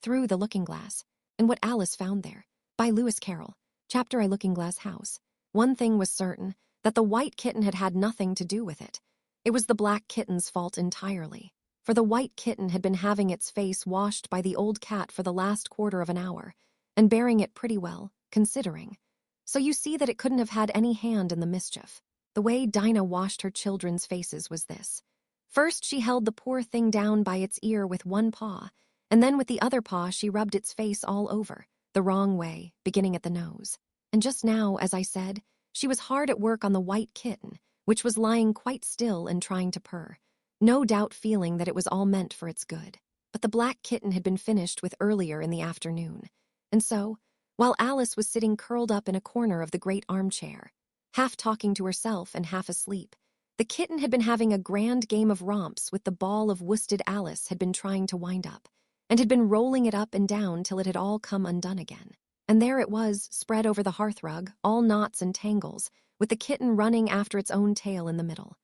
Through the Looking Glass, and What Alice Found There, by Lewis Carroll. Chapter: A Looking Glass House. One thing was certain, that the white kitten had had nothing to do with it. It was the black kitten's fault entirely. For the white kitten had been having its face washed by the old cat for the last quarter of an hour, and bearing it pretty well, considering. So you see that it couldn't have had any hand in the mischief. The way Dinah washed her children's faces was this. First, she held the poor thing down by its ear with one paw, and then with the other paw she rubbed its face all over, the wrong way, beginning at the nose. And just now, as I said, she was hard at work on the white kitten, which was lying quite still and trying to purr, no doubt feeling that it was all meant for its good. But the black kitten had been finished with earlier in the afternoon. And so, while Alice was sitting curled up in a corner of the great armchair, half talking to herself and half asleep, the kitten had been having a grand game of romps with the ball of worsted Alice had been trying to wind up, and had been rolling it up and down till it had all come undone again. And there it was, spread over the hearthrug, all knots and tangles, with the kitten running after its own tail in the middle.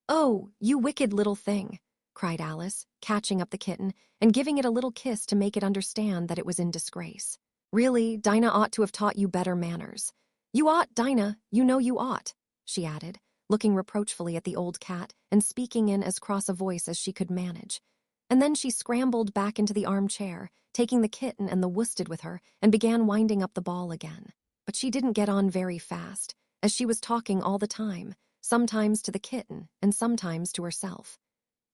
"Oh, you wicked little thing," cried Alice, catching up the kitten and giving it a little kiss to make it understand that it was in disgrace. "Really, Dinah ought to have taught you better manners. You ought, Dinah, you know you ought," she added, looking reproachfully at the old cat and speaking in as cross a voice as she could manage. And then she scrambled back into the armchair, taking the kitten and the worsted with her, and began winding up the ball again. But she didn't get on very fast, as she was talking all the time, sometimes to the kitten and sometimes to herself.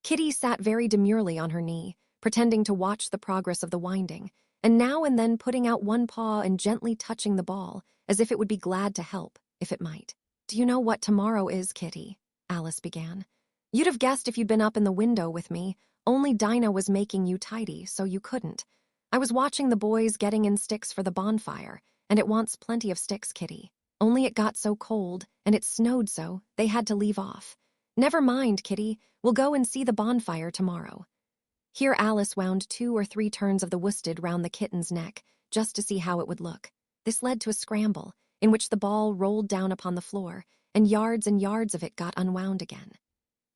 Kitty sat very demurely on her knee, pretending to watch the progress of the winding, and now and then putting out one paw and gently touching the ball, as if it would be glad to help, if it might. "Do you know what tomorrow is, Kitty?" Alice began. "You'd have guessed if you'd been up in the window with me, only Dinah was making you tidy, so you couldn't. I was watching the boys getting in sticks for the bonfire, and it wants plenty of sticks, Kitty. Only it got so cold, and it snowed so, they had to leave off. Never mind, Kitty, we'll go and see the bonfire tomorrow." Here Alice wound 2 or 3 turns of the worsted round the kitten's neck, just to see how it would look. This led to a scramble, in which the ball rolled down upon the floor, and yards of it got unwound again.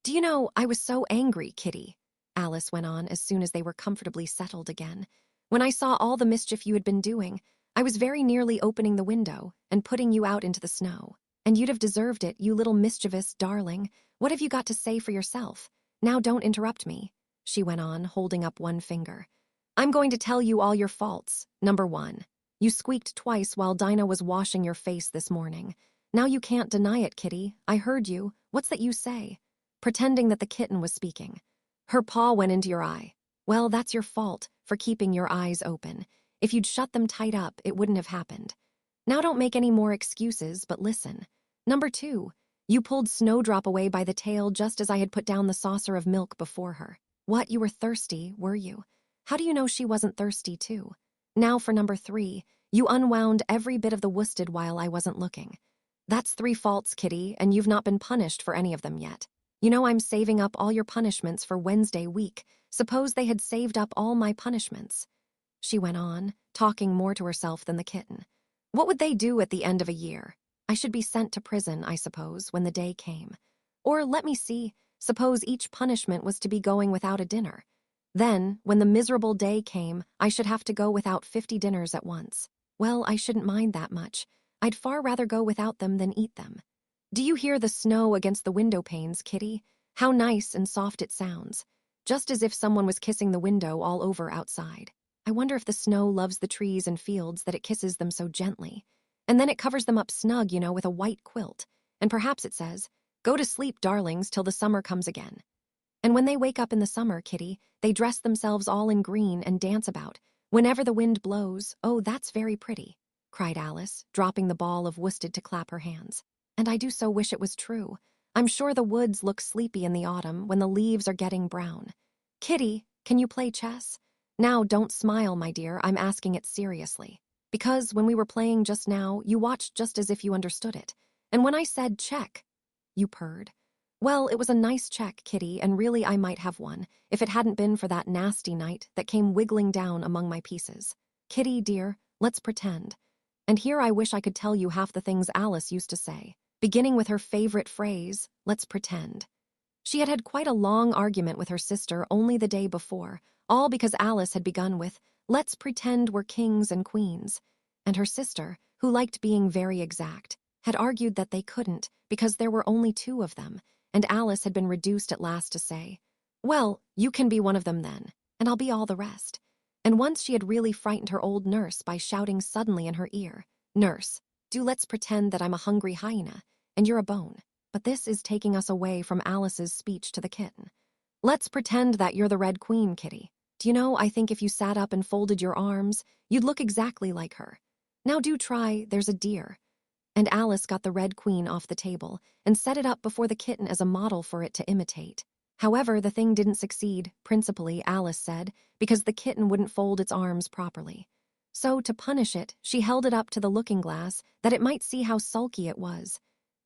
"Do you know, I was so angry, Kitty," Alice went on as soon as they were comfortably settled again. "When I saw all the mischief you had been doing, I was very nearly opening the window and putting you out into the snow. And you'd have deserved it, you little mischievous darling. What have you got to say for yourself? Now don't interrupt me," she went on, holding up one finger. "I'm going to tell you all your faults. Number 1. You squeaked twice while Dinah was washing your face this morning. Now you can't deny it, Kitty. I heard you. What's that you say?" Pretending that the kitten was speaking. "Her paw went into your eye. Well, that's your fault, for keeping your eyes open. If you'd shut them tight up, it wouldn't have happened. Now don't make any more excuses, but listen. Number 2, you pulled Snowdrop away by the tail just as I had put down the saucer of milk before her. What, you were thirsty, were you? How do you know she wasn't thirsty, too? Now for number 3, you unwound every bit of the worsted while I wasn't looking. That's 3 faults, Kitty, and you've not been punished for any of them yet. You know I'm saving up all your punishments for Wednesday week. Suppose they had saved up all my punishments," she went on, talking more to herself than the kitten. "What would they do at the end of a year? I should be sent to prison, I suppose, when the day came. Or, let me see, suppose each punishment was to be going without a dinner. Then, when the miserable day came, I should have to go without 50 dinners at once. Well, I shouldn't mind that much. I'd far rather go without them than eat them. Do you hear the snow against the window panes, Kitty? How nice and soft it sounds. Just as if someone was kissing the window all over outside. I wonder if the snow loves the trees and fields that it kisses them so gently. And then it covers them up snug, you know, with a white quilt. And perhaps it says, 'Go to sleep, darlings, till the summer comes again.' And when they wake up in the summer, Kitty, they dress themselves all in green and dance about, whenever the wind blows. Oh, that's very pretty," cried Alice, dropping the ball of worsted to clap her hands. "And I do so wish it was true. I'm sure the woods look sleepy in the autumn when the leaves are getting brown. Kitty, can you play chess? Now, don't smile, my dear, I'm asking it seriously. Because when we were playing just now, you watched just as if you understood it. And when I said check, you purred. Well, it was a nice check, Kitty, and really I might have won, if it hadn't been for that nasty knight that came wiggling down among my pieces. Kitty, dear, let's pretend. And here I wish I could tell you half the things Alice used to say, beginning with her favorite phrase, 'Let's pretend.' She had had quite a long argument with her sister only the day before, all because Alice had begun with, Let's pretend we're kings and queens. And her sister, who liked being very exact, had argued that they couldn't because there were only two of them, and Alice had been reduced at last to say, "Well, you can be one of them then, and I'll be all the rest." And once she had really frightened her old nurse by shouting suddenly in her ear, "Nurse, do let's pretend that I'm a hungry hyena, and you're a bone." But this is taking us away from Alice's speech to the kitten. "Let's pretend that you're the Red Queen, Kitty. Do you know, I think if you sat up and folded your arms, you'd look exactly like her. Now do try, there's a deer." And Alice got the Red Queen off the table and set it up before the kitten as a model for it to imitate. However, the thing didn't succeed, principally, Alice said, because the kitten wouldn't fold its arms properly. So, to punish it, she held it up to the looking-glass that it might see how sulky it was.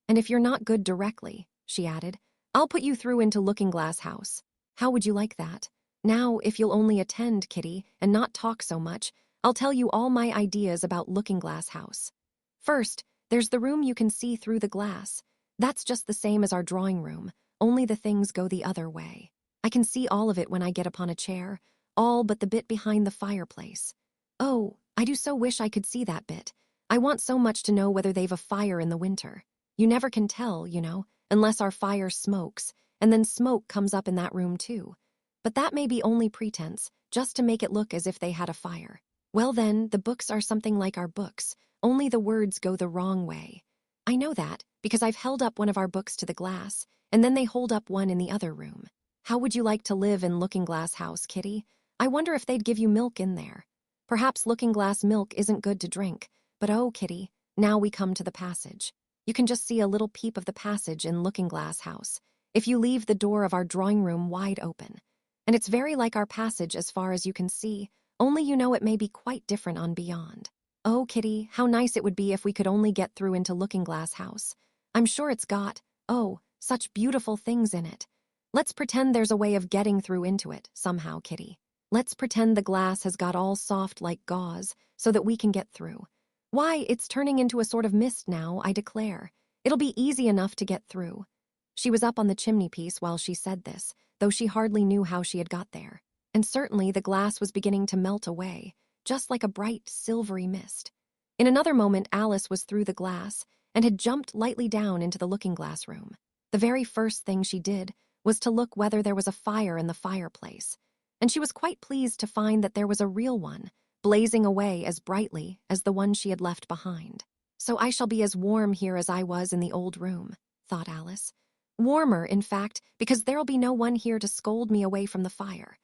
"And if you're not good directly," she added, "I'll put you through into Looking-Glass House. How would you like that? Now, if you'll only attend, Kitty, and not talk so much, I'll tell you all my ideas about Looking-Glass House. First, there's the room you can see through the glass. That's just the same as our drawing room, only the things go the other way. I can see all of it when I get upon a chair, all but the bit behind the fireplace. Oh, I do so wish I could see that bit. I want so much to know whether they've a fire in the winter. You never can tell, you know, unless our fire smokes, and then smoke comes up in that room too. But that may be only pretense, just to make it look as if they had a fire. Well then, the books are something like our books, only the words go the wrong way. I know that, because I've held up one of our books to the glass, and then they hold up one in the other room. How would you like to live in Looking-Glass House, Kitty? I wonder if they'd give you milk in there. Perhaps Looking-Glass milk isn't good to drink, but oh, Kitty, now we come to the passage. You can just see a little peep of the passage in Looking-Glass House, if you leave the door of our drawing room wide open. And it's very like our passage as far as you can see, only you know it may be quite different on beyond. Oh, Kitty, how nice it would be if we could only get through into Looking-Glass House. I'm sure it's got, oh, such beautiful things in it. Let's pretend there's a way of getting through into it, somehow, Kitty. Let's pretend the glass has got all soft like gauze, so that we can get through. Why, it's turning into a sort of mist now, I declare. It'll be easy enough to get through." She was up on the chimney-piece while she said this, though she hardly knew how she had got there. And certainly the glass was beginning to melt away, just like a bright, silvery mist. In another moment, Alice was through the glass and had jumped lightly down into the looking-glass room. The very first thing she did was to look whether there was a fire in the fireplace, and she was quite pleased to find that there was a real one, blazing away as brightly as the one she had left behind. "So I shall be as warm here as I was in the old room," thought Alice. "Warmer, in fact, because there'll be no one here to scold me away from the fire.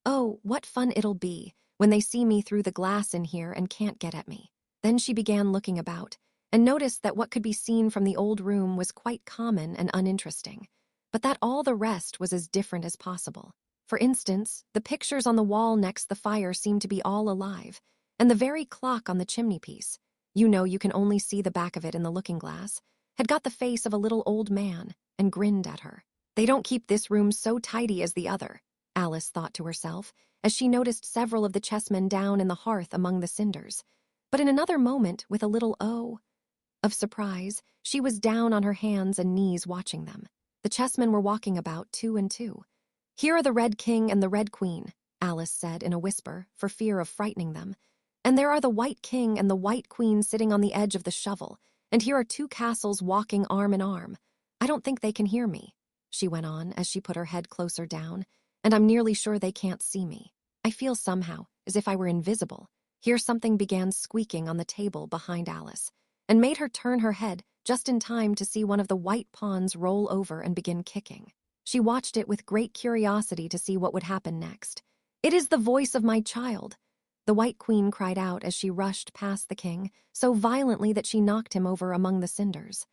Oh, what fun it'll be when they see me through the glass in here and can't get at me." Then she began looking about, and noticed that what could be seen from the old room was quite common and uninteresting, but that all the rest was as different as possible. For instance, the pictures on the wall next the fire seemed to be all alive, and the very clock on the chimney-piece, you know you can only see the back of it in the looking-glass, had got the face of a little old man and grinned at her. "They don't keep this room so tidy as the other," Alice thought to herself, as she noticed several of the chessmen down in the hearth among the cinders. But in another moment, with a little "oh" of surprise, she was down on her hands and knees watching them. The chessmen were walking about 2 and 2. "Here are the Red King and the Red Queen," Alice said in a whisper, for fear of frightening them. "And there are the White King and the White Queen sitting on the edge of the shovel, and here are 2 castles walking arm in arm. I don't think they can hear me," she went on as she put her head closer down, "and I'm nearly sure they can't see me. I feel somehow as if I were invisible." Here something began squeaking on the table behind Alice, and made her turn her head just in time to see one of the white pawns roll over and begin kicking. She watched it with great curiosity to see what would happen next. "It is the voice of my child," the White Queen cried out as she rushed past the king, so violently that she knocked him over among the cinders.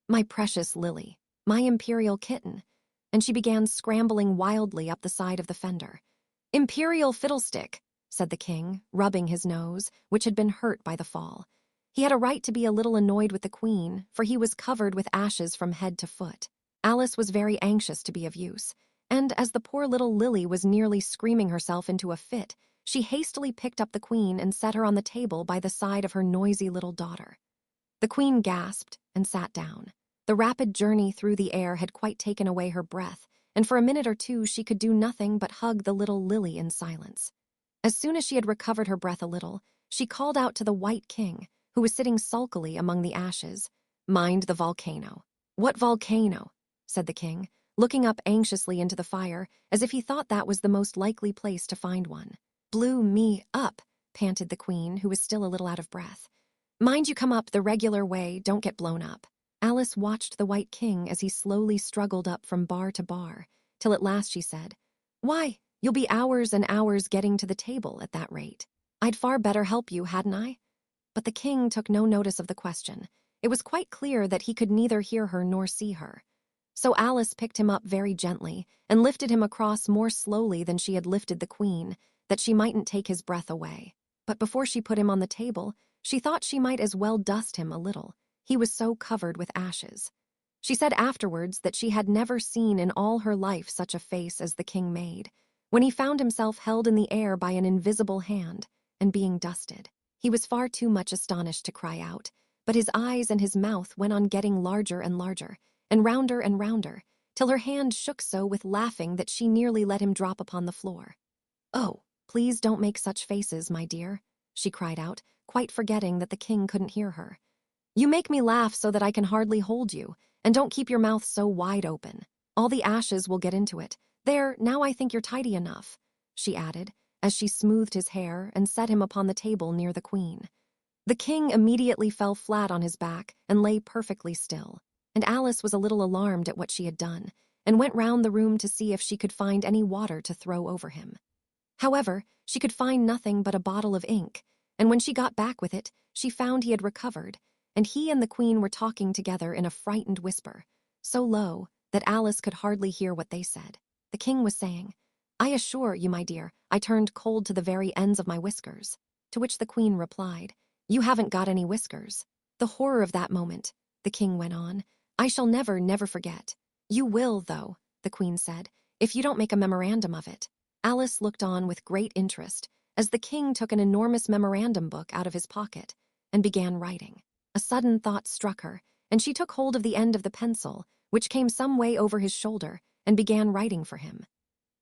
"My precious Lily, my imperial kitten," and she began scrambling wildly up the side of the fender. "Imperial fiddlestick," said the king, rubbing his nose, which had been hurt by the fall. He had a right to be a little annoyed with the queen, for he was covered with ashes from head to foot. Alice was very anxious to be of use, and as the poor little Lily was nearly screaming herself into a fit, she hastily picked up the queen and set her on the table by the side of her noisy little daughter. The queen gasped and sat down. The rapid journey through the air had quite taken away her breath, and for a minute or two she could do nothing but hug the little Lily in silence. As soon as she had recovered her breath a little, she called out to the White King, who was sitting sulkily among the ashes, "Mind the volcano." "What volcano?" said the king, looking up anxiously into the fire, as if he thought that was the most likely place to find one. "Blew me up," panted the queen, who was still a little out of breath. "Mind you come up the regular way, don't get blown up." Alice watched the White King as he slowly struggled up from bar to bar, till at last she said, "Why, you'll be hours and hours getting to the table at that rate. I'd far better help you, hadn't I?" But the king took no notice of the question. It was quite clear that he could neither hear her nor see her. So Alice picked him up very gently and lifted him across more slowly than she had lifted the queen, that she mightn't take his breath away. But before she put him on the table, she thought she might as well dust him a little. He was so covered with ashes. She said afterwards that she had never seen in all her life such a face as the king made, when he found himself held in the air by an invisible hand and being dusted. He was far too much astonished to cry out, but his eyes and his mouth went on getting larger and larger, and rounder, till her hand shook so with laughing that she nearly let him drop upon the floor. "Oh, please don't make such faces, my dear," she cried out, quite forgetting that the king couldn't hear her. "You make me laugh so that I can hardly hold you, and don't keep your mouth so wide open. All the ashes will get into it. There, now I think you're tidy enough," she added, as she smoothed his hair and set him upon the table near the queen. The king immediately fell flat on his back and lay perfectly still, and Alice was a little alarmed at what she had done, and went round the room to see if she could find any water to throw over him. However, she could find nothing but a bottle of ink, and when she got back with it, she found he had recovered, and he and the queen were talking together in a frightened whisper, so low that Alice could hardly hear what they said. The king was saying, "I assure you, my dear, I turned cold to the very ends of my whiskers," to which the queen replied, "You haven't got any whiskers." "The horror of that moment," the king went on, "I shall never forget." "You will, though," the queen said, "if you don't make a memorandum of it." Alice looked on with great interest as the king took an enormous memorandum book out of his pocket and began writing. A sudden thought struck her, and she took hold of the end of the pencil, which came some way over his shoulder, and began writing for him.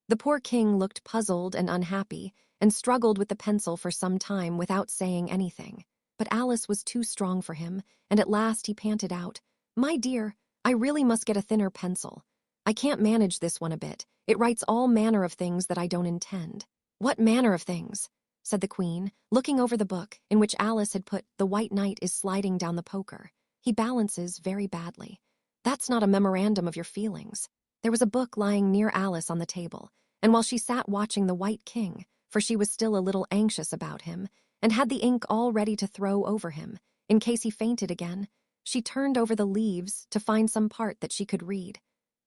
The poor king looked puzzled and unhappy, and struggled with the pencil for some time without saying anything. But Alice was too strong for him, and at last he panted out, "My dear, I really must get a thinner pencil. I can't manage this one a bit. It writes all manner of things that I don't intend." "What manner of things?" said the queen, looking over the book in which Alice had put "The White Knight is sliding down the poker. He balances very badly." "That's not a memorandum of your feelings." There was a book lying near Alice on the table, and while she sat watching the White King, for she was still a little anxious about him, and had the ink all ready to throw over him, in case he fainted again, she turned over the leaves to find some part that she could read.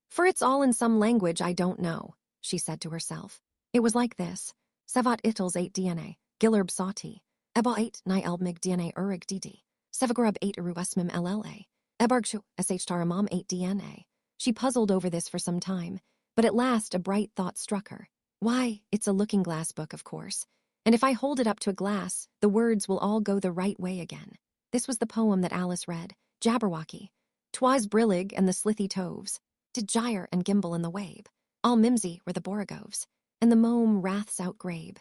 "For it's all in some language I don't know," she said to herself. It was like this: "Sevat itals 8 DNA, Gilurb Sati, Eba 8 Ni Elbmig DNA Urig Didi, Sevagorub 8 Uruesmim LLA, Ebargshu SH Taramam 8 DNA. She puzzled over this for some time, but at last a bright thought struck her. "Why, it's a looking-glass book, of course, and if I hold it up to a glass, the words will all go the right way again." This was the poem that Alice read: "Jabberwocky, 'twas brillig and the slithy toves, did gyre and gimble in the wabe. All mimsy were the borogoves, and the mome wraths out grabe.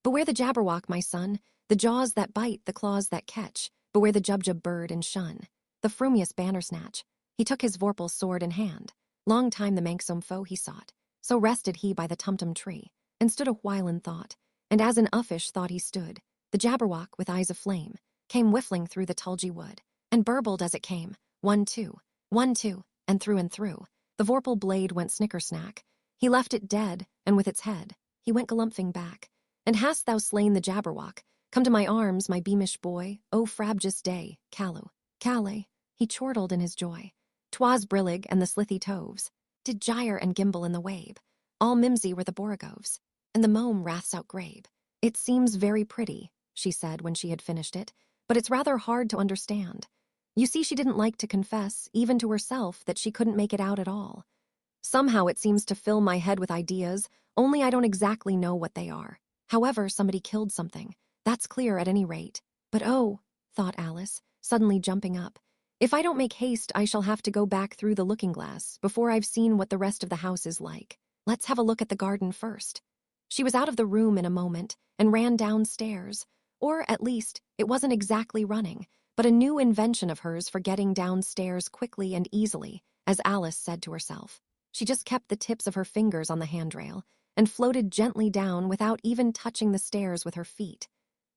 Beware the jabberwock, my son, the jaws that bite, the claws that catch. Beware the jubjub bird and shun the frumious bandersnatch." He took his vorpal's sword in hand. Long time the manxome foe he sought. So rested he by the tumtum tree, and stood a while in thought. And as in uffish thought he stood, the jabberwock with eyes of flame came whiffling through the tulgey wood, and burbled as it came, 1, 2, 1, 2, and through. The vorpal blade went snicker-snack. He left it dead, and with its head he went galumphing back. "And hast thou slain the jabberwock? Come to my arms, my beamish boy, O frabjous day, Callu, Calais." He chortled in his joy. "'Twas brillig and the slithy toves did gyre and gimble in the wabe. All mimsy were the borogoves, and the mome wraths out grabe." "It seems very pretty," she said when she had finished it, "but it's rather hard to understand." You see, she didn't like to confess, even to herself, that she couldn't make it out at all. "Somehow it seems to fill my head with ideas, only I don't exactly know what they are. However, somebody killed something. That's clear at any rate. But oh," thought Alice, suddenly jumping up, "if I don't make haste, I shall have to go back through the looking-glass before I've seen what the rest of the house is like. Let's have a look at the garden first." She was out of the room in a moment and ran downstairs. Or, at least, it wasn't exactly running, but a new invention of hers for getting downstairs quickly and easily, as Alice said to herself. She just kept the tips of her fingers on the handrail and floated gently down without even touching the stairs with her feet.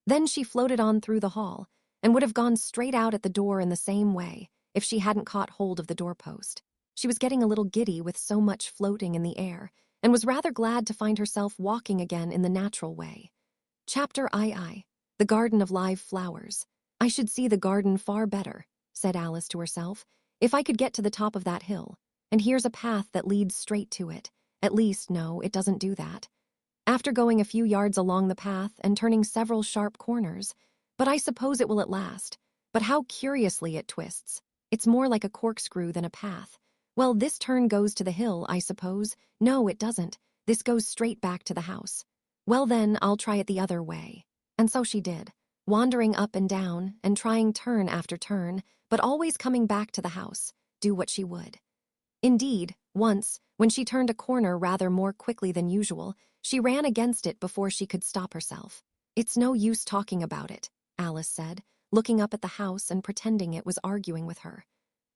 Then she floated on through the hall and would have gone straight out at the door in the same way if she hadn't caught hold of the doorpost. She was getting a little giddy with so much floating in the air and was rather glad to find herself walking again in the natural way. Chapter II, The Garden of Live Flowers. I should see the garden far better, said Alice to herself, if I could get to the top of that hill. And here's a path that leads straight to it. At least, no, it doesn't do that. After going a few yards along the path and turning several sharp corners, but I suppose it will at last. But how curiously it twists. It's more like a corkscrew than a path. Well, this turn goes to the hill, I suppose. No, it doesn't. This goes straight back to the house. Well then, I'll try it the other way. And so she did, wandering up and down and trying turn after turn, but always coming back to the house, do what she would. Indeed, once, when she turned a corner rather more quickly than usual, she ran against it before she could stop herself. It's no use talking about it, Alice said, looking up at the house and pretending it was arguing with her.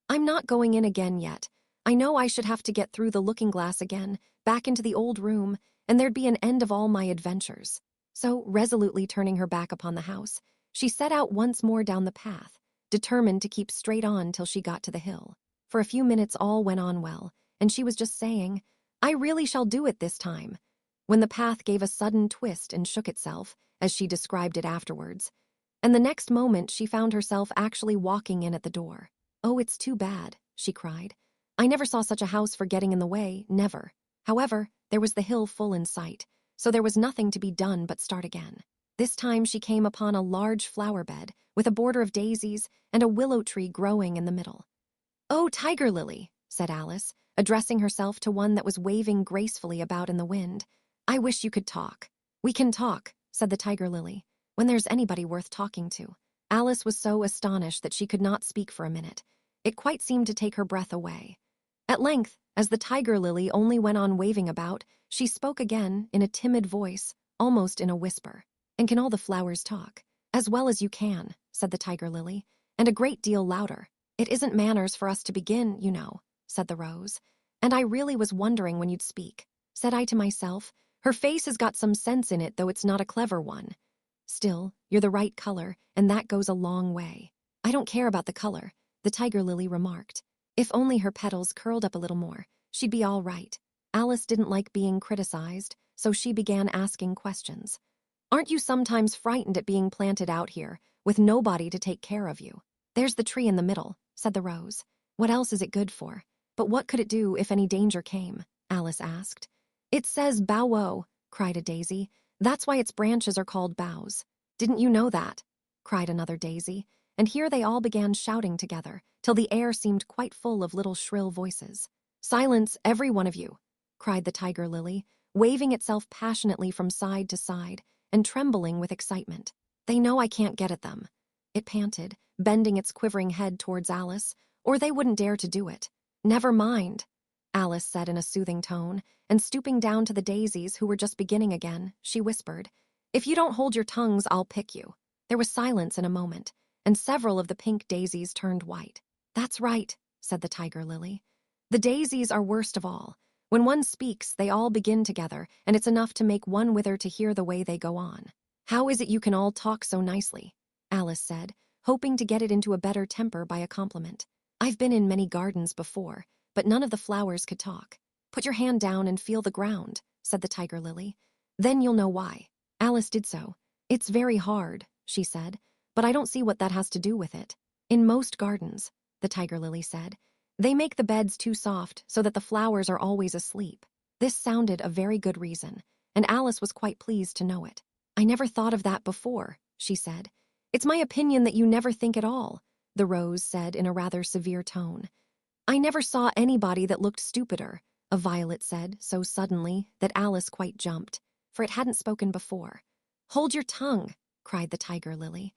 I'm not going in again yet. I know I should have to get through the looking-glass again, back into the old room, and there'd be an end of all my adventures. So, resolutely turning her back upon the house, she set out once more down the path, determined to keep straight on till she got to the hill. For a few minutes all went on well, and she was just saying, I really shall do it this time, when the path gave a sudden twist and shook itself, as she described it afterwards. And the next moment she found herself actually walking in at the door. Oh, it's too bad, she cried. I never saw such a house for getting in the way, never. However, there was the hill full in sight, so there was nothing to be done but start again. This time she came upon a large flower bed with a border of daisies and a willow tree growing in the middle. Oh, Tiger Lily, said Alice, addressing herself to one that was waving gracefully about in the wind. I wish you could talk. We can talk, said the Tiger Lily, when there's anybody worth talking to. Alice was so astonished that she could not speak for a minute. It quite seemed to take her breath away. At length, as the Tiger Lily only went on waving about, she spoke again in a timid voice, almost in a whisper. And can all the flowers talk? As well as you can, said the Tiger Lily, and a great deal louder. It isn't manners for us to begin, you know, said the Rose. And I really was wondering when you'd speak, said I to myself. Her face has got some sense in it, though it's not a clever one. Still, you're the right color, and that goes a long way. I don't care about the color, the Tiger Lily remarked. If only her petals curled up a little more, she'd be all right. Alice didn't like being criticized, so she began asking questions. Aren't you sometimes frightened at being planted out here, with nobody to take care of you? There's the tree in the middle, said the Rose. What else is it good for? But what could it do if any danger came? Alice asked. It says bow-wow, cried a daisy. That's why its branches are called boughs. Didn't you know that? Cried another daisy. And here they all began shouting together, till the air seemed quite full of little shrill voices. Silence, every one of you, cried the Tiger Lily, waving itself passionately from side to side, and trembling with excitement. They know I can't get at them, it panted, bending its quivering head towards Alice, or they wouldn't dare to do it. Never mind, Alice said in a soothing tone, and stooping down to the daisies who were just beginning again, she whispered, If you don't hold your tongues, I'll pick you. There was silence in a moment, and several of the pink daisies turned white. That's right, said the Tiger Lily. The daisies are worst of all. When one speaks, they all begin together, and it's enough to make one wither to hear the way they go on. How is it you can all talk so nicely? Alice said, hoping to get it into a better temper by a compliment. I've been in many gardens before, but none of the flowers could talk. Put your hand down and feel the ground, said the Tiger Lily. Then you'll know why. Alice did so. It's very hard, she said, but I don't see what that has to do with it. In most gardens, the Tiger Lily said, they make the beds too soft so that the flowers are always asleep. This sounded a very good reason, and Alice was quite pleased to know it. I never thought of that before, she said. It's my opinion that you never think at all, the Rose said in a rather severe tone. I never saw anybody that looked stupider, a Violet said so suddenly that Alice quite jumped, for it hadn't spoken before. Hold your tongue, cried the Tiger Lily.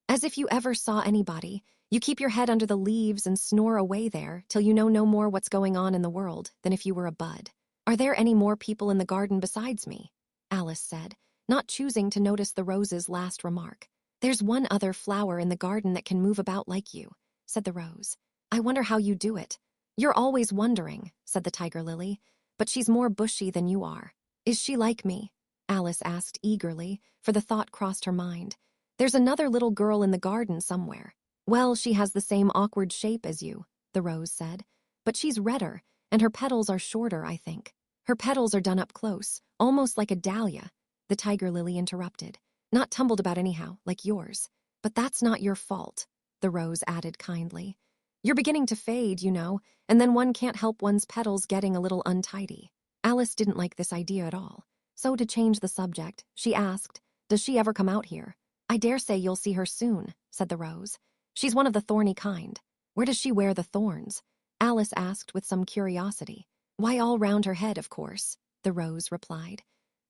As if you ever saw anybody. You keep your head under the leaves and snore away there till you know no more what's going on in the world than if you were a bud. Are there any more people in the garden besides me? Alice said, not choosing to notice the rose's last remark. There's one other flower in the garden that can move about like you, said the rose. I wonder how you do it. You're always wondering, said the tiger lily, but she's more bushy than you are. Is she like me? Alice asked eagerly, for the thought crossed her mind. There's another little girl in the garden somewhere. Well, she has the same awkward shape as you, the rose said, but she's redder, and her petals are shorter, I think. Her petals are done up close, almost like a dahlia, the tiger lily interrupted. Not tumbled about anyhow, like yours. But that's not your fault, the rose added kindly. You're beginning to fade, you know, and then one can't help one's petals getting a little untidy. Alice didn't like this idea at all. So to change the subject, she asked, does she ever come out here? I dare say you'll see her soon, said the rose. She's one of the thorny kind. Where does she wear the thorns? Alice asked with some curiosity. Why, all round her head, of course, the rose replied.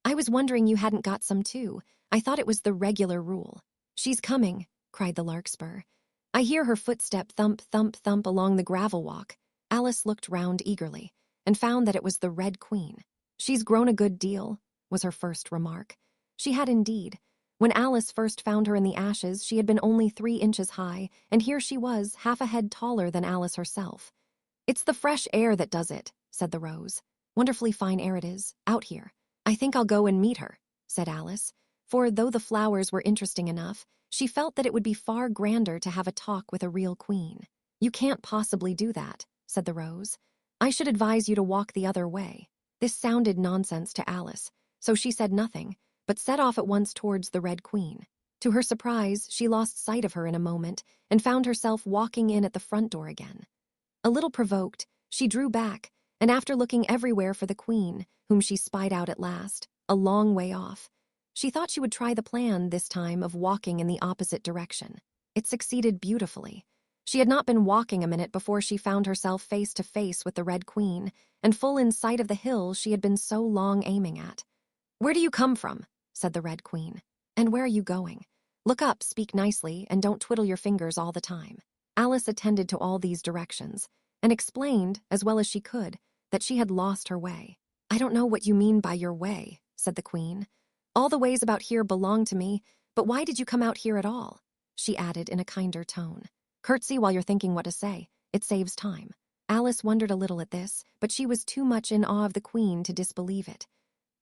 I was wondering you hadn't got some too. I thought it was the regular rule. She's coming, cried the larkspur. I hear her footstep thump, thump, thump along the gravel walk. Alice looked round eagerly and found that it was the Red Queen. She's grown a good deal, was her first remark. She had indeed. When Alice first found her in the ashes, she had been only 3 inches high, and here she was, half a head taller than Alice herself. It's the fresh air that does it, said the rose. Wonderfully fine air it is, out here. I think I'll go and meet her, said Alice, for though the flowers were interesting enough, she felt that it would be far grander to have a talk with a real queen. You can't possibly do that, said the rose. I should advise you to walk the other way. This sounded nonsense to Alice, so she said nothing, but set off at once towards the Red Queen. To her surprise, she lost sight of her in a moment and found herself walking in at the front door again. A little provoked, she drew back, and after looking everywhere for the queen, whom she spied out at last, a long way off, she thought she would try the plan this time of walking in the opposite direction. It succeeded beautifully. She had not been walking a minute before she found herself face to face with the Red Queen, and full in sight of the hill she had been so long aiming at. Where do you come from? Said the Red Queen. And where are you going? Look up, speak nicely, and don't twiddle your fingers all the time. Alice attended to all these directions, and explained, as well as she could, that she had lost her way. I don't know what you mean by your way, said the Queen. All the ways about here belong to me, but why did you come out here at all? She added in a kinder tone. Curtsy while you're thinking what to say. It saves time. Alice wondered a little at this, but she was too much in awe of the Queen to disbelieve it.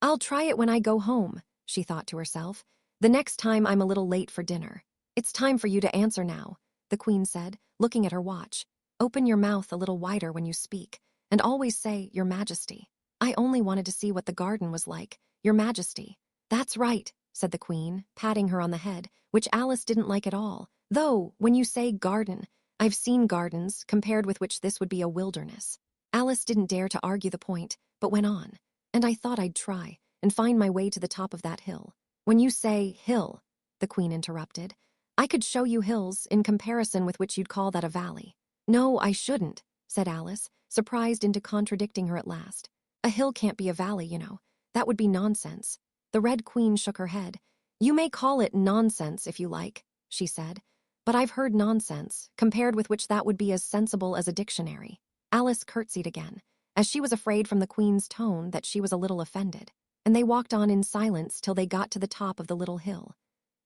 I'll try it when I go home, she thought to herself. The next time I'm a little late for dinner. It's time for you to answer now, the Queen said, looking at her watch. Open your mouth a little wider when you speak, and always say, Your Majesty. I only wanted to see what the garden was like, Your Majesty. That's right, said the Queen, patting her on the head, which Alice didn't like at all. Though, when you say garden, I've seen gardens, compared with which this would be a wilderness. Alice didn't dare to argue the point, but went on. And I thought I'd try, and find my way to the top of that hill. When you say hill, the Queen interrupted, I could show you hills in comparison with which you'd call that a valley. No, I shouldn't, said Alice, surprised into contradicting her at last. A hill can't be a valley, you know. That would be nonsense. The Red Queen shook her head. You may call it nonsense if you like, she said, but I've heard nonsense, compared with which that would be as sensible as a dictionary. Alice curtsied again, as she was afraid from the Queen's tone that she was a little offended, and they walked on in silence till they got to the top of the little hill.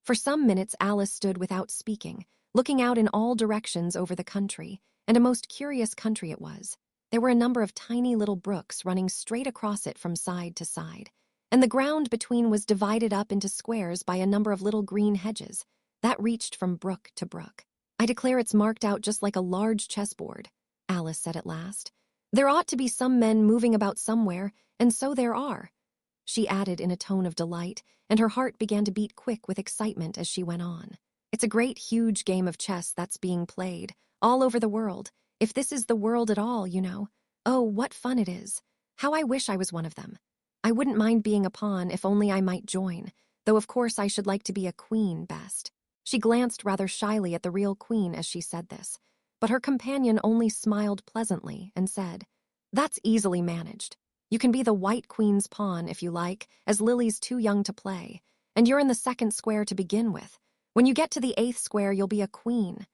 For some minutes Alice stood without speaking, looking out in all directions over the country, and a most curious country it was. There were a number of tiny little brooks running straight across it from side to side, and the ground between was divided up into squares by a number of little green hedges that reached from brook to brook. I declare it's marked out just like a large chessboard, Alice said at last. There ought to be some men moving about somewhere, and so there are, she added in a tone of delight, and her heart began to beat quick with excitement as she went on. It's a great, huge game of chess that's being played, all over the world, if this is the world at all, you know. Oh, what fun it is. How I wish I was one of them. I wouldn't mind being a pawn if only I might join, though of course I should like to be a queen best. She glanced rather shyly at the real Queen as she said this, but her companion only smiled pleasantly and said, That's easily managed. You can be the White Queen's pawn if you like, as Lily's too young to play, and you're in the 2nd square to begin with. When you get to the 8th square, you'll be a queen.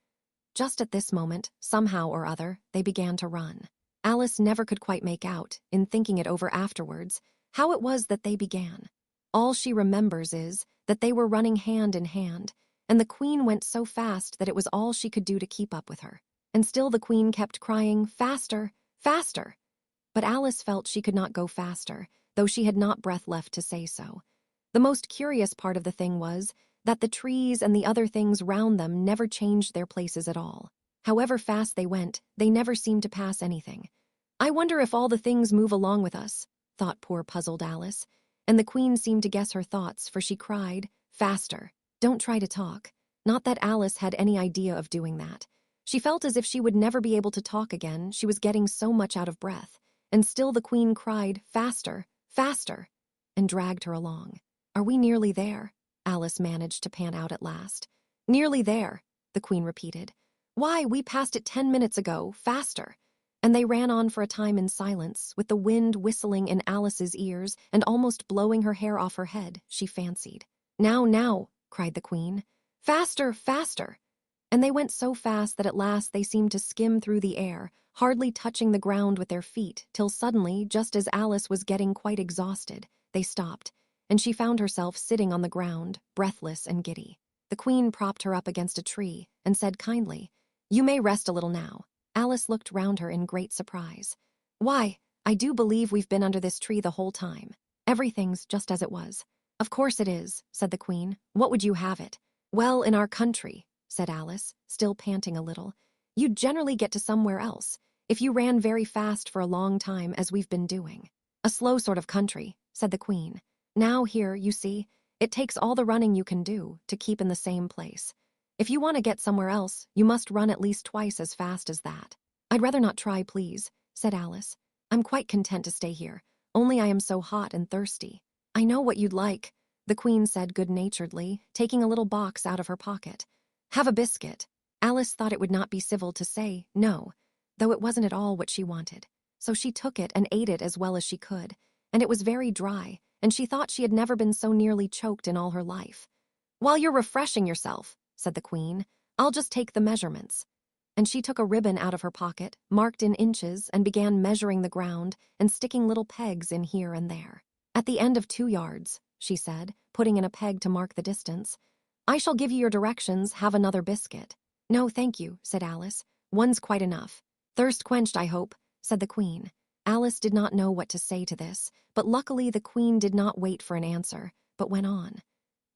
Just at this moment, somehow or other, they began to run. Alice never could quite make out, in thinking it over afterwards, how it was that they began. All she remembers is that they were running hand in hand, and the queen went so fast that it was all she could do to keep up with her. And still the queen kept crying, "Faster, faster!" But Alice felt she could not go faster, though she had not breath left to say so. The most curious part of the thing was that the trees and the other things round them never changed their places at all. However fast they went, they never seemed to pass anything. "I wonder if all the things move along with us," thought poor puzzled Alice, and the queen seemed to guess her thoughts, for she cried, "Faster! Don't try to talk." Not that Alice had any idea of doing that. She felt as if she would never be able to talk again, she was getting so much out of breath. And still the queen cried, "Faster, faster," and dragged her along. "Are we nearly there?" Alice managed to pant out at last. "Nearly there," the queen repeated. "Why, we passed it 10 minutes ago, faster." And they ran on for a time in silence, with the wind whistling in Alice's ears and almost blowing her hair off her head, she fancied. "Now, now," cried the queen. "Faster, faster!" And they went so fast that at last they seemed to skim through the air, hardly touching the ground with their feet, till suddenly, just as Alice was getting quite exhausted, they stopped, and she found herself sitting on the ground, breathless and giddy. The queen propped her up against a tree and said kindly, "You may rest a little now." Alice looked round her in great surprise. "Why, I do believe we've been under this tree the whole time. Everything's just as it was." "Of course it is," said the queen. "What would you have it?" "Well, in our country," said Alice, still panting a little, "you'd generally get to somewhere else, if you ran very fast for a long time, as we've been doing." "A slow sort of country," said the queen. "Now here, you see, it takes all the running you can do to keep in the same place. If you want to get somewhere else, you must run at least twice as fast as that." "I'd rather not try, please," said Alice. "I'm quite content to stay here, only I am so hot and thirsty." "I know what you'd like," the queen said good-naturedly, taking a little box out of her pocket. "Have a biscuit." Alice thought it would not be civil to say no, though it wasn't at all what she wanted. So she took it and ate it as well as she could, and it was very dry, and she thought she had never been so nearly choked in all her life. "While you're refreshing yourself," said the queen, "I'll just take the measurements." And she took a ribbon out of her pocket, marked in inches, and began measuring the ground and sticking little pegs in here and there. "At the end of 2 yards," she said, putting in a peg to mark the distance. "I shall give you your directions. Have another biscuit." "No, thank you," said Alice. "One's quite enough." "Thirst quenched, I hope," said the queen. Alice did not know what to say to this, but luckily the queen did not wait for an answer, but went on.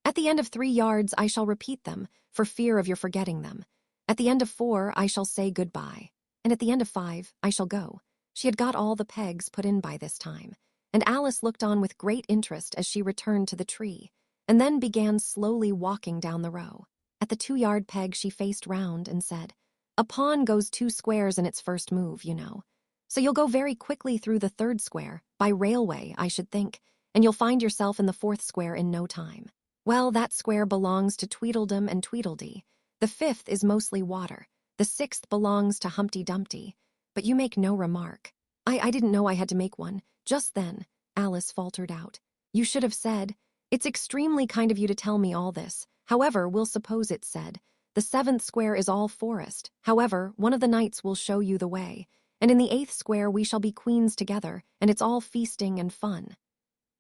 "At the end of 3 yards I shall repeat them, for fear of your forgetting them. At the end of 4 I shall say goodbye, and at the end of 5 I shall go." She had got all the pegs put in by this time, and Alice looked on with great interest as she returned to the tree, and then began slowly walking down the row. At the 2-yard peg she faced round and said, "A pawn goes 2 squares in its first move, you know. So you'll go very quickly through the 3rd square, by railway, I should think, and you'll find yourself in the 4th square in no time. Well, that square belongs to Tweedledum and Tweedledee. The 5th is mostly water. The 6th belongs to Humpty Dumpty. But you make no remark." I didn't know I had to make one. Just then," Alice faltered out. "You should have said, 'It's extremely kind of you to tell me all this. However, we'll suppose it said, the 7th square is all forest. However, one of the knights will show you the way. And in the 8th square we shall be queens together, and it's all feasting and fun.'"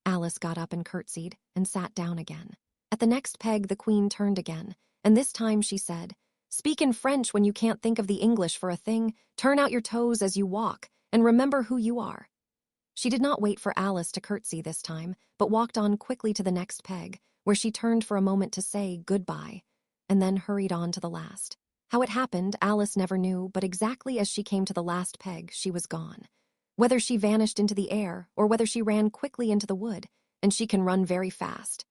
Alice got up and curtsied, and sat down again. At the next peg the queen turned again, and this time she said, "Speak in French when you can't think of the English for a thing. Turn out your toes as you walk, and remember who you are." She did not wait for Alice to curtsy this time, but walked on quickly to the next peg, where she turned for a moment to say goodbye, and then hurried on to the last. How it happened, Alice never knew, but exactly as she came to the last peg, she was gone. Whether she vanished into the air, or whether she ran quickly into the wood, and she can run very fast,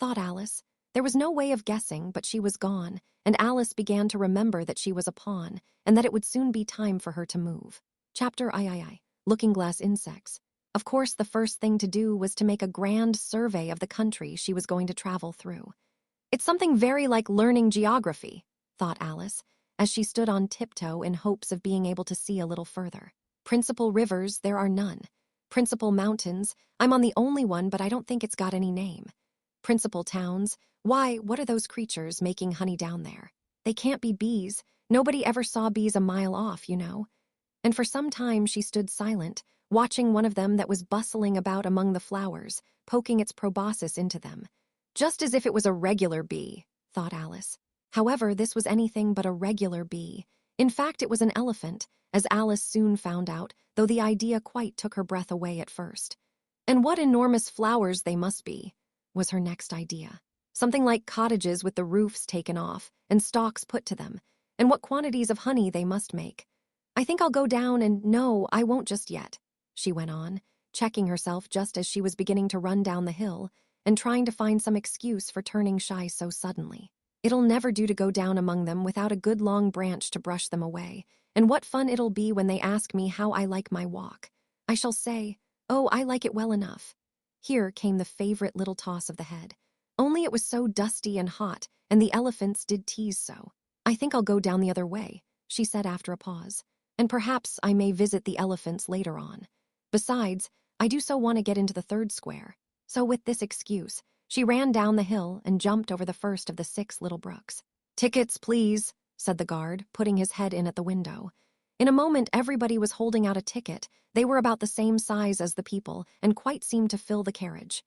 thought Alice. There was no way of guessing, but she was gone, and Alice began to remember that she was a pawn, and that it would soon be time for her to move. Chapter I. Looking-glass insects. Of course, the first thing to do was to make a grand survey of the country she was going to travel through. "It's something very like learning geography," thought Alice, as she stood on tiptoe in hopes of being able to see a little further. "Principal rivers, there are none. Principal mountains, I'm on the only one, but I don't think it's got any name. Principal towns, why, what are those creatures making honey down there? They can't be bees. Nobody ever saw bees a mile off, you know." And for some time she stood silent, watching one of them that was bustling about among the flowers, poking its proboscis into them. Just as if it was a regular bee, thought Alice. However, this was anything but a regular bee. In fact, it was an elephant, as Alice soon found out, though the idea quite took her breath away at first. And what enormous flowers they must be, was her next idea. Something like cottages with the roofs taken off and stalks put to them, and what quantities of honey they must make. I think I'll go down and no, I won't just yet, she went on, checking herself just as she was beginning to run down the hill and trying to find some excuse for turning shy so suddenly. It'll never do to go down among them without a good long branch to brush them away, and what fun it'll be when they ask me how I like my walk. I shall say, oh, I like it well enough. Here came the favorite little toss of the head. Only it was so dusty and hot, and the elephants did tease so. I think I'll go down the other way, she said after a pause, and perhaps I may visit the elephants later on. Besides, I do so want to get into the third square. So with this excuse, she ran down the hill and jumped over the first of the 6 little brooks. "Tickets, please," said the guard, putting his head in at the window. In a moment, everybody was holding out a ticket. They were about the same size as the people and quite seemed to fill the carriage.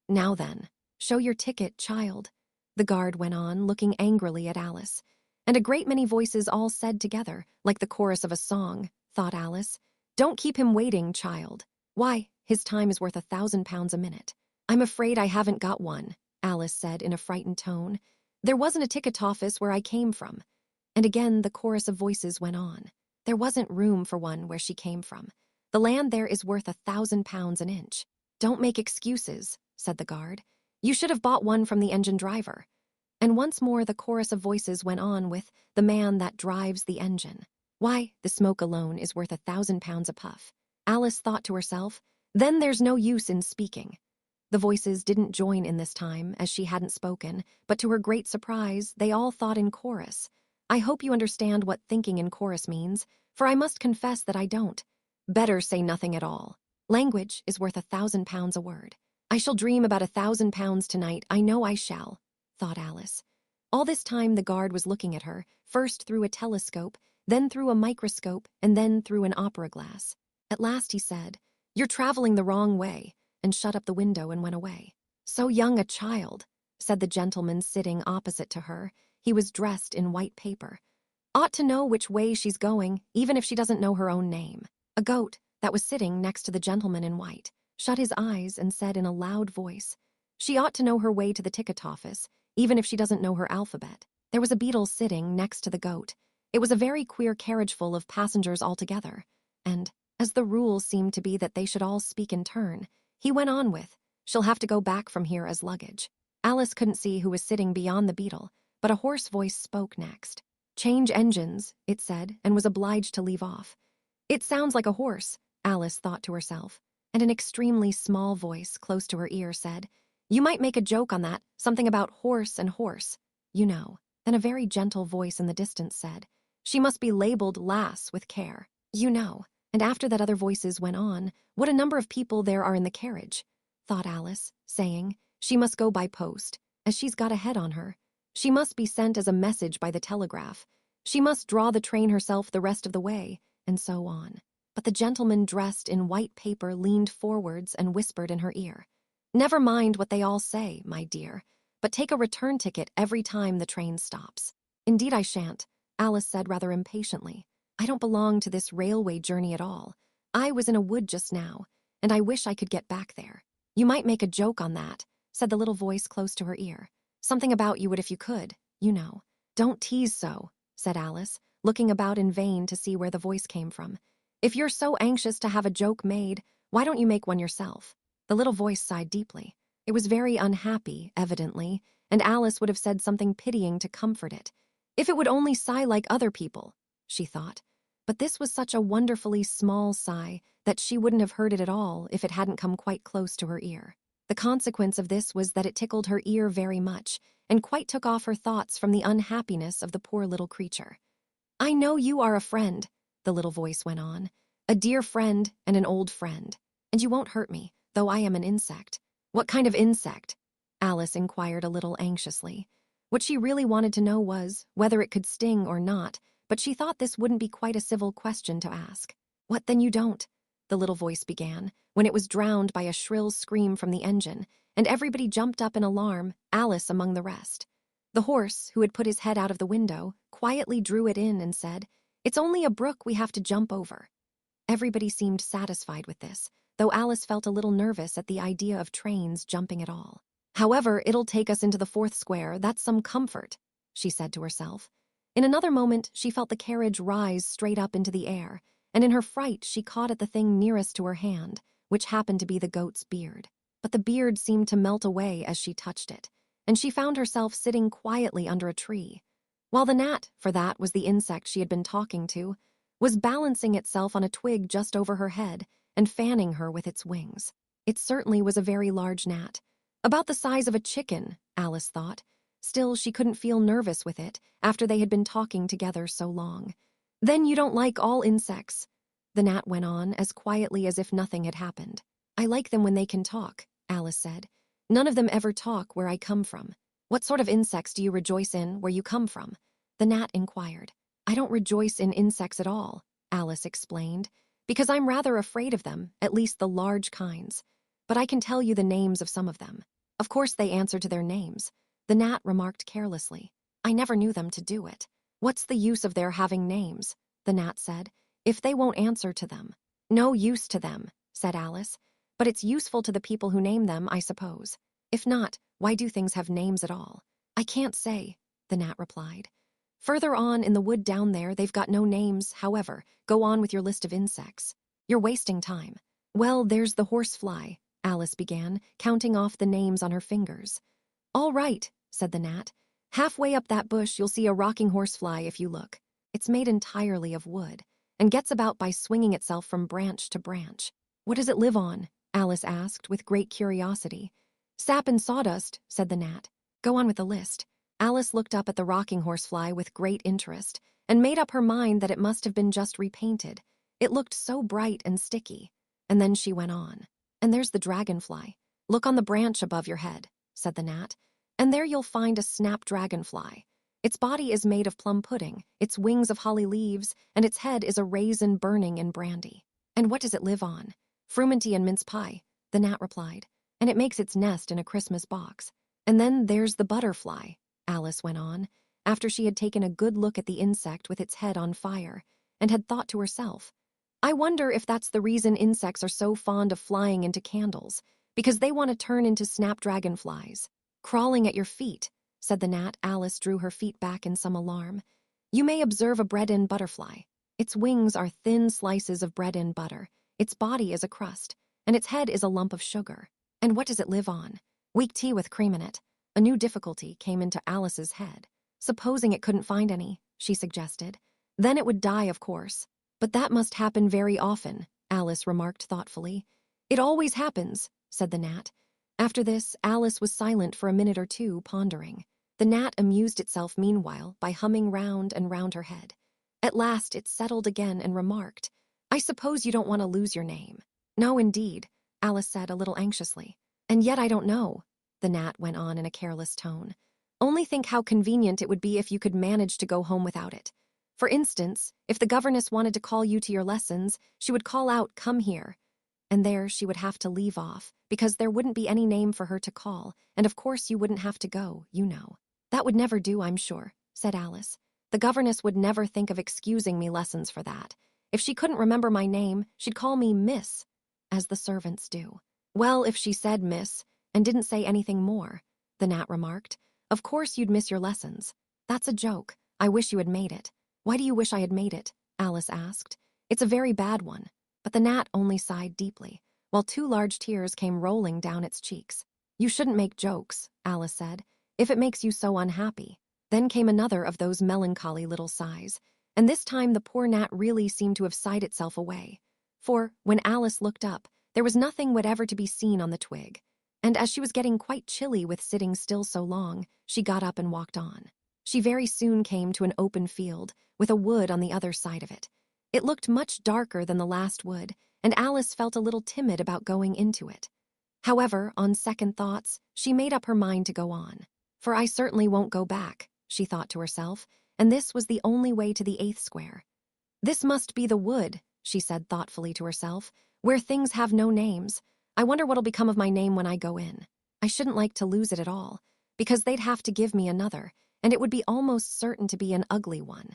"Now then, show your ticket, child," the guard went on, looking angrily at Alice. And a great many voices all said together, like the chorus of a song, thought Alice, "Don't keep him waiting, child. Why, his time is worth £1,000 a minute." "I'm afraid I haven't got one," Alice said in a frightened tone. "There wasn't a ticket office where I came from." And again the chorus of voices went on. There wasn't room for one where she came from. The land there is worth £1,000 an inch. "Don't make excuses," said the guard. "You should have bought one from the engine driver." And once more the chorus of voices went on with "the man that drives the engine." "Why, the smoke alone is worth £1,000 a puff." Alice thought to herself, then there's no use in speaking. The voices didn't join in this time, as she hadn't spoken, but to her great surprise, they all thought in chorus. I hope you understand what thinking in chorus means, for I must confess that I don't. Better say nothing at all. Language is worth £1,000 a word. I shall dream about £1,000 tonight, I know I shall, thought Alice. All this time the guard was looking at her, first through a telescope, then through a microscope, and then through an opera glass. At last he said, "You're traveling the wrong way," and shut up the window and went away. "So young a child," said the gentleman sitting opposite to her. He was dressed in white paper. "Ought to know which way she's going, even if she doesn't know her own name." A goat, that was sitting next to the gentleman in white, shut his eyes and said in a loud voice, "She ought to know her way to the ticket office, even if she doesn't know her alphabet." There was a beetle sitting next to the goat. It was a very queer carriage full of passengers altogether, and, as the rule seemed to be that they should all speak in turn, he went on with, "She'll have to go back from here as luggage." Alice couldn't see who was sitting beyond the beetle, but a hoarse voice spoke next. "Change engines," it said, and was obliged to leave off. "It sounds like a horse," Alice thought to herself, and an extremely small voice close to her ear said, "You might make a joke on that, something about horse and horse, you know." Then a very gentle voice in the distance said, "She must be labeled Lass with care, you know." And after that other voices went on, "What a number of people there are in the carriage," thought Alice, saying, "She must go by post, as she's got a head on her. She must be sent as a message by the telegraph. She must draw the train herself the rest of the way," and so on. But the gentleman dressed in white paper leaned forwards and whispered in her ear, "Never mind what they all say, my dear, but take a return ticket every time the train stops." "Indeed I shan't," Alice said rather impatiently. "I don't belong to this railway journey at all. I was in a wood just now, and I wish I could get back there." "You might make a joke on that," said the little voice close to her ear. "Something about you would if you could, you know." "Don't tease so," said Alice, looking about in vain to see where the voice came from. "If you're so anxious to have a joke made, why don't you make one yourself?" The little voice sighed deeply. It was very unhappy, evidently, and Alice would have said something pitying to comfort it. If it would only sigh like other people, she thought. But this was such a wonderfully small sigh that she wouldn't have heard it at all if it hadn't come quite close to her ear. The consequence of this was that it tickled her ear very much, and quite took off her thoughts from the unhappiness of the poor little creature. "I know you are a friend," the little voice went on, "a dear friend and an old friend, and you won't hurt me, though I am an insect." "What kind of insect?" Alice inquired a little anxiously. What she really wanted to know was whether it could sting or not, but she thought this wouldn't be quite a civil question to ask. "What then you don't?" the little voice began, when it was drowned by a shrill scream from the engine, and everybody jumped up in alarm, Alice among the rest. The horse, who had put his head out of the window, quietly drew it in and said, "It's only a brook we have to jump over." Everybody seemed satisfied with this, though Alice felt a little nervous at the idea of trains jumping at all. "However, it'll take us into the fourth square, that's some comfort," she said to herself. In another moment, she felt the carriage rise straight up into the air, and in her fright she caught at the thing nearest to her hand, which happened to be the goat's beard. But the beard seemed to melt away as she touched it, and she found herself sitting quietly under a tree, while the gnat, for that was the insect she had been talking to, was balancing itself on a twig just over her head and fanning her with its wings. It certainly was a very large gnat, about the size of a chicken, Alice thought. Still, she couldn't feel nervous with it after they had been talking together so long. "Then you don't like all insects," the gnat went on as quietly as if nothing had happened. "I like them when they can talk," Alice said. "None of them ever talk where I come from." "What sort of insects do you rejoice in where you come from?" the gnat inquired. "I don't rejoice in insects at all," Alice explained, "because I'm rather afraid of them, at least the large kinds. But I can tell you the names of some of them." "Of course they answer to their names," the gnat remarked carelessly. "I never knew them to do it." "What's the use of their having names?" the gnat said, "if they won't answer to them." "No use to them," said Alice, "but it's useful to the people who name them, I suppose. If not, why do things have names at all?" "I can't say," the gnat replied. "Further on in the wood down there, they've got no names. However, go on with your list of insects. You're wasting time." "Well, there's the horsefly," Alice began, counting off the names on her fingers. "All right," said the gnat. "Halfway up that bush you'll see a rocking horsefly if you look. It's made entirely of wood, and gets about by swinging itself from branch to branch." "What does it live on?" Alice asked with great curiosity. "Sap and sawdust," said the gnat. "Go on with the list." Alice looked up at the rocking horsefly with great interest, and made up her mind that it must have been just repainted. It looked so bright and sticky. And then she went on. "And there's the dragonfly. Look on the branch above your head," said the gnat, "and there you'll find a snap-dragonfly. Its body is made of plum pudding, its wings of holly leaves, and its head is a raisin burning in brandy." "And what does it live on?" "Frumenty and mince pie," the gnat replied, "and it makes its nest in a Christmas box." "And then there's the butterfly," Alice went on, after she had taken a good look at the insect with its head on fire, and had thought to herself, "I wonder if that's the reason insects are so fond of flying into candles, because they want to turn into snapdragonflies." "Crawling at your feet," said the gnat. Alice drew her feet back in some alarm. "You may observe a bread-in butterfly. Its wings are thin slices of bread-in butter, its body is a crust, and its head is a lump of sugar." "And what does it live on?" "Weak tea with cream in it." A new difficulty came into Alice's head. "Supposing it couldn't find any," she suggested. "Then it would die, of course." "But that must happen very often," Alice remarked thoughtfully. "It always happens," said the gnat. After this, Alice was silent for a minute or two, pondering. The gnat amused itself meanwhile by humming round and round her head. At last it settled again and remarked, "I suppose you don't want to lose your name." "No, indeed," Alice said a little anxiously. "And yet I don't know," the gnat went on in a careless tone. "Only think how convenient it would be if you could manage to go home without it. For instance, if the governess wanted to call you to your lessons, she would call out, 'Come here.' And there she would have to leave off, because there wouldn't be any name for her to call, and of course you wouldn't have to go, you know." "That would never do, I'm sure," said Alice. "The governess would never think of excusing me lessons for that. If she couldn't remember my name, she'd call me Miss, as the servants do." "Well, if she said Miss, and didn't say anything more," the gnat remarked, "of course you'd miss your lessons." "That's a joke. I wish you had made it." "Why do you wish I had made it?" Alice asked. "It's a very bad one." But the gnat only sighed deeply, while 2 large tears came rolling down its cheeks. "You shouldn't make jokes," Alice said, "if it makes you so unhappy." Then came another of those melancholy little sighs, and this time the poor gnat really seemed to have sighed itself away. For, when Alice looked up, there was nothing whatever to be seen on the twig, and as she was getting quite chilly with sitting still so long, she got up and walked on. She very soon came to an open field, with a wood on the other side of it. It looked much darker than the last wood, and Alice felt a little timid about going into it. However, on second thoughts, she made up her mind to go on. "For I certainly won't go back," she thought to herself, and this was the only way to the 8th square. "This must be the wood," she said thoughtfully to herself, where things have no names. I wonder what'll become of my name when I go in. I shouldn't like to lose it at all, because they'd have to give me another, and it would be almost certain to be an ugly one.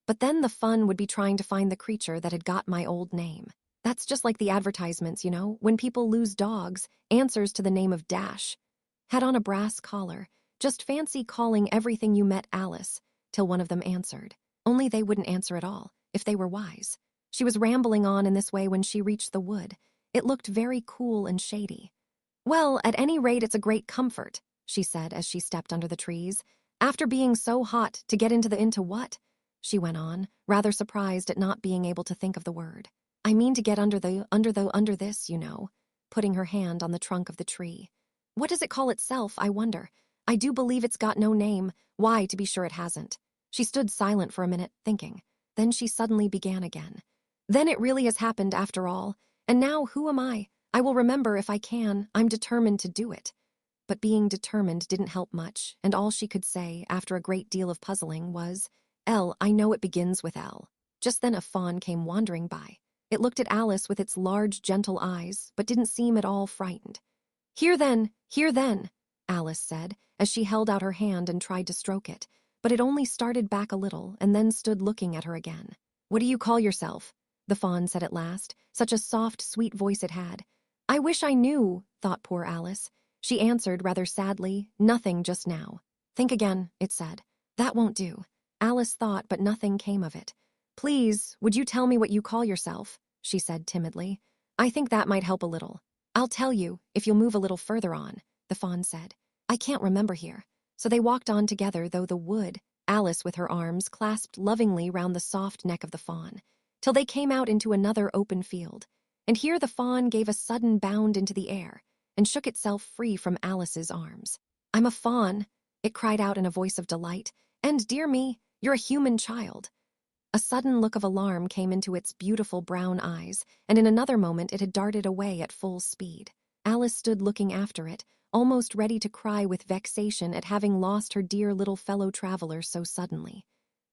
But then the fun would be trying to find the creature that had got my old name. That's just like the advertisements, when people lose dogs, answers to the name of Dash. Had on a brass collar, just fancy calling everything you met Alice, till one of them answered. Only they wouldn't answer at all, if they were wise. She was rambling on in this way when she reached the wood. It looked very cool and shady. Well, at any rate, it's a great comfort, she said as she stepped under the trees. After being so hot, to get into what? She went on, rather surprised at not being able to think of the word. I mean to get under this, putting her hand on the trunk of the tree. What does it call itself, I wonder? I do believe it's got no name. Why, to be sure it hasn't. She stood silent for a minute, thinking. Then she suddenly began again. Then it really has happened after all. And now who am I? I will remember if I can. I'm determined to do it. But being determined didn't help much, and all she could say, after a great deal of puzzling, was, L, I know it begins with L. Just then a fawn came wandering by. It looked at Alice with its large, gentle eyes, but didn't seem at all frightened. Here then, Alice said, as she held out her hand and tried to stroke it, but it only started back a little and then stood looking at her again. What do you call yourself? The fawn said at last, such a soft, sweet voice it had. I wish I knew, thought poor Alice. She answered rather sadly, nothing just now. Think again, it said. That won't do. Alice thought, but nothing came of it. Please, would you tell me what you call yourself? She said timidly. I think that might help a little. I'll tell you, if you'll move a little further on, the fawn said. I can't remember here. So they walked on together though the wood, Alice with her arms clasped lovingly round the soft neck of the fawn, till they came out into another open field. And here the fawn gave a sudden bound into the air and shook itself free from Alice's arms. I'm a fawn, it cried out in a voice of delight, and, dear me, you're a human child. A sudden look of alarm came into its beautiful brown eyes, and in another moment it had darted away at full speed. Alice stood looking after it, almost ready to cry with vexation at having lost her dear little fellow-traveler so suddenly.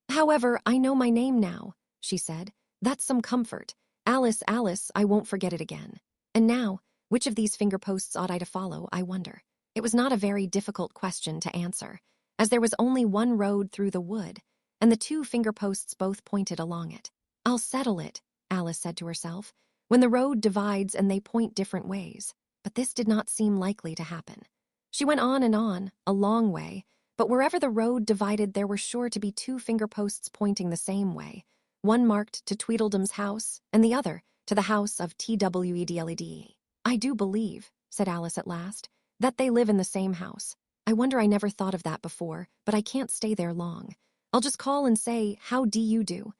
However, I know my name now, she said. That's some comfort. Alice, Alice, I won't forget it again. And now, which of these finger posts ought I to follow, I wonder? It was not a very difficult question to answer, as there was only one road through the wood, and the two finger posts both pointed along it. I'll settle it, Alice said to herself, when the road divides and they point different ways. But this did not seem likely to happen. She went on and on, a long way, but wherever the road divided there were sure to be two finger posts pointing the same way, one marked to Tweedledum's house, and the other to the house of Tweedlede. I do believe, said Alice at last, that they live in the same house. I wonder I never thought of that before, but I can't stay there long. I'll just call and say, how do you do,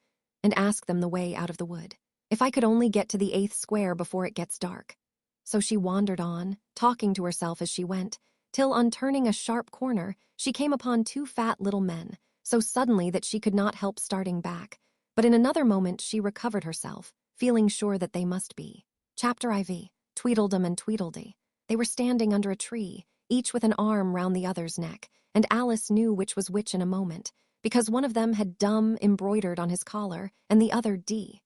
and ask them the way out of the wood. If I could only get to the 8th square before it gets dark. So she wandered on, talking to herself as she went, till on turning a sharp corner, she came upon two fat little men, so suddenly that she could not help starting back. But in another moment she recovered herself, feeling sure that they must be. Chapter IV, Tweedledum and Tweedledee. They were standing under a tree, each with an arm round the other's neck, and Alice knew which was which in a moment, because one of them had Dum embroidered on his collar, and the other D.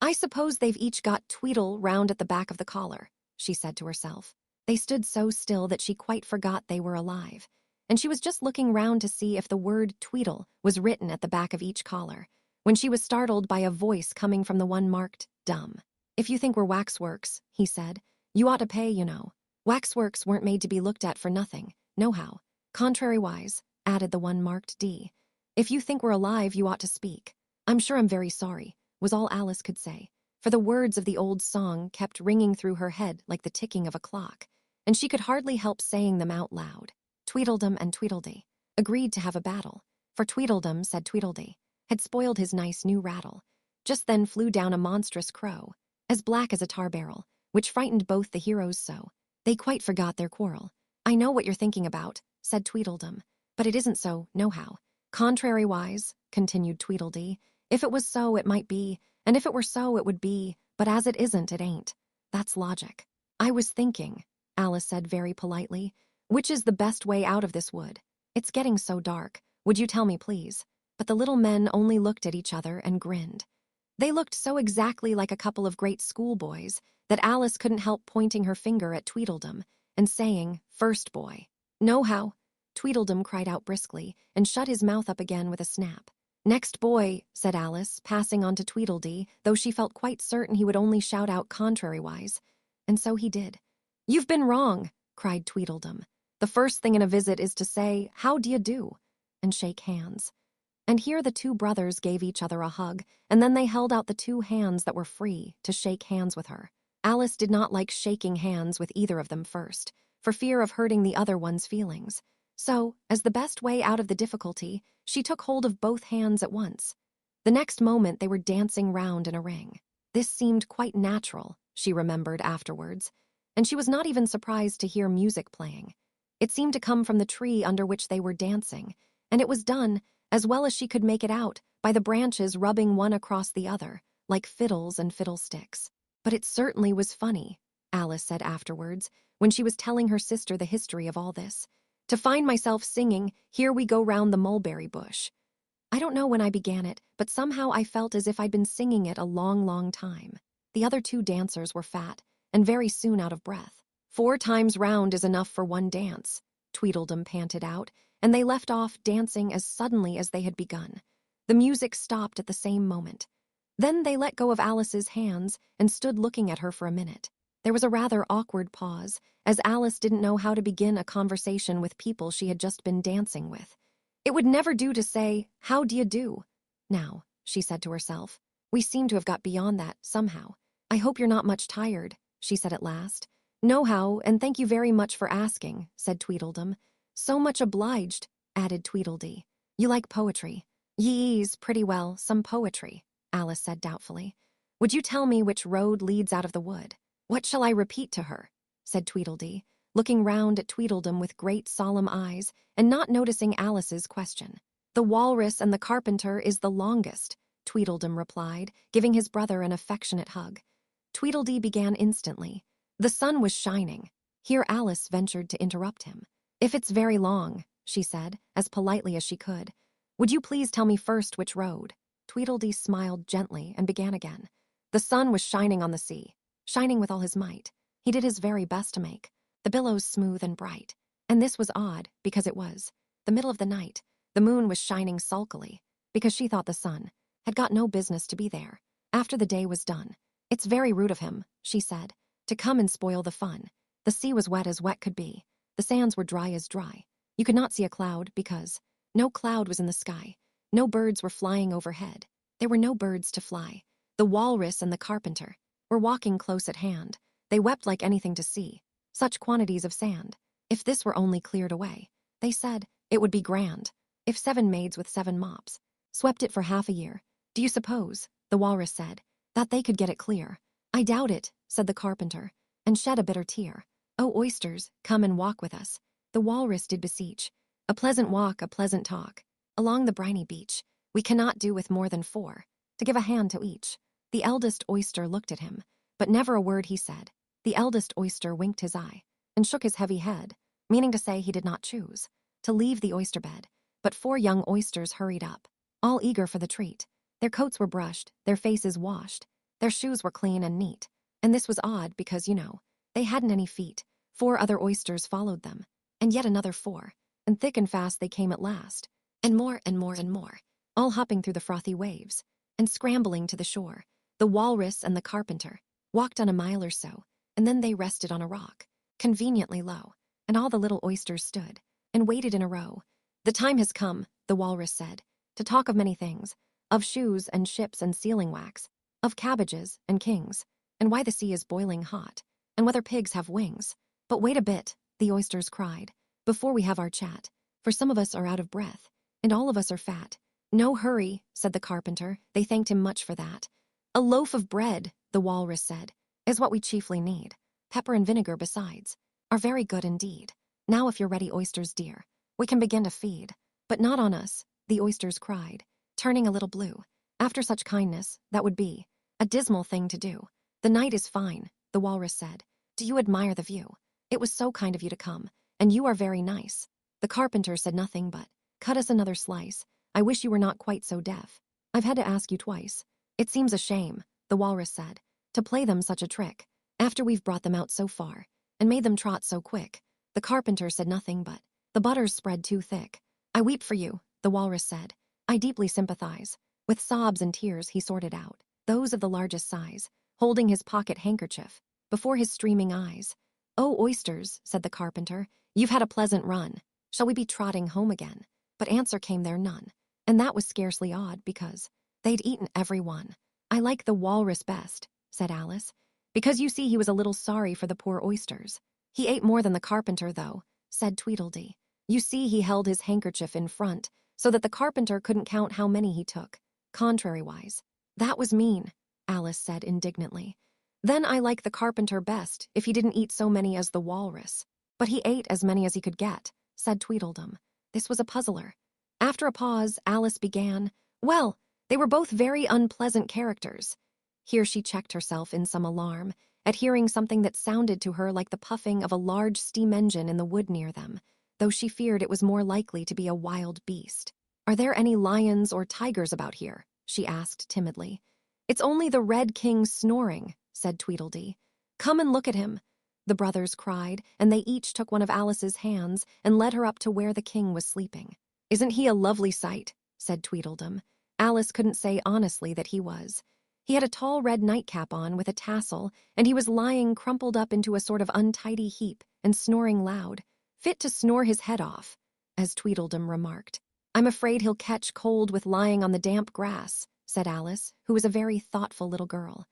I suppose they've each got Tweedle round at the back of the collar, she said to herself. They stood so still that she quite forgot they were alive, and she was just looking round to see if the word Tweedle was written at the back of each collar, when she was startled by a voice coming from the one marked Dum. If you think we're waxworks, he said, you ought to pay, you know. Waxworks weren't made to be looked at for nothing, nohow. Contrariwise, added the one marked D. If you think we're alive, you ought to speak. I'm sure I'm very sorry, was all Alice could say, for the words of the old song kept ringing through her head like the ticking of a clock, and she could hardly help saying them out loud. Tweedledum and Tweedledee agreed to have a battle, for Tweedledum, said Tweedledee, had spoiled his nice new rattle. Just then flew down a monstrous crow, as black as a tar barrel, which frightened both the heroes so. They quite forgot their quarrel. I know what you're thinking about, said Tweedledum, but it isn't so, nohow. Contrariwise, continued Tweedledee, if it was so, it might be, and if it were so, it would be, but as it isn't, it ain't. That's logic. I was thinking, Alice said very politely, which is the best way out of this wood? It's getting so dark. Would you tell me, please? But the little men only looked at each other and grinned. They looked so exactly like a couple of great schoolboys that Alice couldn't help pointing her finger at Tweedledum and saying, "First boy." "No how," Tweedledum cried out briskly and shut his mouth up again with a snap. "Next boy," said Alice, passing on to Tweedledee, though she felt quite certain he would only shout out contrariwise. And so he did. "You've been wrong," cried Tweedledum. "The first thing in a visit is to say, 'How d'ye do?' and shake hands." And here the two brothers gave each other a hug, and then they held out the two hands that were free to shake hands with her. Alice did not like shaking hands with either of them first, for fear of hurting the other one's feelings. So, as the best way out of the difficulty, she took hold of both hands at once. The next moment they were dancing round in a ring. This seemed quite natural, she remembered afterwards, and she was not even surprised to hear music playing. It seemed to come from the tree under which they were dancing, and it was done, as well as she could make it out, by the branches rubbing one across the other, like fiddles and fiddlesticks. "But it certainly was funny," Alice said afterwards, when she was telling her sister the history of all this, "to find myself singing 'Here We Go Round the Mulberry Bush.' I don't know when I began it, but somehow I felt as if I'd been singing it a long, long time." The other two dancers were fat, and very soon out of breath. "4 times round is enough for one dance," Tweedledum panted out, and they left off dancing as suddenly as they had begun. The music stopped at the same moment. Then they let go of Alice's hands and stood looking at her for a minute. There was a rather awkward pause, as Alice didn't know how to begin a conversation with people she had just been dancing with. It would never do to say, "How d'ye do?" now, she said to herself. "We seem to have got beyond that, somehow. I hope you're not much tired," she said at last. "Nohow, and thank you very much for asking," said Tweedledum. "So much obliged," added Tweedledee. "You like poetry?" "Yees, pretty well, some poetry," Alice said doubtfully. "Would you tell me which road leads out of the wood?" "What shall I repeat to her?" said Tweedledee, looking round at Tweedledum with great solemn eyes and not noticing Alice's question. "The Walrus and the Carpenter is the longest," Tweedledum replied, giving his brother an affectionate hug. Tweedledee began instantly. The sun was shining. Here Alice ventured to interrupt him. "If it's very long," she said, as politely as she could, "would you please tell me first which road?" Tweedledee smiled gently and began again. The sun was shining on the sea, shining with all his might. He did his very best to make the billows smooth and bright. And this was odd, because it was the middle of the night. The moon was shining sulkily, because she thought the sun had got no business to be there. After the day was done. "It's very rude of him," she said, "to come and spoil the fun." The sea was wet as wet could be. The sands were dry as dry. You could not see a cloud because no cloud was in the sky. No birds were flying overhead. There were no birds to fly. The Walrus and the Carpenter were walking close at hand. They wept like anything to see. Such quantities of sand. If this were only cleared away, they said, it would be grand. If 7 maids with 7 mops swept it for half a year, do you suppose, the Walrus said, that they could get it clear? "I doubt it," said the Carpenter, and shed a bitter tear. "Oh, oysters, come and walk with us," the Walrus did beseech. "A pleasant walk, a pleasant talk, along the briny beach. We cannot do with more than 4, to give a hand to each." The eldest oyster looked at him, but never a word he said. The eldest oyster winked his eye, and shook his heavy head, meaning to say he did not choose to leave the oyster bed. But 4 young oysters hurried up, all eager for the treat. Their coats were brushed, their faces washed, their shoes were clean and neat. And this was odd because, they hadn't any feet. 4 other oysters followed them, and yet another 4, and thick and fast they came at last, and more and more and more, all hopping through the frothy waves, and scrambling to the shore. The Walrus and the Carpenter walked on a mile or so, and then they rested on a rock, conveniently low, and all the little oysters stood and waited in a row. "The time has come," the Walrus said, "to talk of many things, of shoes and ships and sealing wax, of cabbages and kings, and why the sea is boiling hot, and whether pigs have wings. But wait a bit," the oysters cried, "before we have our chat, for some of us are out of breath, and all of us are fat." "No hurry," said the Carpenter. They thanked him much for that. "A loaf of bread," the Walrus said, "is what we chiefly need. Pepper and vinegar, besides, are very good indeed. Now, if you're ready, oysters dear, we can begin to feed." "But not on us," the oysters cried, turning a little blue. "After such kindness, that would be a dismal thing to do." "The night is fine," the Walrus said. "Do you admire the view? It was so kind of you to come, and you are very nice." The Carpenter said nothing but, "Cut us another slice. I wish you were not quite so deaf. I've had to ask you twice. It seems a shame," the Walrus said, "to play them such a trick. After we've brought them out so far, and made them trot so quick, the carpenter said nothing but, the butter's spread too thick. I weep for you, the walrus said. I deeply sympathize. With sobs and tears he sorted out, those of the largest size, holding his pocket handkerchief before his streaming eyes. Oh, oysters, said the carpenter, you've had a pleasant run. Shall we be trotting home again? But answer came there none, and that was scarcely odd because they'd eaten every one. I like the walrus best, said Alice, because you see he was a little sorry for the poor oysters. He ate more than the carpenter, though, said Tweedledee. You see he held his handkerchief in front, so that the carpenter couldn't count how many he took, contrariwise. That was mean, Alice said indignantly. Then I like the carpenter best if he didn't eat so many as the walrus. But he ate as many as he could get, said Tweedledum. This was a puzzler. After a pause, Alice began, well, they were both very unpleasant characters. Here she checked herself in some alarm at hearing something that sounded to her like the puffing of a large steam engine in the wood near them, though she feared it was more likely to be a wild beast. Are there any lions or tigers about here? She asked timidly. It's only the Red King snoring, said Tweedledee. Come and look at him, the brothers cried, and they each took one of Alice's hands and led her up to where the king was sleeping. Isn't he a lovely sight? Said Tweedledum. Alice couldn't say honestly that he was. He had a tall red nightcap on with a tassel, and he was lying crumpled up into a sort of untidy heap and snoring loud, fit to snore his head off, as Tweedledum remarked. I'm afraid he'll catch cold with lying on the damp grass, said Alice, who was a very thoughtful little girl.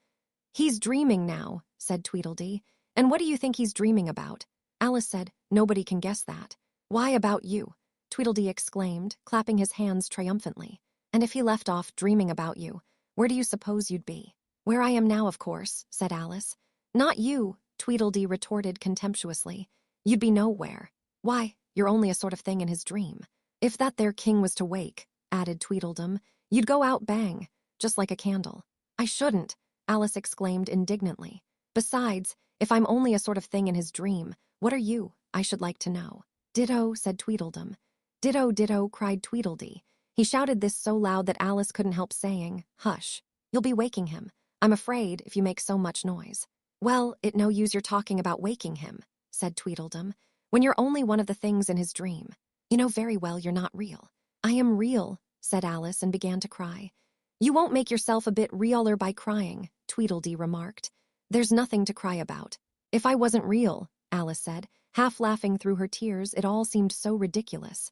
He's dreaming now, said Tweedledee. And what do you think he's dreaming about? Alice said, nobody can guess that. Why about you? Tweedledee exclaimed, clapping his hands triumphantly. And if he left off dreaming about you, where do you suppose you'd be? Where I am now, of course, said Alice. Not you, Tweedledee retorted contemptuously. You'd be nowhere. Why, you're only a sort of thing in his dream. If that there king was to wake, added Tweedledum, you'd go out bang, just like a candle. I shouldn't, Alice exclaimed indignantly. Besides, if I'm only a sort of thing in his dream, what are you, I should like to know? Ditto, said Tweedledum. Ditto, ditto, cried Tweedledee. He shouted this so loud that Alice couldn't help saying, hush, you'll be waking him. I'm afraid if you make so much noise. Well, it no use your talking about waking him, said Tweedledum, when you're only one of the things in his dream. You know very well you're not real. I am real, said Alice and began to cry. You won't make yourself a bit realer by crying, Tweedledee remarked. There's nothing to cry about. If I wasn't real, Alice said, half laughing through her tears, it all seemed so ridiculous.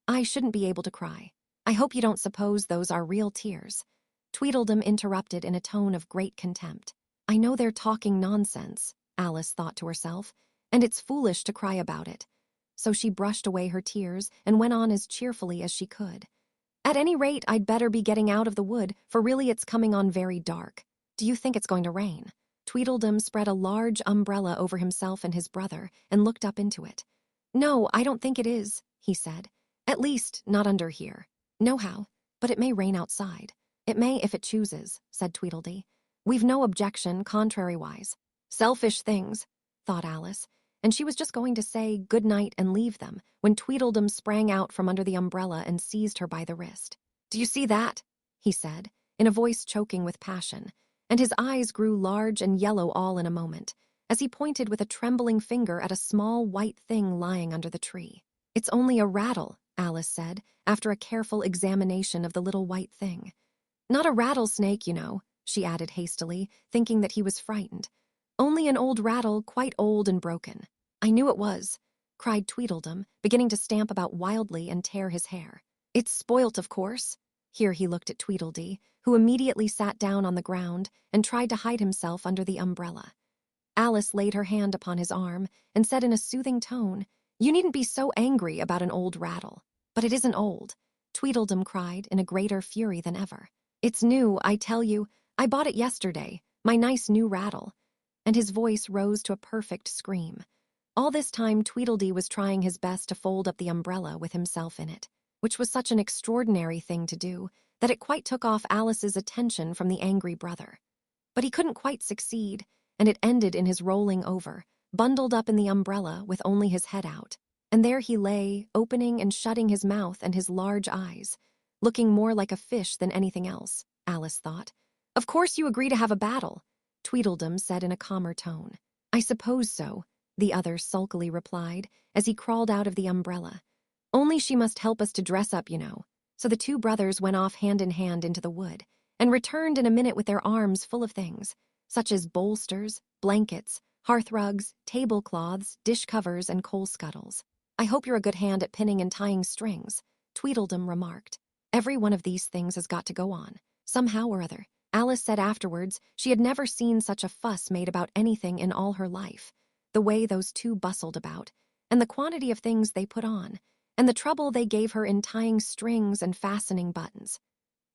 I shouldn't be able to cry. I hope you don't suppose those are real tears. Tweedledum interrupted in a tone of great contempt. I know they're talking nonsense, Alice thought to herself, and it's foolish to cry about it. So she brushed away her tears and went on as cheerfully as she could. At any rate, I'd better be getting out of the wood, for really it's coming on very dark. Do you think it's going to rain? Tweedledum spread a large umbrella over himself and his brother and looked up into it. No, I don't think it is, he said. At least, not under here. Nohow, but it may rain outside. It may if it chooses, said Tweedledee. We've no objection, contrariwise. Selfish things, thought Alice, and she was just going to say good night and leave them when Tweedledum sprang out from under the umbrella and seized her by the wrist. Do you see that? He said, in a voice choking with passion, and his eyes grew large and yellow all in a moment, as he pointed with a trembling finger at a small white thing lying under the tree. It's only a rattle, Alice said, after a careful examination of the little white thing. Not a rattlesnake, you know, she added hastily, thinking that he was frightened. Only an old rattle, quite old and broken. I knew it was, cried Tweedledum, beginning to stamp about wildly and tear his hair. It's spoilt, of course. Here he looked at Tweedledee, who immediately sat down on the ground and tried to hide himself under the umbrella. Alice laid her hand upon his arm and said in a soothing tone, You needn't be so angry about an old rattle. But it isn't old, Tweedledum cried in a greater fury than ever. It's new, I tell you. I bought it yesterday, my nice new rattle. And his voice rose to a perfect scream. All this time Tweedledee was trying his best to fold up the umbrella with himself in it, which was such an extraordinary thing to do that it quite took off Alice's attention from the angry brother. But he couldn't quite succeed, and it ended in his rolling over, bundled up in the umbrella with only his head out. And there he lay, opening and shutting his mouth and his large eyes, looking more like a fish than anything else, Alice thought. Of course you agree to have a battle, Tweedledum said in a calmer tone. I suppose so, the other sulkily replied as he crawled out of the umbrella. Only she must help us to dress up, you know. So the two brothers went off hand in hand into the wood and returned in a minute with their arms full of things, such as bolsters, blankets, hearthrugs, tablecloths, dish covers, and coal scuttles. I hope you're a good hand at pinning and tying strings, Tweedledum remarked. Every one of these things has got to go on, somehow or other. Alice said afterwards she had never seen such a fuss made about anything in all her life. The way those two bustled about, and the quantity of things they put on, and the trouble they gave her in tying strings and fastening buttons.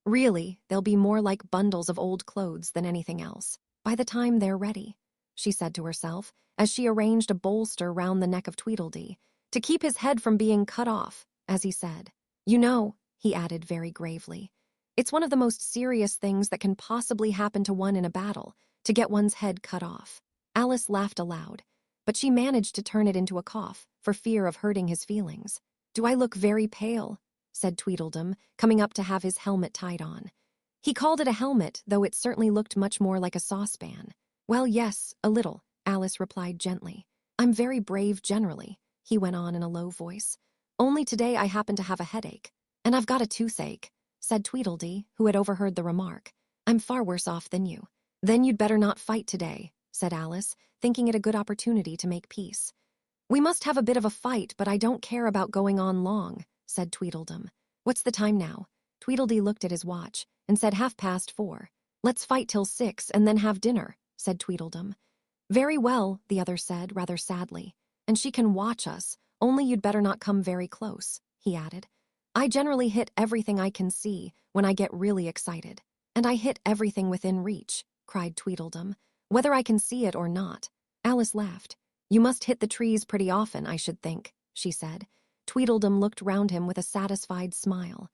Really, they'll be more like bundles of old clothes than anything else, by the time they're ready, she said to herself as she arranged a bolster round the neck of Tweedledee, to keep his head from being cut off, as he said. You know, he added very gravely, it's one of the most serious things that can possibly happen to one in a battle, to get one's head cut off. Alice laughed aloud, but she managed to turn it into a cough, for fear of hurting his feelings. Do I look very pale? Said Tweedledum, coming up to have his helmet tied on. He called it a helmet, though it certainly looked much more like a saucepan. Well, yes, a little, Alice replied gently. I'm very brave generally, he went on in a low voice. Only today I happen to have a headache. And I've got a toothache, said Tweedledee, who had overheard the remark. I'm far worse off than you. Then you'd better not fight today, said Alice, thinking it a good opportunity to make peace. We must have a bit of a fight, but I don't care about going on long, said Tweedledum. What's the time now? Tweedledee looked at his watch and said 4:30. Let's fight till 6 and then have dinner, said Tweedledum. Very well, the other said, rather sadly. And she can watch us, only you'd better not come very close, he added. I generally hit everything I can see when I get really excited. And I hit everything within reach, cried Tweedledum, whether I can see it or not. Alice laughed. You must hit the trees pretty often, I should think, she said. Tweedledum looked round him with a satisfied smile.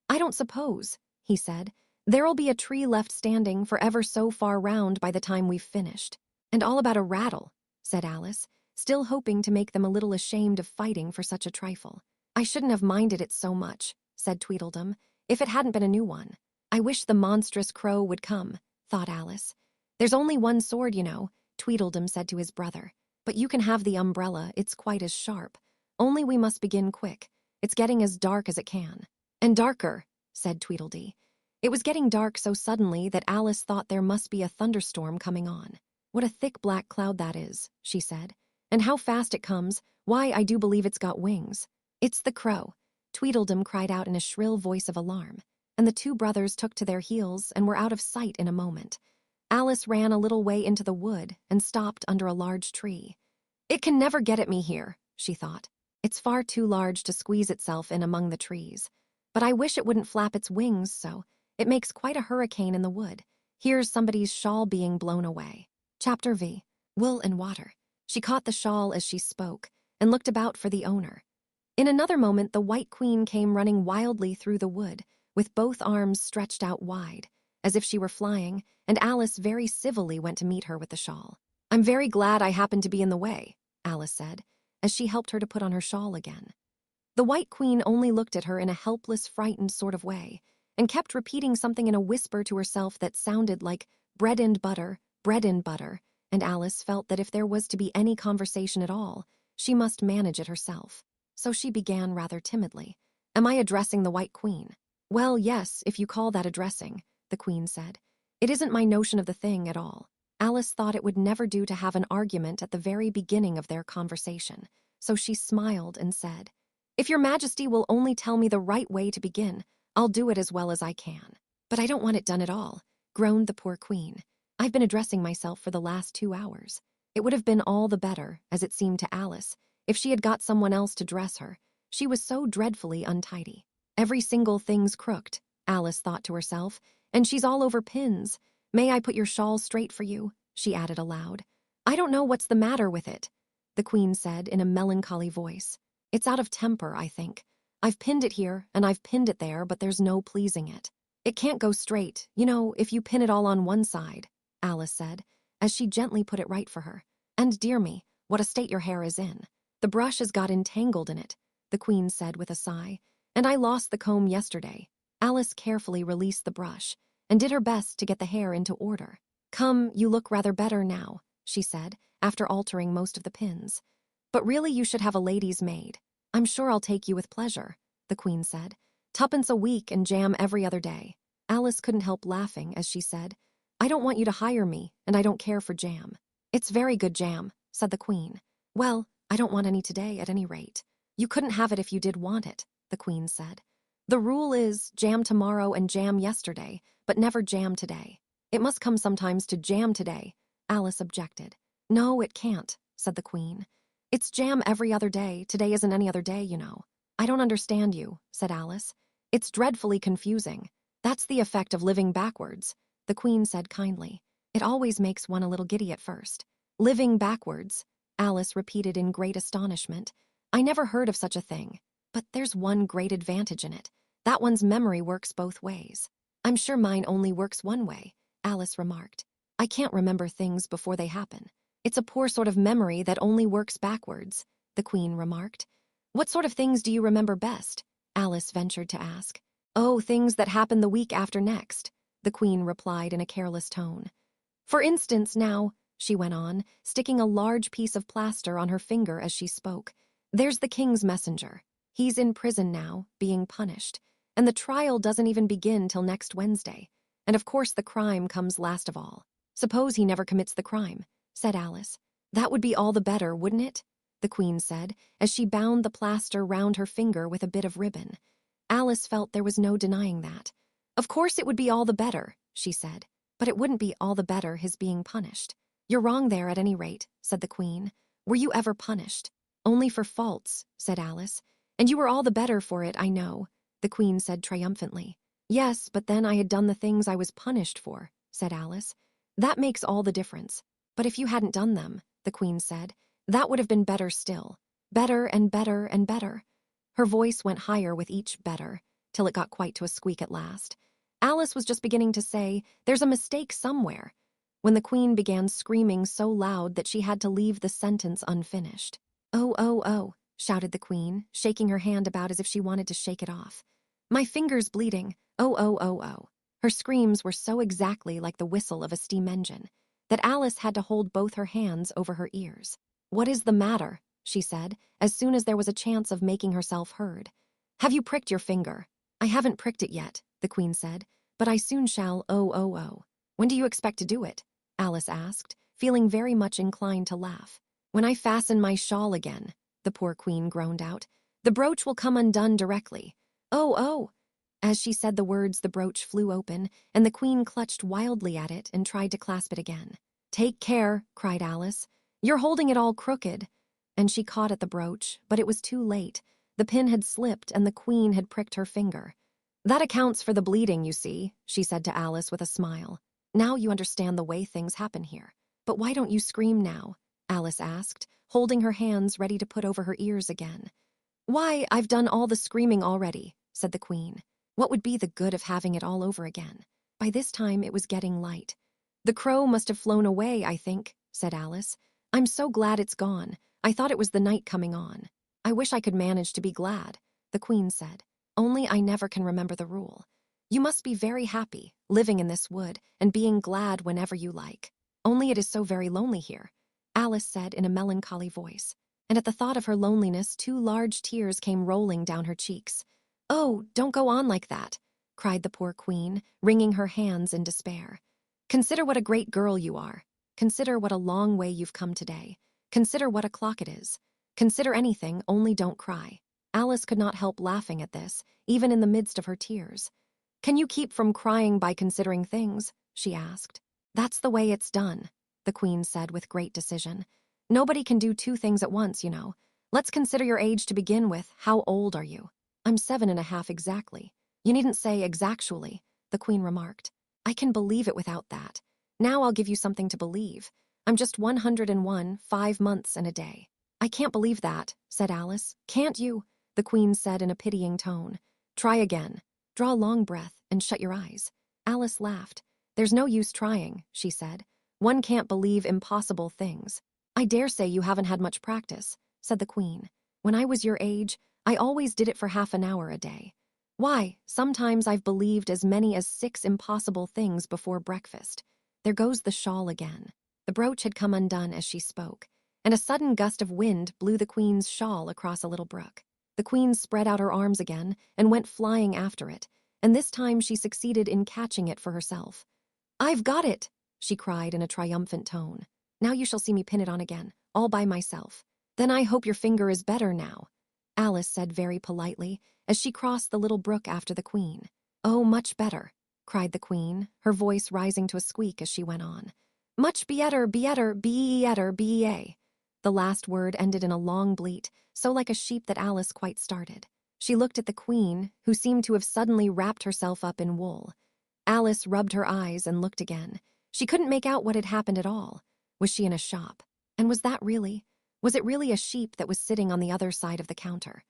I don't suppose, he said. There'll be a tree left standing for ever so far round by the time we've finished. And all about a rattle, said Alice, still hoping to make them a little ashamed of fighting for such a trifle. I shouldn't have minded it so much, said Tweedledum, if it hadn't been a new one. I wish the monstrous crow would come, thought Alice. There's only one sword, you know, Tweedledum said to his brother. But you can have the umbrella, it's quite as sharp. Only we must begin quick. It's getting as dark as it can. And darker, said Tweedledee. It was getting dark so suddenly that Alice thought there must be a thunderstorm coming on. What a thick black cloud that is, she said. And how fast it comes. Why, I do believe it's got wings. It's the crow, Tweedledum cried out in a shrill voice of alarm, and the two brothers took to their heels and were out of sight in a moment. Alice ran a little way into the wood and stopped under a large tree. It can never get at me here, she thought. It's far too large to squeeze itself in among the trees. But I wish it wouldn't flap its wings so. It makes quite a hurricane in the wood. Here's somebody's shawl being blown away. Chapter V. Wool and Water. She caught the shawl as she spoke and looked about for the owner. In another moment, the White Queen came running wildly through the wood, with both arms stretched out wide, as if she were flying, and Alice very civilly went to meet her with the shawl. I'm very glad I happened to be in the way, Alice said, as she helped her to put on her shawl again. The White Queen only looked at her in a helpless, frightened sort of way, and kept repeating something in a whisper to herself that sounded like bread and butter, and Alice felt that if there was to be any conversation at all, she must manage it herself. So she began rather timidly. Am I addressing the White Queen? Well, yes, if you call that addressing, the Queen said. It isn't my notion of the thing at all. Alice thought it would never do to have an argument at the very beginning of their conversation, so she smiled and said, If your Majesty will only tell me the right way to begin, I'll do it as well as I can. But I don't want it done at all, groaned the poor Queen. I've been addressing myself for the last 2 hours. It would have been all the better, as it seemed to Alice, if she had got someone else to dress her. She was so dreadfully untidy. Every single thing's crooked, Alice thought to herself, and she's all over pins. May I put your shawl straight for you? She added aloud. I don't know what's the matter with it, the Queen said in a melancholy voice. It's out of temper, I think. I've pinned it here, and I've pinned it there, but there's no pleasing it. It can't go straight, you know, if you pin it all on one side, Alice said, as she gently put it right for her. And dear me, what a state your hair is in. The brush has got entangled in it, the Queen said with a sigh, and I lost the comb yesterday. Alice carefully released the brush and did her best to get the hair into order. Come, you look rather better now, she said, after altering most of the pins. But really you should have a lady's maid. I'm sure I'll take you with pleasure, the Queen said. 2 a week and jam every other day. Alice couldn't help laughing as she said, I don't want you to hire me, and I don't care for jam. It's very good jam, said the Queen. Well, I don't want any today at any rate. You couldn't have it if you did want it, the Queen said. The rule is jam tomorrow and jam yesterday, but never jam today. It must come sometimes to jam today, Alice objected. No, it can't, said the Queen. It's jam every other day. Today isn't any other day, you know. I don't understand you, said Alice. It's dreadfully confusing. That's the effect of living backwards, the Queen said kindly. It always makes one a little giddy at first. Living backwards, Alice repeated in great astonishment. I never heard of such a thing. But there's one great advantage in it. That one's memory works both ways. I'm sure mine only works one way, Alice remarked. I can't remember things before they happen. It's a poor sort of memory that only works backwards, the Queen remarked. What sort of things do you remember best? Alice ventured to ask. Oh, things that happen the week after next, the Queen replied in a careless tone. For instance, now, she went on, sticking a large piece of plaster on her finger as she spoke, there's the King's messenger. He's in prison now, being punished, and the trial doesn't even begin till next Wednesday. And of course the crime comes last of all. Suppose he never commits the crime, said Alice. That would be all the better, wouldn't it? The Queen said, as she bound the plaster round her finger with a bit of ribbon. Alice felt there was no denying that. Of course it would be all the better, she said, but it wouldn't be all the better his being punished. You're wrong there at any rate, said the Queen. Were you ever punished? Only for faults, said Alice. And you were all the better for it, I know, the Queen said triumphantly. Yes, but then I had done the things I was punished for, said Alice. That makes all the difference. But if you hadn't done them, the Queen said, that would have been better still. Better and better and better. Her voice went higher with each better, till it got quite to a squeak at last. Alice was just beginning to say, there's a mistake somewhere, when the Queen began screaming so loud that she had to leave the sentence unfinished. Oh, oh, oh, shouted the Queen, shaking her hand about as if she wanted to shake it off. My finger's bleeding. Oh, oh, oh, oh. Her screams were so exactly like the whistle of a steam engine that Alice had to hold both her hands over her ears. What is the matter? She said, as soon as there was a chance of making herself heard. Have you pricked your finger? I haven't pricked it yet, the Queen said, but I soon shall. Oh, oh, oh. When do you expect to do it? Alice asked, feeling very much inclined to laugh. When I fasten my shawl again, the poor Queen groaned out. The brooch will come undone directly. Oh, oh. As she said the words, the brooch flew open, and the Queen clutched wildly at it and tried to clasp it again. Take care, cried Alice. You're holding it all crooked. And she caught at the brooch, but it was too late. The pin had slipped, and the Queen had pricked her finger. That accounts for the bleeding, you see, she said to Alice with a smile. Now you understand the way things happen here. But why don't you scream now? Alice asked, holding her hands ready to put over her ears again. Why, I've done all the screaming already, said the Queen. What would be the good of having it all over again? By this time it was getting light. The crow must have flown away, I think, said Alice. I'm so glad it's gone. I thought it was the night coming on. I wish I could manage to be glad, the Queen said. Only I never can remember the rule. You must be very happy, living in this wood, and being glad whenever you like. Only it is so very lonely here, Alice said in a melancholy voice. And at the thought of her loneliness, 2 large tears came rolling down her cheeks. Oh, don't go on like that, cried the poor Queen, wringing her hands in despair. Consider what a great girl you are. Consider what a long way you've come today. Consider what o'clock it is. Consider anything, only don't cry. Alice could not help laughing at this, even in the midst of her tears. Can you keep from crying by considering things? She asked. That's the way it's done, the Queen said with great decision. Nobody can do 2 things at once, you know. Let's consider your age to begin with. How old are you? I'm 7½ exactly. You needn't say exactually, the Queen remarked. I can believe it without that. Now I'll give you something to believe. I'm just 101, 5 months and a day. I can't believe that, said Alice. Can't you? The Queen said in a pitying tone. Try again. Draw a long breath and shut your eyes. Alice laughed. There's no use trying, she said. One can't believe impossible things. I dare say you haven't had much practice, said the Queen. When I was your age, I always did it for half an hour a day. Why, sometimes I've believed as many as 6 impossible things before breakfast. There goes the shawl again. The brooch had come undone as she spoke, and a sudden gust of wind blew the queen's shawl across a little brook. The queen spread out her arms again and went flying after it, and this time she succeeded in catching it for herself. "I've got it!" she cried in a triumphant tone. "Now you shall see me pin it on again, all by myself. Then I hope your finger is better now," Alice said very politely as she crossed the little brook after the queen. "Oh, much better," cried the queen, her voice rising to a squeak as she went on. "Much beetter, beetter, beetter, bee-a." The last word ended in a long bleat, so like a sheep that Alice quite started. She looked at the queen, who seemed to have suddenly wrapped herself up in wool. Alice rubbed her eyes and looked again. She couldn't make out what had happened at all. Was she in a shop? And was it really a sheep that was sitting on the other side of the counter?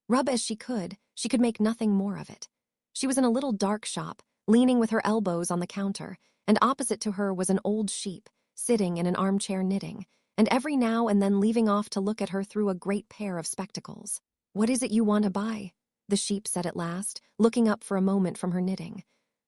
Rub as she could make nothing more of it. She was in a little dark shop, leaning with her elbows on the counter, and opposite to her was an old sheep, sitting in an armchair knitting, and every now and then leaving off to look at her through a great pair of spectacles. "What is it you want to buy?" the sheep said at last, looking up for a moment from her knitting.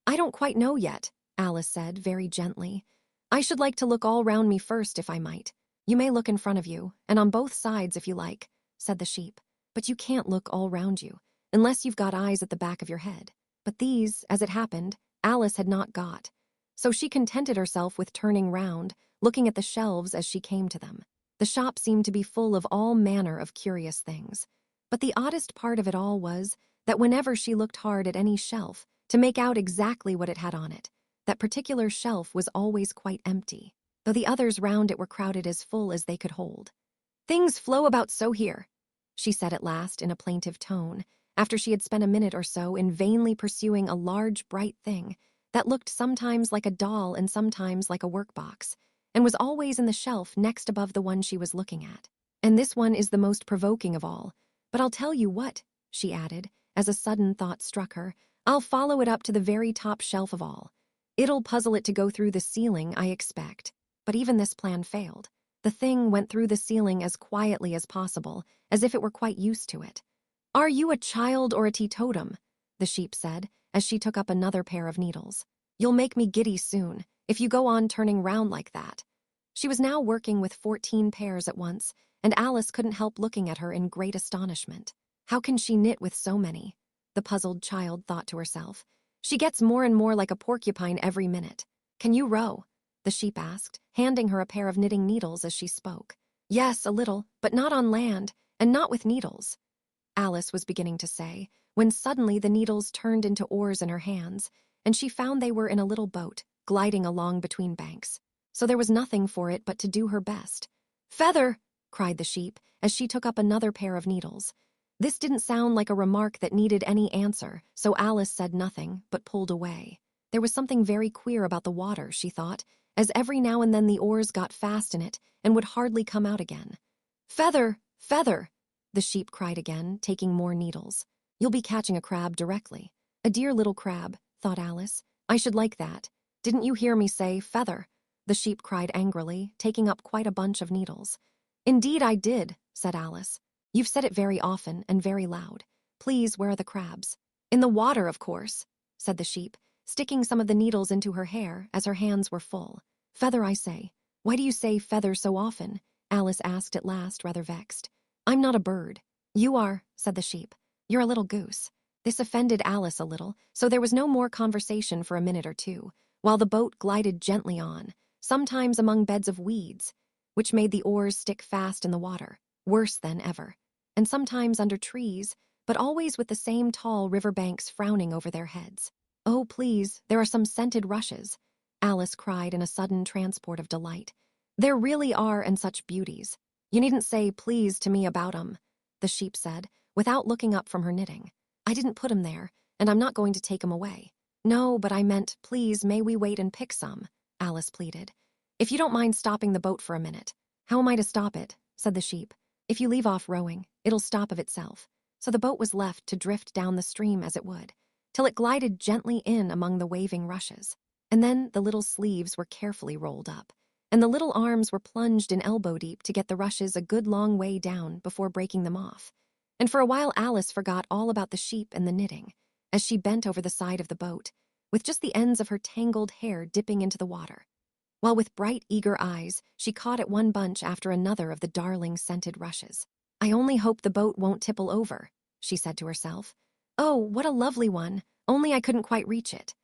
"I don't quite know yet," Alice said very gently. "I should like to look all round me first, if I might." "You may look in front of you, and on both sides if you like," said the sheep. "But you can't look all round you, unless you've got eyes at the back of your head." But these, as it happened, Alice had not got. So she contented herself with turning round, looking at the shelves as she came to them. The shop seemed to be full of all manner of curious things. But the oddest part of it all was that whenever she looked hard at any shelf to make out exactly what it had on it, that particular shelf was always quite empty, though the others round it were crowded as full as they could hold. "Things flow about so here," she said at last in a plaintive tone, after she had spent a minute or so in vainly pursuing a large bright thing that looked sometimes like a doll and sometimes like a workbox, and was always in the shelf next above the one she was looking at. "And this one is the most provoking of all. But I'll tell you what," she added, as a sudden thought struck her, "I'll follow it up to the very top shelf of all. It'll puzzle it to go through the ceiling, I expect." But even this plan failed. The thing went through the ceiling as quietly as possible, as if it were quite used to it. "Are you a child or a teetotum?" the sheep said, as she took up another pair of needles. "You'll make me giddy soon, if you go on turning round like that." She was now working with 14 pairs at once, and Alice couldn't help looking at her in great astonishment. "How can she knit with so many?" the puzzled child thought to herself. "She gets more and more like a porcupine every minute." "Can you row?" the sheep asked, handing her a pair of knitting needles as she spoke. "Yes, a little, but not on land, and not with needles," Alice was beginning to say, when suddenly the needles turned into oars in her hands, and she found they were in a little boat, gliding along between banks. So there was nothing for it but to do her best. "Feather!" cried the sheep, as she took up another pair of needles. This didn't sound like a remark that needed any answer, so Alice said nothing, but pulled away. There was something very queer about the water, she thought, as every now and then the oars got fast in it and would hardly come out again. "Feather! Feather!" the sheep cried again, taking more needles. "You'll be catching a crab directly." "A dear little crab," thought Alice. "I should like that. Didn't you hear me say feather?" the sheep cried angrily, taking up quite a bunch of needles. "Indeed I did," said Alice. "You've said it very often and very loud. Please, where are the crabs?" "In the water, of course," said the sheep, sticking some of the needles into her hair as her hands were full. "Feather, I say. Why do you say feather so often?" Alice asked at last, rather vexed. "I'm not a bird." "You are," said the sheep. "You're a little goose." This offended Alice a little, so there was no more conversation for a minute or two, while the boat glided gently on, sometimes among beds of weeds, which made the oars stick fast in the water, worse than ever, and sometimes under trees, but always with the same tall river banks frowning over their heads. "Oh, please, there are some scented rushes," Alice cried in a sudden transport of delight. "There really are, and such beauties. You needn't say please to me about 'em," the sheep said, without looking up from her knitting. "I didn't put 'em there, and I'm not going to take 'em away." "No, but I meant, please may we wait and pick some," Alice pleaded. "If you don't mind stopping the boat for a minute." "How am I to stop it?" said the sheep. "If you leave off rowing, it'll stop of itself." So the boat was left to drift down the stream as it would, till it glided gently in among the waving rushes. And then the little sleeves were carefully rolled up, and the little arms were plunged in elbow deep to get the rushes a good long way down before breaking them off. And for a while Alice forgot all about the sheep and the knitting, as she bent over the side of the boat, with just the ends of her tangled hair dipping into the water. while with bright, eager eyes, she caught at one bunch after another of the darling scented rushes. "I only hope the boat won't tipple over," she said to herself. "Oh, what a lovely one, only I couldn't quite reach it."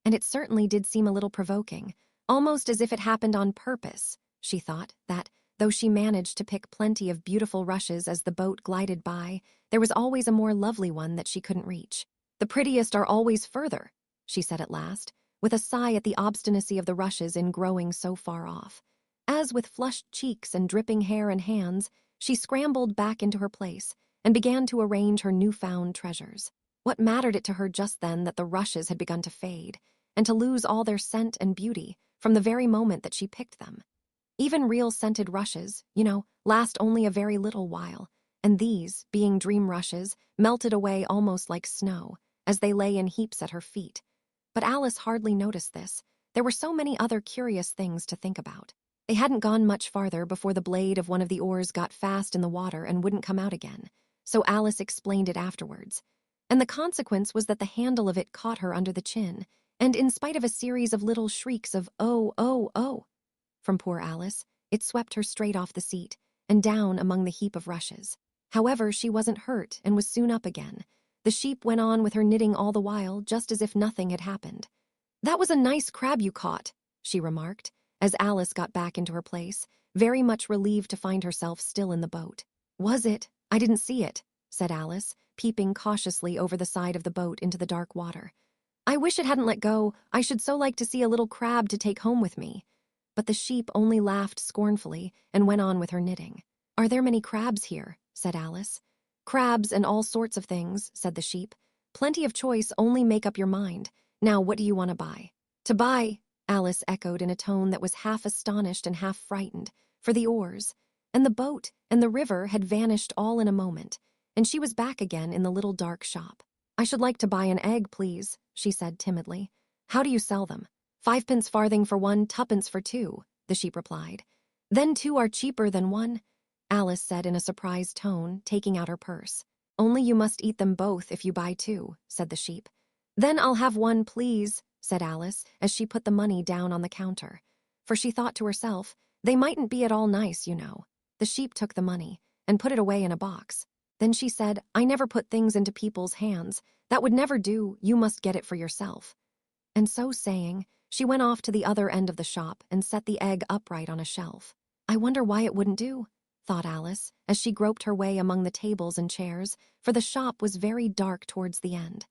And it certainly did seem a little provoking, almost as if it happened on purpose, she thought, that, though she managed to pick plenty of beautiful rushes as the boat glided by, there was always a more lovely one that she couldn't reach. "The prettiest are always further," she said at last, with a sigh at the obstinacy of the rushes in growing so far off. As, with flushed cheeks and dripping hair and hands, she scrambled back into her place and began to arrange her newfound treasures. What mattered it to her just then that the rushes had begun to fade, and to lose all their scent and beauty from the very moment that she picked them? Even real scented rushes, last only a very little while, and these, being dream rushes, melted away almost like snow, as they lay in heaps at her feet. But Alice hardly noticed this. There were so many other curious things to think about. They hadn't gone much farther before the blade of one of the oars got fast in the water and wouldn't come out again, so Alice explained it afterwards. And the consequence was that the handle of it caught her under the chin, and in spite of a series of little shrieks of "oh, oh, oh" from poor Alice, it swept her straight off the seat and down among the heap of rushes. However, she wasn't hurt and was soon up again. The sheep went on with her knitting all the while, just as if nothing had happened. "That was a nice crab you caught," she remarked, as Alice got back into her place, very much relieved to find herself still in the boat. "Was it? I didn't see it," said Alice, peeping cautiously over the side of the boat into the dark water. "I wish it hadn't let go. I should so like to see a little crab to take home with me." But the sheep only laughed scornfully and went on with her knitting. "Are there many crabs here?" said Alice. "Crabs and all sorts of things," said the sheep. "Plenty of choice, only make up your mind. Now, what do you want to buy?" "To buy," Alice echoed in a tone that was half astonished and half frightened, for the oars, and the boat, and the river had vanished all in a moment, and she was back again in the little dark shop. "I should like to buy an egg, please," she said timidly. "How do you sell them?" "5 farthing for one, 2 for 2, the sheep replied. "Then 2 are cheaper than 1, Alice said in a surprised tone, taking out her purse. "Only you must eat them both if you buy 2, said the sheep. "Then I'll have 1, please," said Alice, as she put the money down on the counter. For she thought to herself, they mightn't be at all nice, The sheep took the money and put it away in a box. Then she said, "I never put things into people's hands. That would never do. You must get it for yourself." And so saying, she went off to the other end of the shop and set the egg upright on a shelf. "I wonder why it wouldn't do," thought Alice, as she groped her way among the tables and chairs, for the shop was very dark towards the end.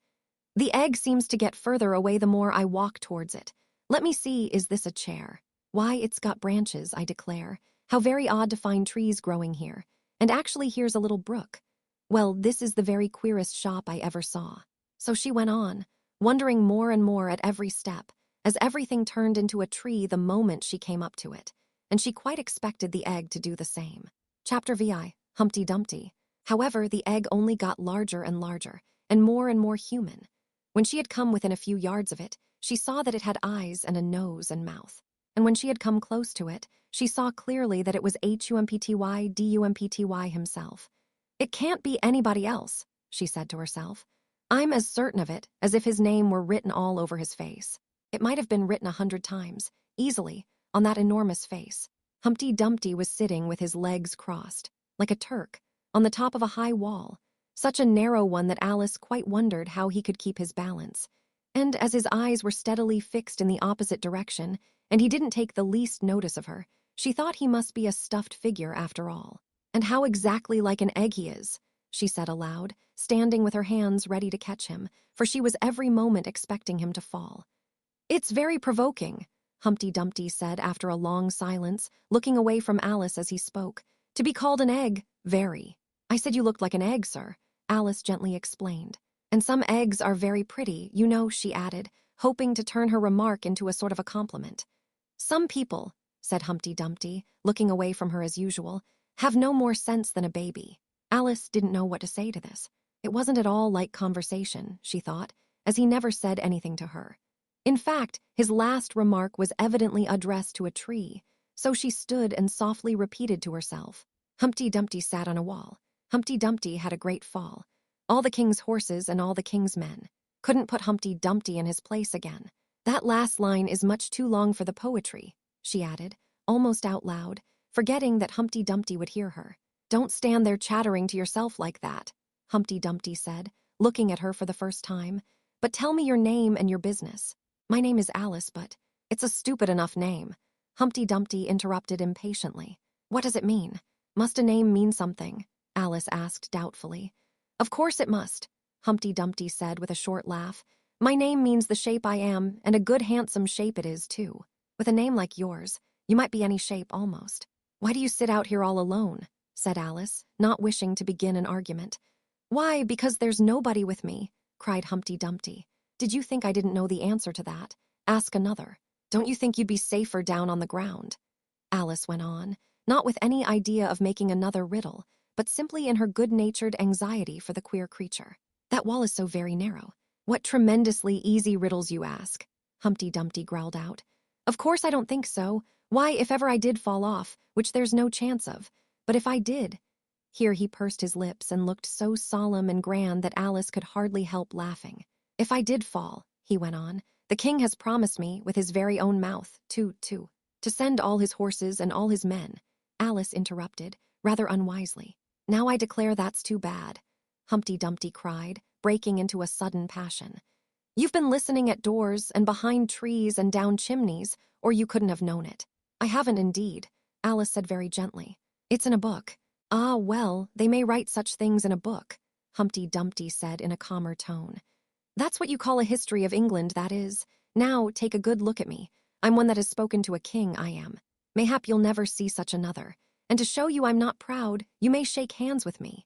"The egg seems to get further away the more I walk towards it. Let me see, is this a chair? Why, it's got branches, I declare. How very odd to find trees growing here. And actually here's a little brook. Well, this is the very queerest shop I ever saw." So she went on, wondering more and more at every step, as everything turned into a tree the moment she came up to it, and she quite expected the egg to do the same. Chapter VI, Humpty Dumpty. However, the egg only got larger and larger, and more human. When she had come within a few yards of it, she saw that it had eyes and a nose and mouth. And when she had come close to it, she saw clearly that it was Humpty Dumpty himself. "It can't be anybody else," she said to herself. "I'm as certain of it as if his name were written all over his face. It might have been written 100 times, easily, on that enormous face." Humpty Dumpty was sitting with his legs crossed, like a Turk, on the top of a high wall, such a narrow one that Alice quite wondered how he could keep his balance. And as his eyes were steadily fixed in the opposite direction, and he didn't take the least notice of her, she thought he must be a stuffed figure after all. "And how exactly like an egg he is," she said aloud, standing with her hands ready to catch him, for she was every moment expecting him to fall. "It's very provoking," Humpty Dumpty said after a long silence, looking away from Alice as he spoke. "To be called an egg, very." "I said you looked like an egg, sir," Alice gently explained. "And some eggs are very pretty, she added, hoping to turn her remark into a sort of a compliment. "Some people," said Humpty Dumpty, looking away from her as usual, "have no more sense than a baby." Alice didn't know what to say to this. It wasn't at all like conversation, she thought, as he never said anything to her. In fact, his last remark was evidently addressed to a tree, so she stood and softly repeated to herself, "Humpty Dumpty sat on a wall. Humpty Dumpty had a great fall. All the king's horses and all the king's men couldn't put Humpty Dumpty in his place again. That last line is much too long for the poetry," she added, almost out loud, forgetting that Humpty Dumpty would hear her. Don't stand there chattering to yourself like that, Humpty Dumpty said, looking at her for the first time. But tell me your name and your business. My name is Alice, but it's a stupid enough name. Humpty Dumpty interrupted impatiently. What does it mean? Must a name mean something? Alice asked doubtfully. Of course it must, Humpty Dumpty said with a short laugh. My name means the shape I am, and a good handsome shape it is, too. With a name like yours, you might be any shape almost. Why do you sit out here all alone? Said Alice, not wishing to begin an argument. Why, because there's nobody with me, cried Humpty Dumpty. Did you think I didn't know the answer to that? Ask another. Don't you think you'd be safer down on the ground? Alice went on, not with any idea of making another riddle, but simply in her good-natured anxiety for the queer creature. That wall is so very narrow. What tremendously easy riddles you ask, Humpty Dumpty growled out. Of course I don't think so. Why, if ever I did fall off, which there's no chance of, but if I did— Here he pursed his lips and looked so solemn and grand that Alice could hardly help laughing. If I did fall, he went on, the king has promised me, with his very own mouth, to send all his horses and all his men. Alice interrupted, rather unwisely. Now I declare that's too bad, Humpty Dumpty cried, breaking into a sudden passion. You've been listening at doors and behind trees and down chimneys, or you couldn't have known it. I haven't indeed, Alice said very gently. It's in a book. Ah, well, they may write such things in a book, Humpty Dumpty said in a calmer tone. That's what you call a history of England, that is. Now, take a good look at me. I'm one that has spoken to a king, I am. Mayhap you'll never see such another. And to show you I'm not proud, you may shake hands with me.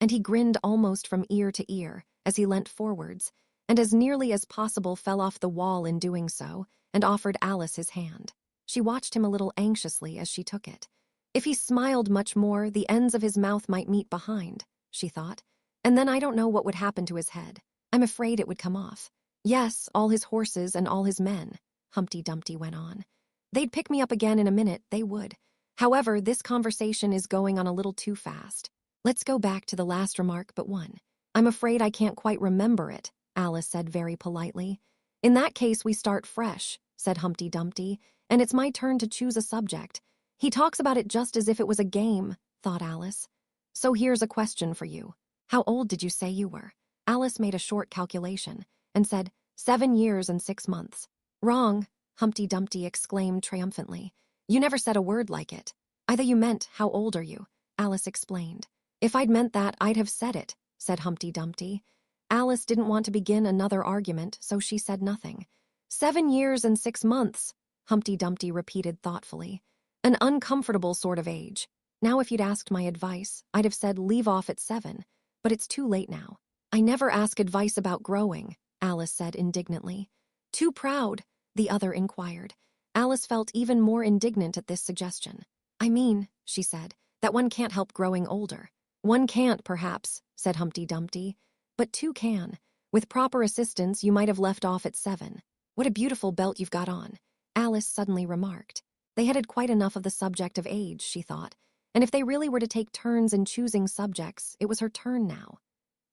And he grinned almost from ear to ear as he leant forwards, and as nearly as possible fell off the wall in doing so, and offered Alice his hand. She watched him a little anxiously as she took it. If he smiled much more, the ends of his mouth might meet behind, she thought, and then I don't know what would happen to his head. I'm afraid it would come off. Yes, all his horses and all his men, Humpty Dumpty went on. They'd pick me up again in a minute, they would. However, this conversation is going on a little too fast. Let's go back to the last remark but one. I'm afraid I can't quite remember it, Alice said very politely. In that case we start fresh, said Humpty Dumpty, and it's my turn to choose a subject. He talks about it just as if it was a game, thought Alice. So here's a question for you. How old did you say you were? Alice made a short calculation and said, 7 years and 6 months. Wrong, Humpty Dumpty exclaimed triumphantly. You never said a word like it. Either you meant, how old are you? Alice explained. If I'd meant that, I'd have said it, said Humpty Dumpty. Alice didn't want to begin another argument, so she said nothing. 7 years and 6 months, Humpty Dumpty repeated thoughtfully. An uncomfortable sort of age. Now if you'd asked my advice, I'd have said leave off at 7, but it's too late now. I never ask advice about growing, Alice said indignantly. Too proud, the other inquired. Alice felt even more indignant at this suggestion. I mean, she said, that one can't help growing older. One can't, perhaps, said Humpty Dumpty, but 2 can. With proper assistance, you might have left off at 7. What a beautiful belt you've got on, Alice suddenly remarked. They had quite enough of the subject of age, she thought, and if they really were to take turns in choosing subjects, it was her turn now.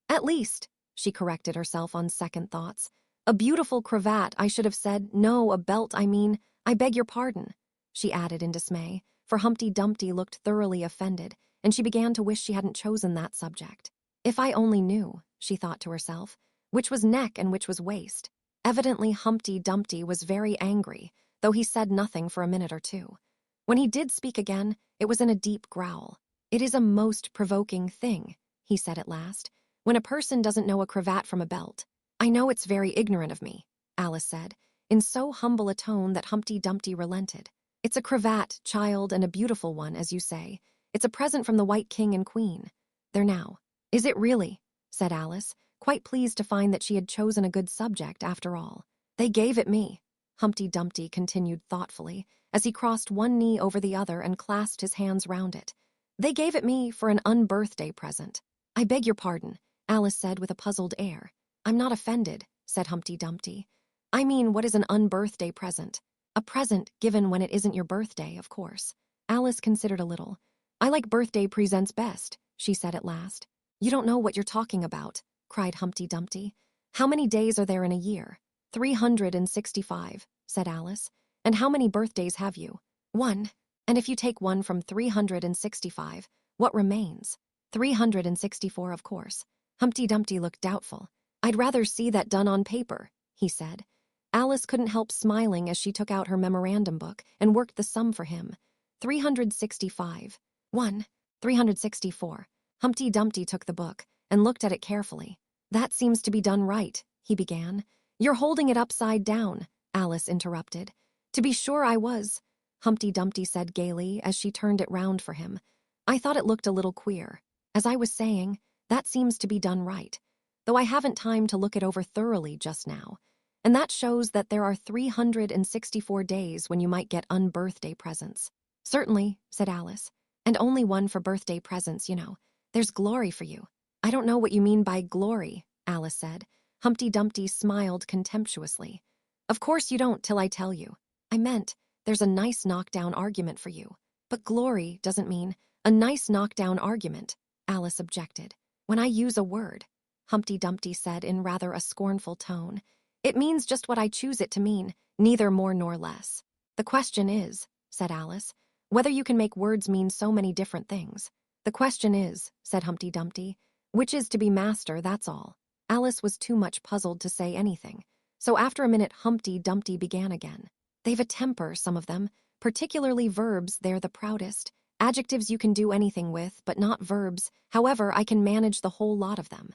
At least, she corrected herself on second thoughts. A beautiful cravat, I should have said. No, a belt, I mean. I beg your pardon, she added in dismay, for Humpty Dumpty looked thoroughly offended, and she began to wish she hadn't chosen that subject. If I only knew, she thought to herself, which was neck and which was waist. Evidently Humpty Dumpty was very angry, though he said nothing for a minute or two. When he did speak again, it was in a deep growl. It is a most provoking thing, he said at last, when a person doesn't know a cravat from a belt. I know it's very ignorant of me, Alice said, in so humble a tone that Humpty Dumpty relented. It's a cravat, child, and a beautiful one, as you say. It's a present from the White King and Queen. There now. Is it really? Said Alice, quite pleased to find that she had chosen a good subject after all. They gave it me, Humpty Dumpty continued thoughtfully, as he crossed one knee over the other and clasped his hands round it. They gave it me for an unbirthday present. I beg your pardon, Alice said with a puzzled air. I'm not offended, said Humpty Dumpty. I mean, what is an unbirthday present? A present given when it isn't your birthday, of course. Alice considered a little. I like birthday presents best, she said at last. You don't know what you're talking about, cried Humpty Dumpty. How many days are there in a year? 365, said Alice. And how many birthdays have you? 1. And if you take 1 from 365, what remains? 364, of course. Humpty Dumpty looked doubtful. I'd rather see that done on paper, he said. Alice couldn't help smiling as she took out her memorandum book and worked the sum for him. 365. 1. 364. Humpty Dumpty took the book and looked at it carefully. That seems to be done right, he began. You're holding it upside down, Alice interrupted. To be sure I was, Humpty Dumpty said gaily as she turned it round for him. I thought it looked a little queer. As I was saying, that seems to be done right, though I haven't time to look it over thoroughly just now. And that shows that there are 364 days when you might get unbirthday presents. Certainly, said Alice, and only one for birthday presents, you know. There's glory for you. I don't know what you mean by glory, Alice said. Humpty Dumpty smiled contemptuously. Of course you don't till I tell you. I meant, there's a nice knockdown argument for you. But glory doesn't mean a nice knockdown argument, Alice objected. When I use a word, Humpty Dumpty said in rather a scornful tone, it means just what I choose it to mean, neither more nor less. The question is, said Alice, whether you can make words mean so many different things. The question is, said Humpty Dumpty, which is to be master, that's all. Alice was too much puzzled to say anything, so after a minute Humpty Dumpty began again. They've a temper, some of them, particularly verbs, they're the proudest. Adjectives you can do anything with, but not verbs. However, I can manage the whole lot of them.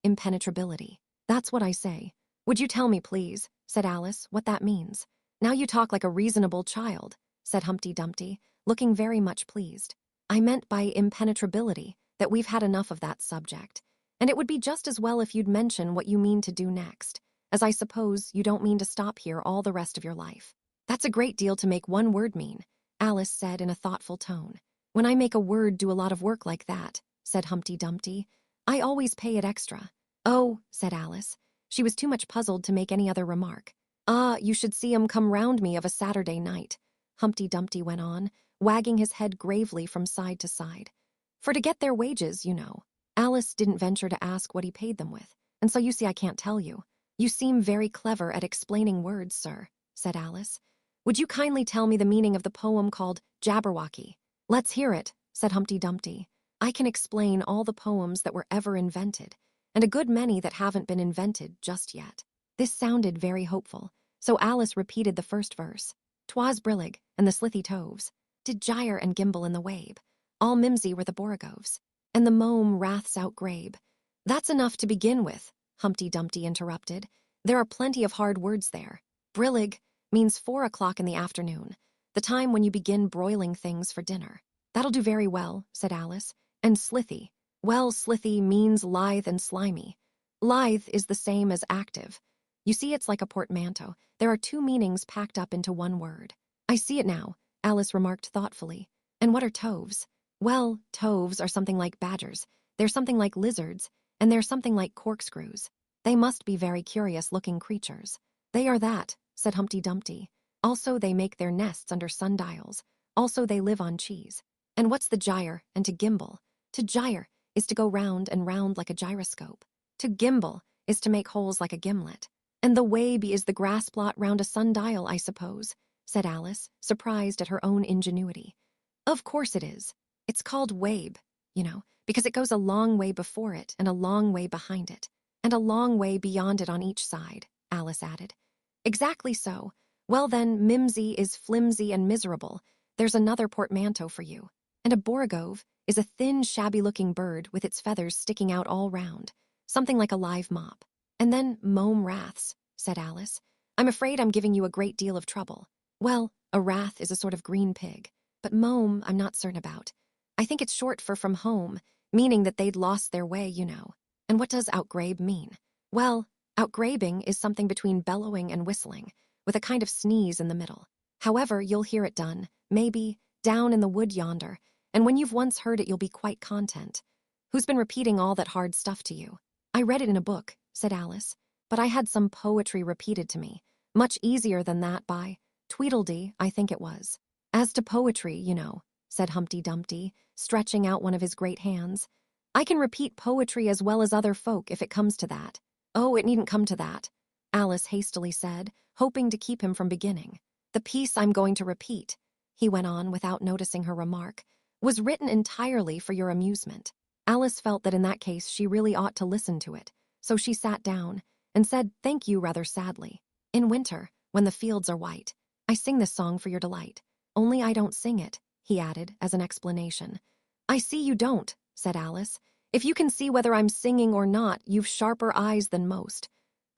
Impenetrability. That's what I say. Would you tell me, please, said Alice, what that means? Now you talk like a reasonable child, said Humpty Dumpty, looking very much pleased. I meant by impenetrability that we've had enough of that subject, and it would be just as well if you'd mention what you mean to do next, as I suppose you don't mean to stop here all the rest of your life. That's a great deal to make one word mean, Alice said in a thoughtful tone. When I make a word do a lot of work like that, said Humpty Dumpty, I always pay it extra. Oh, said Alice. She was too much puzzled to make any other remark. Ah, you should see 'em come round me of a Saturday night, Humpty Dumpty went on, wagging his head gravely from side to side. For to get their wages, you know. Alice didn't venture to ask what he paid them with, and so you see I can't tell you. You seem very clever at explaining words, sir, said Alice. Would you kindly tell me the meaning of the poem called Jabberwocky? Let's hear it, said Humpty Dumpty. I can explain all the poems that were ever invented, and a good many that haven't been invented just yet. This sounded very hopeful, so Alice repeated the first verse. 'Twas Brillig and the slithy toves did gyre and gimble in the wabe. All mimsy were the borogoves, and the mome wraths outgrabe. That's enough to begin with, Humpty Dumpty interrupted. There are plenty of hard words there. Brillig means 4 o'clock in the afternoon, the time when you begin broiling things for dinner. That'll do very well, said Alice. And slithy. Well, slithy means lithe and slimy. Lithe is the same as active. You see, it's like a portmanteau. There are 2 meanings packed up into one word. I see it now, Alice remarked thoughtfully. And what are toves? Well, toves are something like badgers. They're something like lizards, and they're something like corkscrews. They must be very curious-looking creatures. They are that, said Humpty Dumpty. Also, they make their nests under sundials. Also, they live on cheese. And what's the gyre and to gimble? To gyre is to go round and round like a gyroscope. To gimble is to make holes like a gimlet. And the wabe is the grass plot round a sundial, I suppose, said Alice, surprised at her own ingenuity. Of course it is. It's called wabe, you know, because it goes a long way before it and a long way behind it, and a long way beyond it on each side, Alice added. Exactly so. Well then, mimsy is flimsy and miserable. There's another portmanteau for you. And a borogove is a thin, shabby-looking bird with its feathers sticking out all round, something like a live mop. And then mome wraths, said Alice. I'm afraid I'm giving you a great deal of trouble. Well, a wrath is a sort of green pig, but mome I'm not certain about. I think it's short for from home, meaning that they'd lost their way, you know. And what does outgrabe mean? Well, outgrabing is something between bellowing and whistling, with a kind of sneeze in the middle. However, you'll hear it done, maybe, down in the wood yonder, and when you've once heard it you'll be quite content. Who's been repeating all that hard stuff to you? I read it in a book, said Alice, but I had some poetry repeated to me, much easier than that by Tweedledee, I think it was. As to poetry, you know, said Humpty Dumpty, stretching out one of his great hands, I can repeat poetry as well as other folk if it comes to that. Oh, it needn't come to that, Alice hastily said, hoping to keep him from beginning. The piece I'm going to repeat," he went on without noticing her remark, "was written entirely for your amusement." Alice felt that in that case she really ought to listen to it, so she sat down and said thank you rather sadly. "In winter, when the fields are white, I sing this song for your delight. Only I don't sing it," he added as an explanation. "I see you don't," said Alice. "If you can see whether I'm singing or not, you've sharper eyes than most,"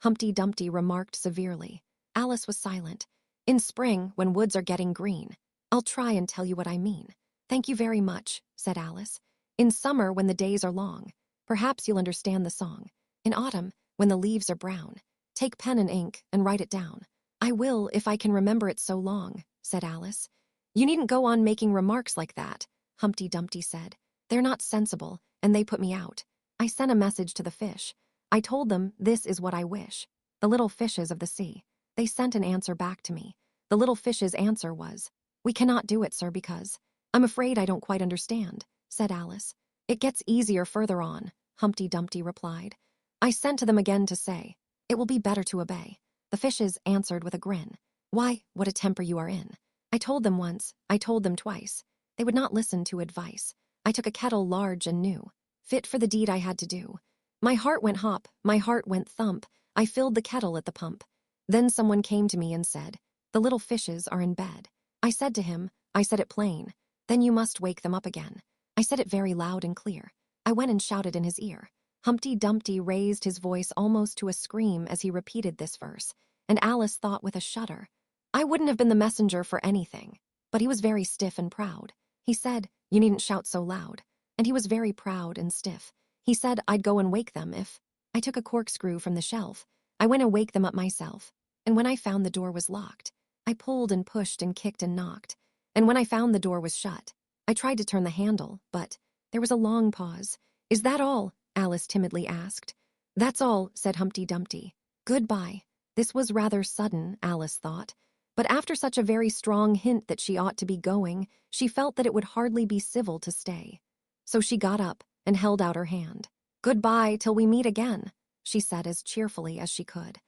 Humpty Dumpty remarked severely. Alice was silent. "In spring, when woods are getting green, I'll try and tell you what I mean." "Thank you very much," said Alice. "In summer, when the days are long, perhaps you'll understand the song. In autumn, when the leaves are brown, take pen and ink and write it down." "I will, if I can remember it so long," said Alice. "You needn't go on making remarks like that," Humpty Dumpty said. "They're not sensible, and they put me out. I sent a message to the fish. I told them this is what I wish. The little fishes of the sea. They sent an answer back to me. The little fish's answer was, 'We cannot do it, sir, because—' I'm afraid I don't quite understand," said Alice. "It gets easier further on," Humpty Dumpty replied. "I sent to them again to say, 'It will be better to obey.' The fishes answered with a grin, 'Why, what a temper you are in. I told them once, I told them twice. They would not listen to advice. I took a kettle large and new, fit for the deed I had to do. My heart went hop, my heart went thump. I filled the kettle at the pump. Then someone came to me and said, 'The little fishes are in bed.' I said to him, I said it plain, 'Then you must wake them up again.' I said it very loud and clear. I went and shouted in his ear." Humpty Dumpty raised his voice almost to a scream as he repeated this verse, and Alice thought with a shudder, "I wouldn't have been the messenger for anything." But he was very stiff and proud. He said, "You needn't shout so loud." And he was very proud and stiff. He said I'd go and wake them if— I took a corkscrew from the shelf. I went and waked them up myself. And when I found the door was locked, I pulled and pushed and kicked and knocked. And when I found the door was shut, I tried to turn the handle, but— There was a long pause. "Is that all?" Alice timidly asked. "That's all," said Humpty Dumpty. "Goodbye." This was rather sudden, Alice thought. But after such a very strong hint that she ought to be going, she felt that it would hardly be civil to stay. So she got up and held out her hand. "Goodbye till we meet again," she said as cheerfully as she could.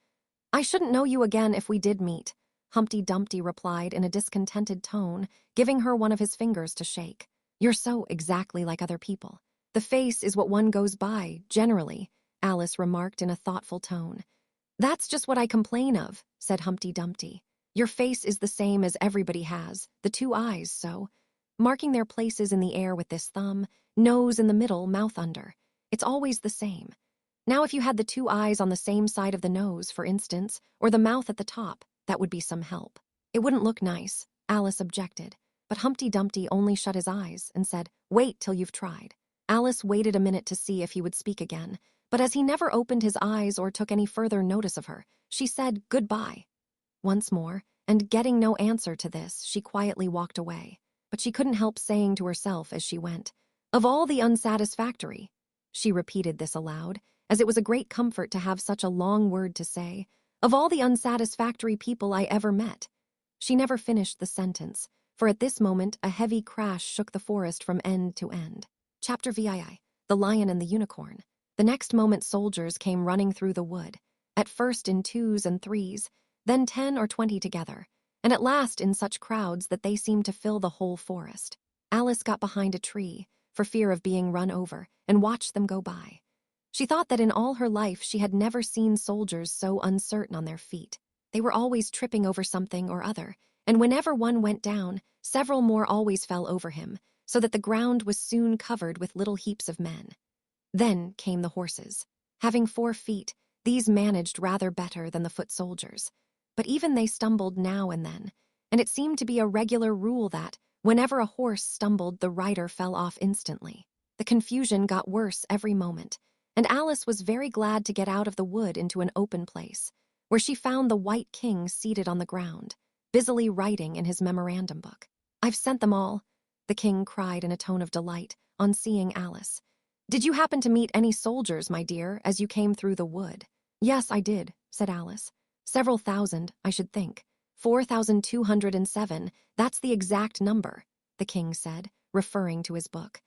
"I shouldn't know you again if we did meet," Humpty Dumpty replied in a discontented tone, giving her one of his fingers to shake. "You're so exactly like other people. The face is what one goes by, generally," Alice remarked in a thoughtful tone. "That's just what I complain of," said Humpty Dumpty. "Your face is the same as everybody has, the two eyes, so," marking their places in the air with this thumb, "nose in the middle, mouth under. It's always the same. Now if you had the two eyes on the same side of the nose, for instance, or the mouth at the top, that would be some help." "It wouldn't look nice," Alice objected. But Humpty Dumpty only shut his eyes and said, "Wait till you've tried." Alice waited a minute to see if he would speak again, but as he never opened his eyes or took any further notice of her, she said goodbye once more, and getting no answer to this, she quietly walked away. But she couldn't help saying to herself as she went, "Of all the unsatisfactory—" She repeated this aloud, as it was a great comfort to have such a long word to say, "Of all the unsatisfactory people I ever met." She never finished the sentence, for at this moment a heavy crash shook the forest from end to end. Chapter VII, The Lion and the Unicorn. The next moment soldiers came running through the wood, at first in 2s and 3s, then 10 or 20 together, and at last in such crowds that they seemed to fill the whole forest. Alice got behind a tree, for fear of being run over, and watched them go by. She thought that in all her life she had never seen soldiers so uncertain on their feet. They were always tripping over something or other, and whenever one went down, several more always fell over him, so that the ground was soon covered with little heaps of men. Then came the horses. Having 4 feet, these managed rather better than the foot soldiers. But even they stumbled now and then, and it seemed to be a regular rule that, whenever a horse stumbled, the rider fell off instantly. The confusion got worse every moment, and Alice was very glad to get out of the wood into an open place, where she found the White King seated on the ground, busily writing in his memorandum book. "I've sent them all," the king cried in a tone of delight, on seeing Alice. "Did you happen to meet any soldiers, my dear, as you came through the wood?" "Yes, I did," said Alice. "Several thousand, I should think. 4,207, that's the exact number," the king said, referring to his book.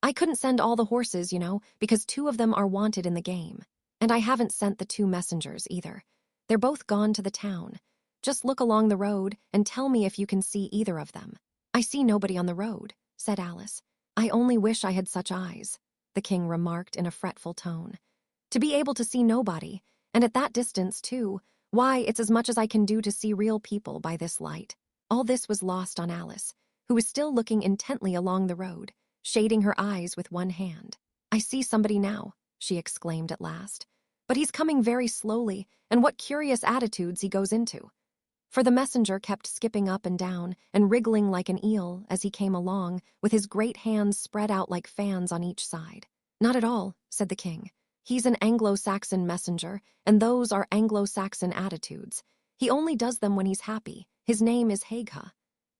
"I couldn't send all the horses, you know, because 2 of them are wanted in the game. And I haven't sent the 2 messengers, either. They're both gone to the town. Just look along the road and tell me if you can see either of them." "I see nobody on the road," said Alice. "I only wish I had such eyes," the king remarked in a fretful tone. "To be able to see nobody, and at that distance, too, why, it's as much as I can do to see real people by this light." All this was lost on Alice, who was still looking intently along the road, shading her eyes with one hand. "I see somebody now," she exclaimed at last. "But he's coming very slowly, and what curious attitudes he goes into." For the messenger kept skipping up and down and wriggling like an eel as he came along, with his great hands spread out like fans on each side. "Not at all," said the king. "He's an Anglo-Saxon messenger, and those are Anglo-Saxon attitudes. He only does them when he's happy. His name is Haigha."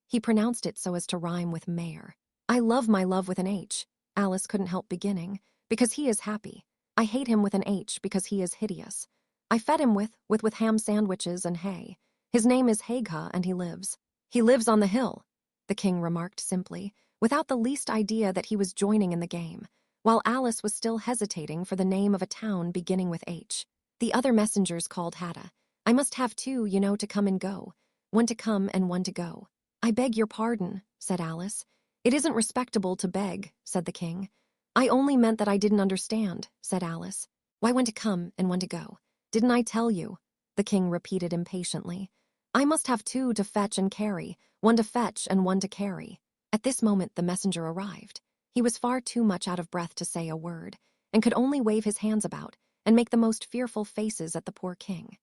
He pronounced it so as to rhyme with mayor. "I love my love with an H," Alice couldn't help beginning, "because he is happy. I hate him with an H because he is hideous. I fed him with ham sandwiches and hay. His name is Haigha, and he lives." "He lives on the hill," the king remarked simply, without the least idea that he was joining in the game, while Alice was still hesitating for the name of a town beginning with H. The other messengers called Hatta. "I must have two, to come and go. One to come and one to go." "I beg your pardon," said Alice. "It isn't respectable to beg," said the king. "I only meant that I didn't understand," said Alice. "Why one to come and one to go? Didn't I tell you?" the king repeated impatiently. "I must have two to fetch and carry, one to fetch and one to carry." At this moment the messenger arrived. He was far too much out of breath to say a word, and could only wave his hands about and make the most fearful faces at the poor king.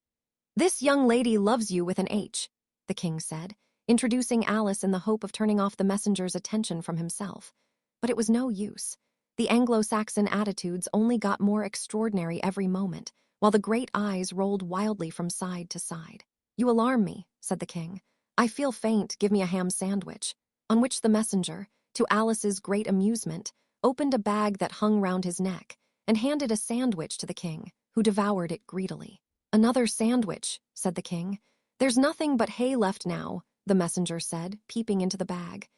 "This young lady loves you with an H," the king said, introducing Alice in the hope of turning off the messenger's attention from himself. But it was no use. The Anglo-Saxon attitudes only got more extraordinary every moment, while the great eyes rolled wildly from side to side. "You alarm me," said the king. "I feel faint, give me a ham sandwich." On which the messenger, to Alice's great amusement, opened a bag that hung round his neck and handed a sandwich to the king, who devoured it greedily. "Another sandwich," said the king. "There's nothing but hay left now," the messenger said, peeping into the bag.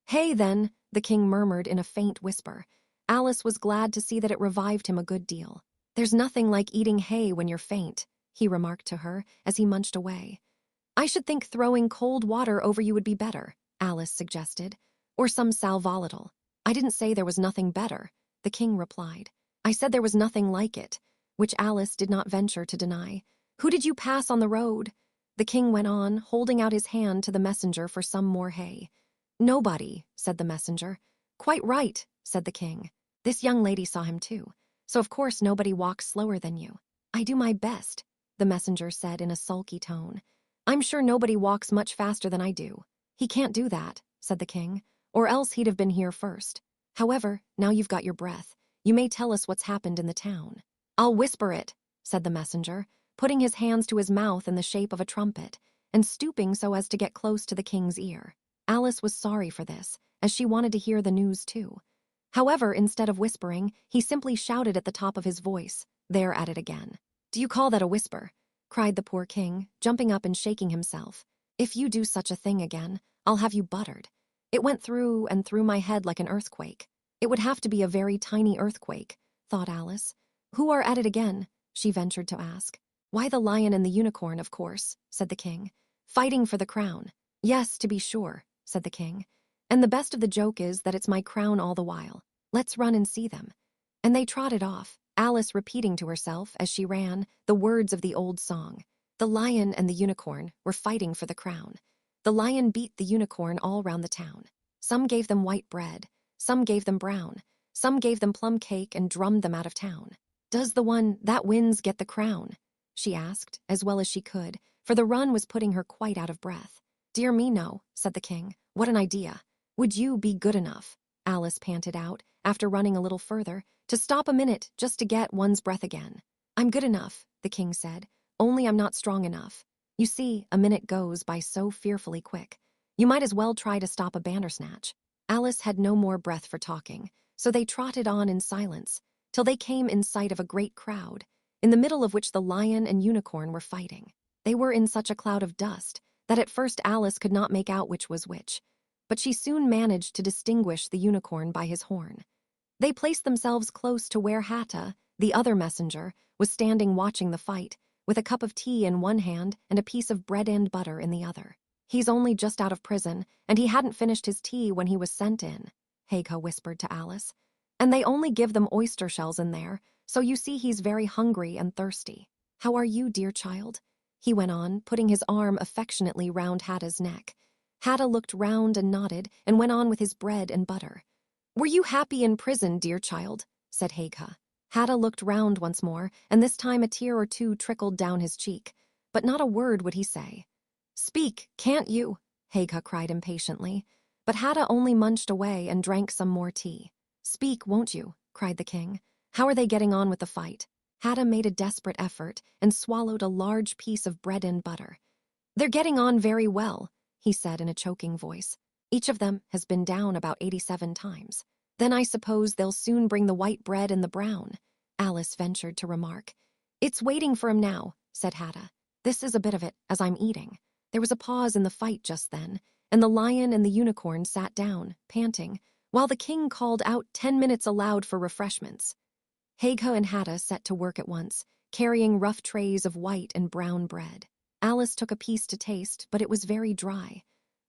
"Hay, then," the king murmured in a faint whisper. Alice was glad to see that it revived him a good deal. "There's nothing like eating hay when you're faint," he remarked to her as he munched away. "I should think throwing cold water over you would be better," Alice suggested, "or some sal volatile." "I didn't say there was nothing better," the king replied. "I said there was nothing like it," which Alice did not venture to deny. "Who did you pass on the road?" the king went on, holding out his hand to the messenger for some more hay. "Nobody," said the messenger. "Quite right," said the king. "This young lady saw him too. So of course nobody walks slower than you." "I do my best," the messenger said in a sulky tone. "I'm sure nobody walks much faster than I do." "He can't do that," said the king, "or else he'd have been here first. However, now you've got your breath, you may tell us what's happened in the town." "I'll whisper it," said the messenger, putting his hands to his mouth in the shape of a trumpet, and stooping so as to get close to the king's ear. Alice was sorry for this, as she wanted to hear the news too. However, instead of whispering, he simply shouted at the top of his voice, "There at it again." "Do you call that a whisper?" cried the poor king, jumping up and shaking himself. "If you do such a thing again, I'll have you buttered." It went through and through my head like an earthquake. It would have to be a very tiny earthquake, thought Alice. "Who are at it again?" she ventured to ask. "Why, the lion and the unicorn, of course," said the king. "Fighting for the crown." "Yes, to be sure," said the king. "And the best of the joke is that it's my crown all the while. Let's run and see them." And they trotted off, Alice repeating to herself, as she ran, the words of the old song. The lion and the unicorn were fighting for the crown. The lion beat the unicorn all round the town. Some gave them white bread, some gave them brown, some gave them plum cake and drummed them out of town. "Does the one that wins get the crown?" she asked, as well as she could, for the run was putting her quite out of breath. "Dear me, no," said the king. "What an idea. Would you be good enough," Alice panted out, after running a little further, "to stop a minute just to get one's breath again?" "I'm good enough," the king said, "only I'm not strong enough. You see, a minute goes by so fearfully quick. You might as well try to stop a bandersnatch." Alice had no more breath for talking, so they trotted on in silence, till they came in sight of a great crowd, in the middle of which the lion and unicorn were fighting. They were in such a cloud of dust that at first Alice could not make out which was which, but she soon managed to distinguish the unicorn by his horn. They placed themselves close to where Hatta, the other messenger, was standing watching the fight, with a cup of tea in one hand and a piece of bread and butter in the other. "He's only just out of prison, and he hadn't finished his tea when he was sent in," Haga whispered to Alice. "And they only give them oyster shells in there, so you see he's very hungry and thirsty. How are you, dear child?" he went on, putting his arm affectionately round Hatta's neck. Hatta looked round and nodded and went on with his bread and butter. "Were you happy in prison, dear child?" said Haga. Hatta looked round once more, and this time a tear or two trickled down his cheek, but not a word would he say. "Speak, can't you?" Haga cried impatiently, but Hatta only munched away and drank some more tea. "Speak, won't you?" cried the king. "How are they getting on with the fight?" Hatta made a desperate effort and swallowed a large piece of bread and butter. "They're getting on very well," he said in a choking voice. "Each of them has been down about 87 times. Then I suppose they'll soon bring the white bread and the brown," Alice ventured to remark. "It's waiting for him now," said Hatta. "This is a bit of it, as I'm eating." There was a pause in the fight just then, and the lion and the unicorn sat down, panting, while the king called out 10 minutes aloud for refreshments. Haga and Hatta set to work at once, carrying rough trays of white and brown bread. Alice took a piece to taste, but it was very dry.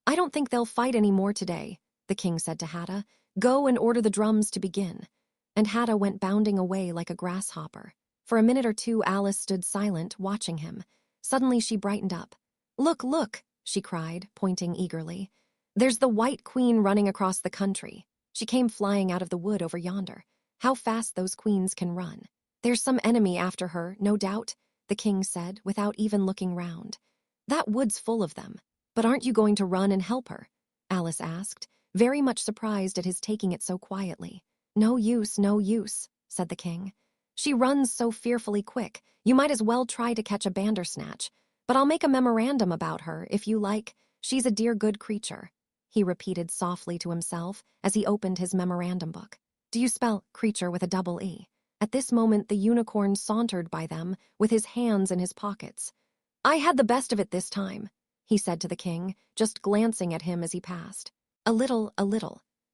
"I don't think they'll fight any more today," the king said to Hatta. "Go and order the drums to begin." And Hatta went bounding away like a grasshopper. For a minute or two Alice stood silent, watching him. Suddenly she brightened up. "Look, look," she cried, pointing eagerly. "There's the White Queen running across the country. She came flying out of the wood over yonder. How fast those queens can run. There's some enemy after her, no doubt," the king said, without even looking round. "That wood's full of them. But aren't you going to run and help her?" Alice asked, very much surprised at his taking it so quietly. No use," said the king. "She runs so fearfully quick, you might as well try to catch a bandersnatch. But I'll make a memorandum about her, if you like. She's a dear good creature," he repeated softly to himself as he opened his memorandum book. "Do you spell creature with a double E?" At this moment the unicorn sauntered by them with his hands in his pockets. "I had the best of it this time," he said to the king, just glancing at him as he passed. A little,"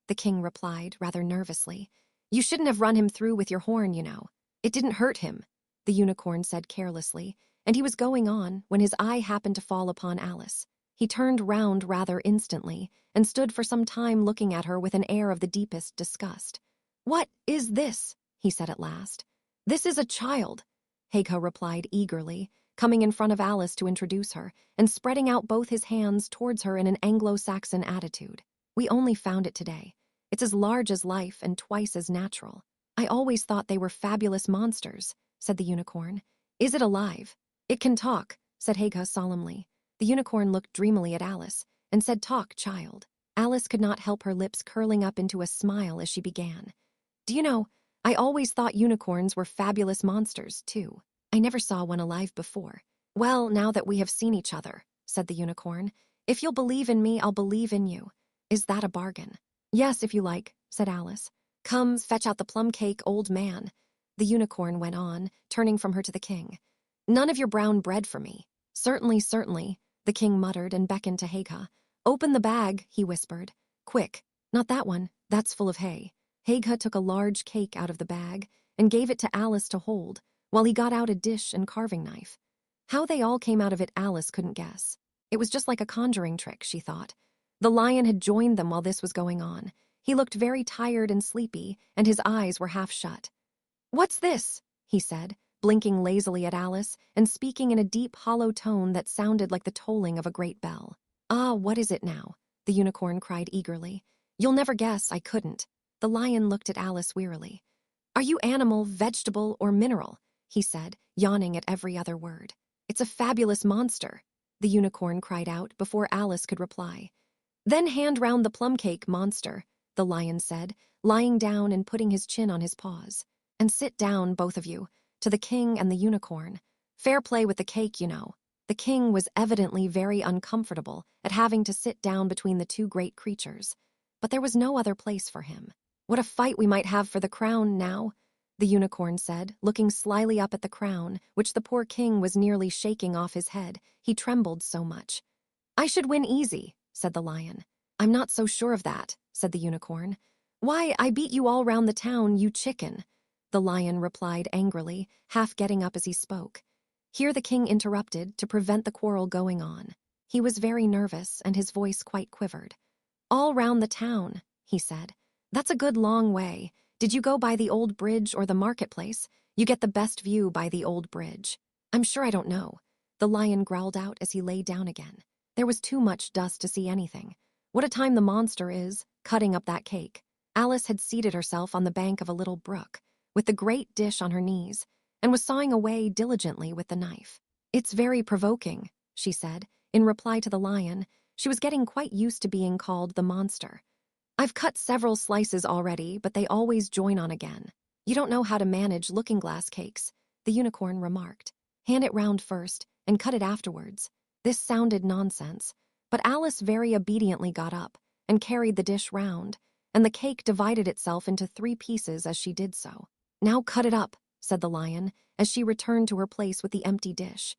the king replied, rather nervously. "You shouldn't have run him through with your horn, you know. It didn't hurt him," the unicorn said carelessly, and he was going on when his eye happened to fall upon Alice. He turned round rather instantly and stood for some time looking at her with an air of the deepest disgust. "What is this?" he said at last. "This is a child," Haga replied eagerly, coming in front of Alice to introduce her and spreading out both his hands towards her in an Anglo-Saxon attitude. "We only found it today. It's as large as life and twice as natural. I always thought they were fabulous monsters," said the unicorn. "Is it alive?" "It can talk," said Haga solemnly. The unicorn looked dreamily at Alice and said, "Talk, child." Alice could not help her lips curling up into a smile as she began. "Do you know, I always thought unicorns were fabulous monsters, too. I never saw one alive before." "Well, now that we have seen each other," said the unicorn, "if you'll believe in me, I'll believe in you. Is that a bargain?" "Yes, if you like," said Alice. "Come, fetch out the plum cake, old man," the unicorn went on, turning from her to the king. "None of your brown bread for me." Certainly," the king muttered and beckoned to Haga. "Open the bag," he whispered. "Quick, not that one, that's full of hay." Haga took a large cake out of the bag and gave it to Alice to hold, while he got out a dish and carving knife. How they all came out of it Alice couldn't guess. It was just like a conjuring trick, she thought. The lion had joined them while this was going on. He looked very tired and sleepy, and his eyes were half shut. "What's this?" he said, blinking lazily at Alice and speaking in a deep, hollow tone that sounded like the tolling of a great bell. "Ah, what is it now?" the unicorn cried eagerly. "You'll never guess, I couldn't." The lion looked at Alice wearily. "Are you animal, vegetable, or mineral?" he said, yawning at every other word. "It's a fabulous monster," the unicorn cried out before Alice could reply. "Then hand round the plum cake, monster," the lion said, lying down and putting his chin on his paws. "And sit down, both of you, to the king and the unicorn. Fair play with the cake, you know." The king was evidently very uncomfortable at having to sit down between the two great creatures, but there was no other place for him. "What a fight we might have for the crown now," the unicorn said, looking slyly up at the crown, which the poor king was nearly shaking off his head. He trembled so much. "I should win easy," said the lion. "I'm not so sure of that," said the unicorn. "Why, I beat you all round the town, you chicken," the lion replied angrily, half getting up as he spoke. Here the king interrupted to prevent the quarrel going on. He was very nervous, and his voice quite quivered. "All round the town," he said. "That's a good long way. Did you go by the old bridge or the marketplace? You get the best view by the old bridge." "I'm sure I don't know," the lion growled out as he lay down again. There was too much dust to see anything. What a time the monster is, cutting up that cake. Alice had seated herself on the bank of a little brook, with the great dish on her knees, and was sawing away diligently with the knife. "It's very provoking," she said, in reply to the lion. She was getting quite used to being called the monster. "I've cut several slices already, but they always join on again." "You don't know how to manage looking-glass cakes," the unicorn remarked. "Hand it round first, and cut it afterwards." This sounded nonsense, but Alice very obediently got up and carried the dish round, and the cake divided itself into 3 pieces as she did so. "Now cut it up," said the lion, as she returned to her place with the empty dish.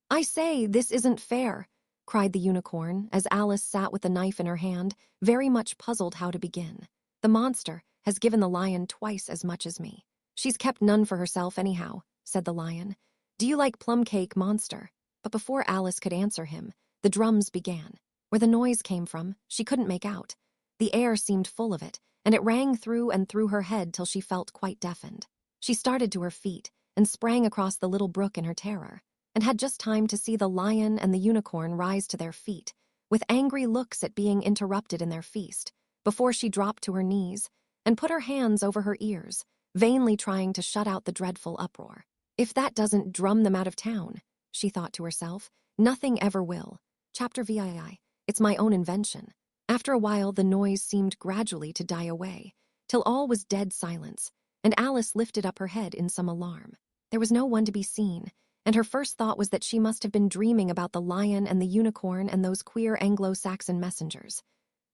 "I say, this isn't fair," cried the unicorn, as Alice sat with the knife in her hand, very much puzzled how to begin. "The monster has given the lion twice as much as me. She's kept none for herself anyhow," said the lion. "Do you like plum cake, monster?" But before Alice could answer him, the drums began. Where the noise came from, she couldn't make out. The air seemed full of it, and it rang through and through her head till she felt quite deafened. She started to her feet and sprang across the little brook in her terror, and had just time to see the lion and the unicorn rise to their feet, with angry looks at being interrupted in their feast, before she dropped to her knees and put her hands over her ears, vainly trying to shut out the dreadful uproar. "If that doesn't drum them out of town," she thought to herself, "nothing ever will." Chapter VII. It's my own invention. After a while, the noise seemed gradually to die away, till all was dead silence, and Alice lifted up her head in some alarm. There was no one to be seen, and her first thought was that she must have been dreaming about the lion and the unicorn and those queer Anglo-Saxon messengers.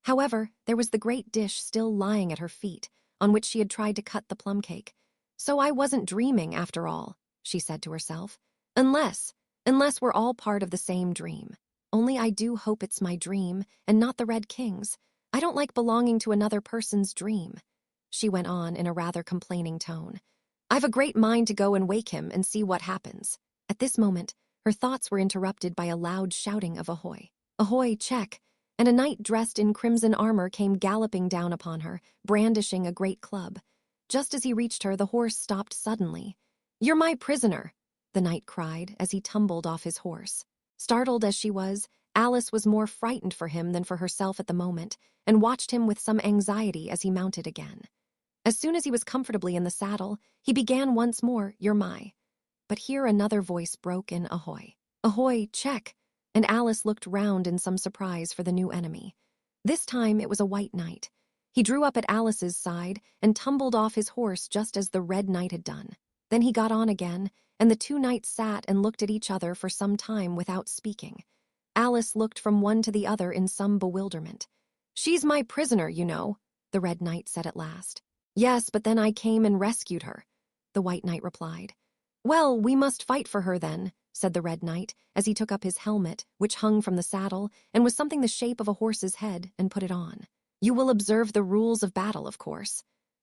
However, there was the great dish still lying at her feet, on which she had tried to cut the plum cake. "So I wasn't dreaming, after all," she said to herself. Unless we're all part of the same dream. Only I do hope it's my dream, and not the Red King's. I don't like belonging to another person's dream," she went on in a rather complaining tone. "I've a great mind to go and wake him and see what happens." At this moment, her thoughts were interrupted by a loud shouting of "Ahoy! Ahoy, check!" and a knight dressed in crimson armor came galloping down upon her, brandishing a great club. Just as he reached her, the horse stopped suddenly. "You're my prisoner," the knight cried as he tumbled off his horse. Startled as she was, Alice was more frightened for him than for herself at the moment, and watched him with some anxiety as he mounted again. As soon as he was comfortably in the saddle, he began once more, "You're my." But here another voice broke in "Ahoy! Ahoy, check!" and Alice looked round in some surprise for the new enemy. This time it was a white knight. He drew up at Alice's side and tumbled off his horse just as the Red Knight had done. Then he got on again, and the 2 knights sat and looked at each other for some time without speaking. Alice looked from one to the other in some bewilderment. "She's my prisoner, you know," the Red Knight said at last. "Yes, but then I came and rescued her," the White Knight replied. "Well, we must fight for her then," said the Red Knight, as he took up his helmet, which hung from the saddle and was something the shape of a horse's head, and put it on. "You will observe the rules of battle, of course,"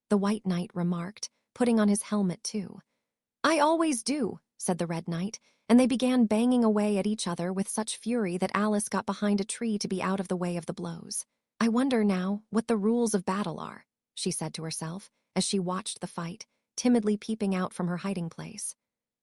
the White Knight remarked, putting on his helmet too. "I always do," said the Red Knight, and they began banging away at each other with such fury that Alice got behind a tree to be out of the way of the blows. "I wonder now what the rules of battle are," she said to herself, as she watched the fight, timidly peeping out from her hiding place.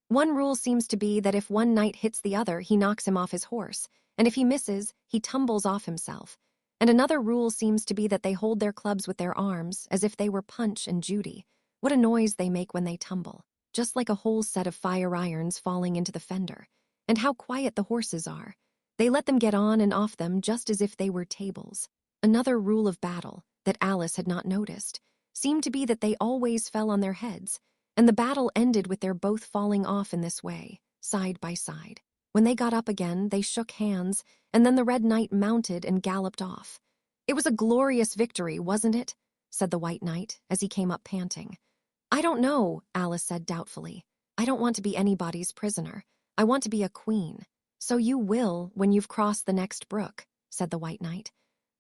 "One rule seems to be that if one knight hits the other, he knocks him off his horse, and if he misses, he tumbles off himself. And another rule seems to be that they hold their clubs with their arms, as if they were Punch and Judy. What a noise they make when they tumble, just like a whole set of fire irons falling into the fender. And how quiet the horses are. They let them get on and off them just as if they were tables." Another rule of battle, that Alice had not noticed, seemed to be that they always fell on their heads, and the battle ended with their both falling off in this way, side by side. When they got up again, they shook hands, and then the Red Knight mounted and galloped off. "It was a glorious victory, wasn't it?" said the White Knight, as he came up panting. "I don't know," Alice said doubtfully. "I don't want to be anybody's prisoner. I want to be a queen." "So you will when you've crossed the next brook," said the White Knight.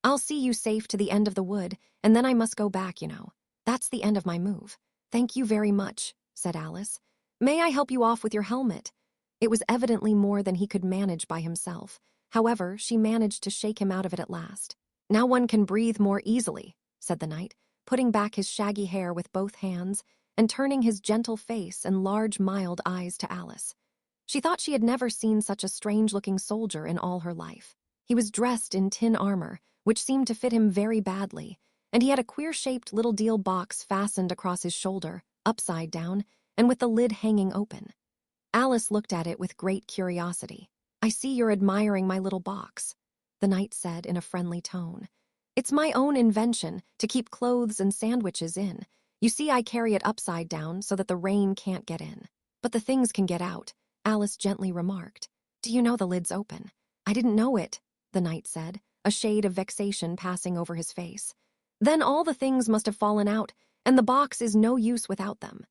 "I'll see you safe to the end of the wood, and then I must go back, you know. That's the end of my move." "Thank you very much," said Alice. "May I help you off with your helmet?" It was evidently more than he could manage by himself. However, she managed to shake him out of it at last. "Now one can breathe more easily," said the knight, putting back his shaggy hair with both hands and turning his gentle face and large, mild eyes to Alice. She thought she had never seen such a strange-looking soldier in all her life. He was dressed in tin armor, which seemed to fit him very badly, and he had a queer-shaped little deal box fastened across his shoulder, upside down, and with the lid hanging open. Alice looked at it with great curiosity. "I see you're admiring my little box," the knight said in a friendly tone. "It's my own invention to keep clothes and sandwiches in. You see, I carry it upside down so that the rain can't get in. But the things can get out," Alice gently remarked. "Do you know the lid's open?" "I didn't know it," the knight said, a shade of vexation passing over his face. "Then all the things must have fallen out, and the box is no use without them."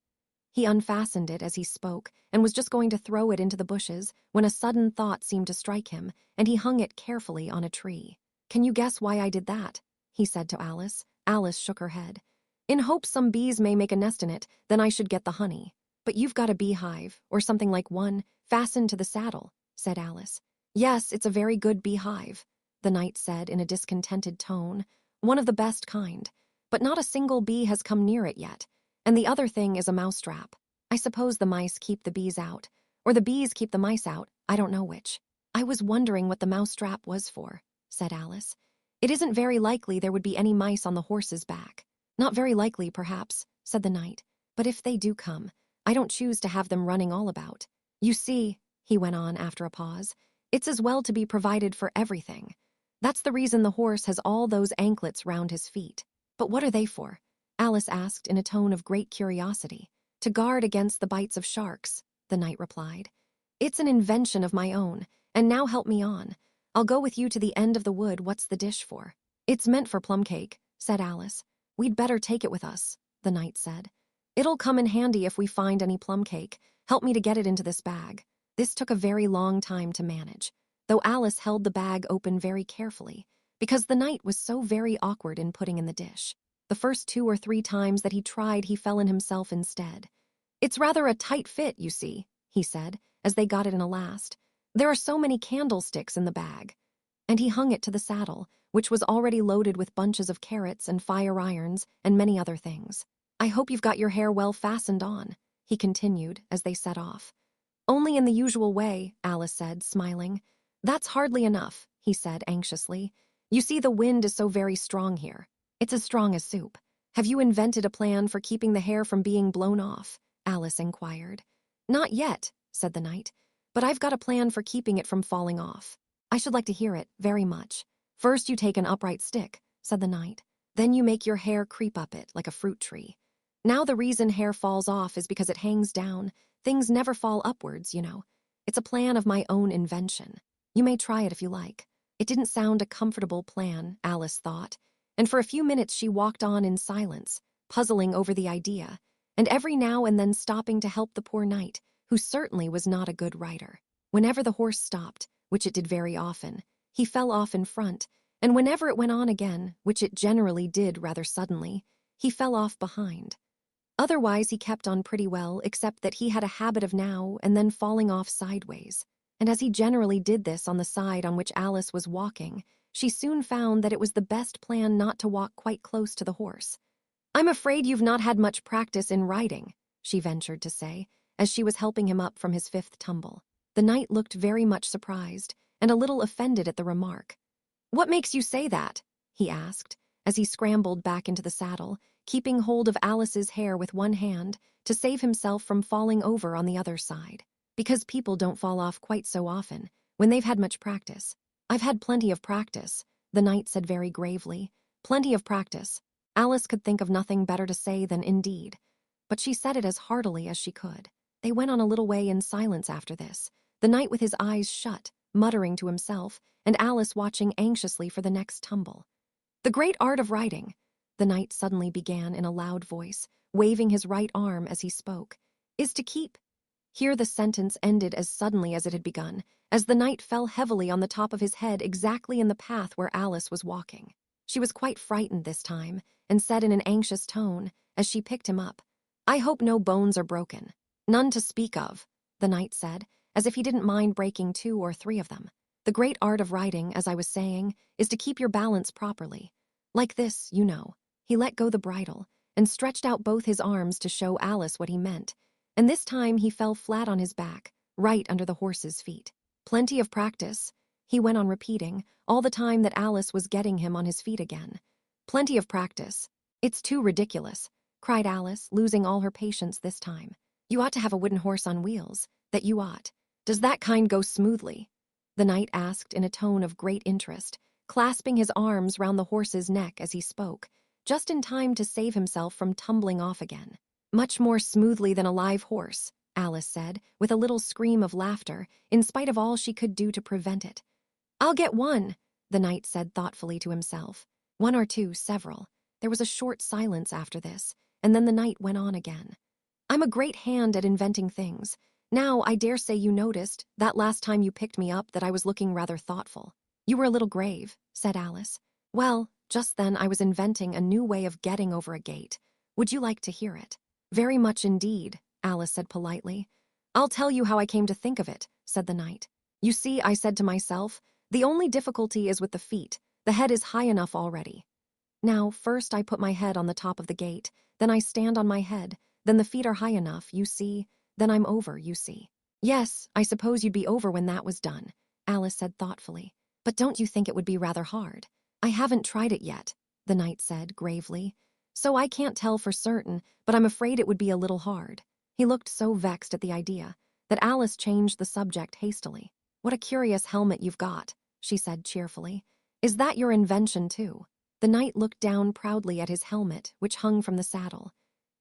He unfastened it as he spoke and was just going to throw it into the bushes when a sudden thought seemed to strike him, and he hung it carefully on a tree. "Can you guess why I did that?" he said to Alice. Alice shook her head. "In hopes some bees may make a nest in it, then I should get the honey." "But you've got a beehive, or something like one, fastened to the saddle," said Alice. "Yes, it's a very good beehive," the knight said in a discontented tone. "One of the best kind. But not a single bee has come near it yet. And the other thing is a mousetrap. I suppose the mice keep the bees out. Or the bees keep the mice out, I don't know which." "I was wondering what the mousetrap was for," said Alice. "It isn't very likely there would be any mice on the horse's back." "Not very likely, perhaps," said the knight. "But if they do come, I don't choose to have them running all about. You see," he went on after a pause, "it's as well to be provided for everything. That's the reason the horse has all those anklets round his feet." "But what are they for?" Alice asked in a tone of great curiosity. "To guard against the bites of sharks," the knight replied. "It's an invention of my own, and now help me on. I'll go with you to the end of the wood. What's the dish for?" "It's meant for plum cake," said Alice. "We'd better take it with us," the knight said. "It'll come in handy if we find any plum cake. Help me to get it into this bag." This took a very long time to manage, though Alice held the bag open very carefully, because the knight was so very awkward in putting in the dish. The first 2 or 3 times that he tried, he fell in himself instead. "It's rather a tight fit, you see," he said, as they got it in a last. "There are so many candlesticks in the bag." And he hung it to the saddle, which was already loaded with bunches of carrots and fire irons and many other things. "I hope you've got your hair well fastened on," he continued as they set off. "Only in the usual way," Alice said, smiling. "That's hardly enough," he said anxiously. "You see, the wind is so very strong here. It's as strong as soup." "Have you invented a plan for keeping the hair from being blown off?" Alice inquired. "Not yet," said the knight, "but I've got a plan for keeping it from falling off." "I should like to hear it, very much." "First you take an upright stick," said the knight. "Then you make your hair creep up it like a fruit tree. Now the reason hair falls off is because it hangs down. Things never fall upwards, you know. It's a plan of my own invention. You may try it if you like." It didn't sound a comfortable plan, Alice thought, and for a few minutes she walked on in silence, puzzling over the idea, and every now and then stopping to help the poor knight, who certainly was not a good rider. Whenever the horse stopped, which it did very often, he fell off in front, and whenever it went on again, which it generally did rather suddenly, he fell off behind. Otherwise he kept on pretty well, except that he had a habit of now and then falling off sideways. And as he generally did this on the side on which Alice was walking, she soon found that it was the best plan not to walk quite close to the horse. "I'm afraid you've not had much practice in riding," she ventured to say, as she was helping him up from his 5th tumble. The knight looked very much surprised and a little offended at the remark. "What makes you say that?" he asked, as he scrambled back into the saddle, keeping hold of Alice's hair with one hand to save himself from falling over on the other side. "Because people don't fall off quite so often when they've had much practice." "I've had plenty of practice," the knight said very gravely. "Plenty of practice." Alice could think of nothing better to say than indeed, but she said it as heartily as she could. They went on a little way in silence after this, the knight with his eyes shut, muttering to himself, and Alice watching anxiously for the next tumble. "The great art of riding," the knight suddenly began in a loud voice, waving his right arm as he spoke, "is to keep—" Here the sentence ended as suddenly as it had begun, as the knight fell heavily on the top of his head exactly in the path where Alice was walking. She was quite frightened this time, and said in an anxious tone, as she picked him up, "I hope no bones are broken." "None to speak of," the knight said, as if he didn't mind breaking 2 or 3 of them. The great art of riding, as I was saying, is to keep your balance properly. Like this, you know. He let go the bridle and stretched out both his arms to show Alice what he meant. And this time he fell flat on his back, right under the horse's feet. Plenty of practice, he went on repeating, all the time that Alice was getting him on his feet again. Plenty of practice. It's too ridiculous, cried Alice, losing all her patience this time. You ought to have a wooden horse on wheels, that you ought. Does that kind go smoothly? The knight asked in a tone of great interest, clasping his arms round the horse's neck as he spoke, just in time to save himself from tumbling off again. Much more smoothly than a live horse, Alice said, with a little scream of laughter, in spite of all she could do to prevent it. I'll get one, the knight said thoughtfully to himself. 1 or 2, several. There was a short silence after this, and then the knight went on again. I'm a great hand at inventing things. Now, I dare say you noticed, that last time you picked me up, that I was looking rather thoughtful. You were a little grave, said Alice. Well, just then I was inventing a new way of getting over a gate. Would you like to hear it? Very much indeed, Alice said politely. I'll tell you how I came to think of it, said the knight. You see, I said to myself, the only difficulty is with the feet. The head is high enough already. Now, first I put my head on the top of the gate, then I stand on my head, then the feet are high enough, you see, then I'm over, you see. Yes, I suppose you'd be over when that was done, Alice said thoughtfully. But don't you think it would be rather hard? I haven't tried it yet, the knight said gravely. So I can't tell for certain, but I'm afraid it would be a little hard. He looked so vexed at the idea that Alice changed the subject hastily. What a curious helmet you've got, she said cheerfully. Is that your invention too? The knight looked down proudly at his helmet, which hung from the saddle.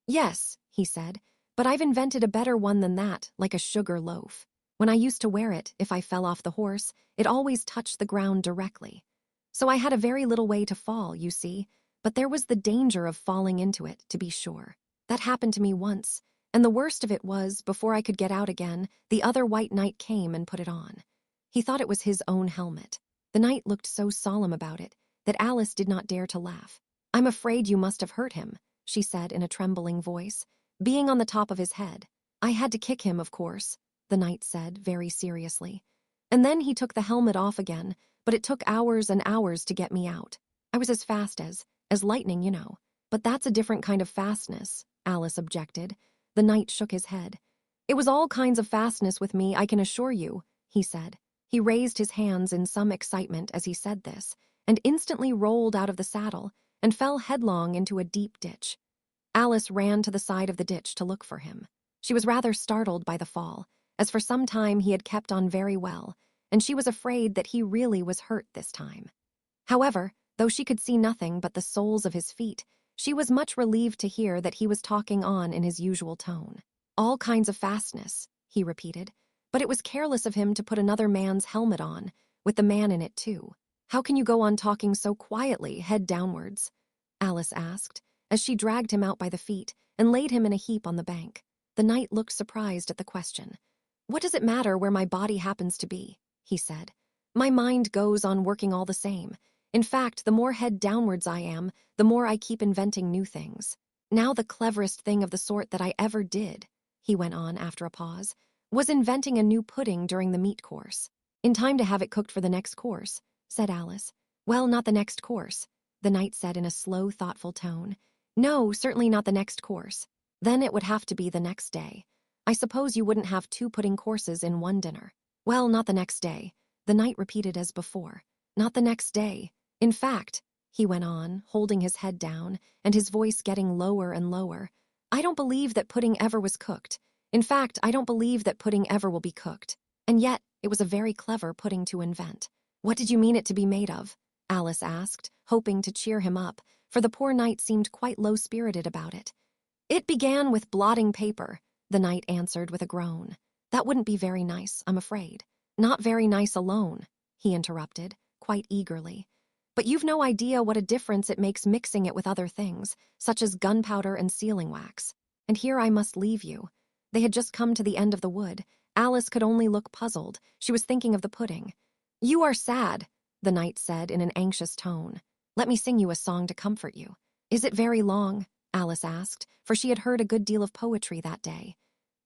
Yes, he said, but I've invented a better one than that, like a sugar loaf. When I used to wear it, if I fell off the horse, it always touched the ground directly. So I had a very little way to fall, you see, but there was the danger of falling into it, to be sure. That happened to me once, and the worst of it was, before I could get out again, the other white knight came and put it on. He thought it was his own helmet. The knight looked so solemn about it that Alice did not dare to laugh. I'm afraid you must have hurt him, she said in a trembling voice, being on the top of his head. I had to kick him, of course, the knight said very seriously. And then he took the helmet off again, but it took hours and hours to get me out. I was as fast as lightning, you know. But that's a different kind of fastness, Alice objected. The knight shook his head. It was all kinds of fastness with me, I can assure you, he said. He raised his hands in some excitement as he said this, and instantly rolled out of the saddle and fell headlong into a deep ditch. Alice ran to the side of the ditch to look for him. She was rather startled by the fall, as for some time he had kept on very well, and she was afraid that he really was hurt this time. However, though she could see nothing but the soles of his feet, she was much relieved to hear that he was talking on in his usual tone. All kinds of fastness, he repeated, but it was careless of him to put another man's helmet on, with the man in it too. How can you go on talking so quietly, head downwards? Alice asked, as she dragged him out by the feet and laid him in a heap on the bank. The knight looked surprised at the question. What does it matter where my body happens to be? He said. My mind goes on working all the same. In fact, the more head downwards I am, the more I keep inventing new things. Now the cleverest thing of the sort that I ever did, he went on after a pause, was inventing a new pudding during the meat course. In time to have it cooked for the next course, said Alice. Well, not the next course, the knight said in a slow, thoughtful tone. No, certainly not the next course. Then it would have to be the next day. I suppose you wouldn't have 2 pudding courses in one dinner. Well, not the next day, the knight repeated as before. Not the next day. In fact, he went on, holding his head down, and his voice getting lower and lower, I don't believe that pudding ever was cooked. In fact, I don't believe that pudding ever will be cooked. And yet, it was a very clever pudding to invent. What did you mean it to be made of? Alice asked, hoping to cheer him up, for the poor knight seemed quite low-spirited about it. It began with blotting paper, the knight answered with a groan. That wouldn't be very nice, I'm afraid. Not very nice alone, he interrupted, quite eagerly. But you've no idea what a difference it makes mixing it with other things, such as gunpowder and sealing wax. And here I must leave you. They had just come to the end of the wood. Alice could only look puzzled. She was thinking of the pudding. You are sad, the knight said in an anxious tone. Let me sing you a song to comfort you. Is it very long? Alice asked, for she had heard a good deal of poetry that day.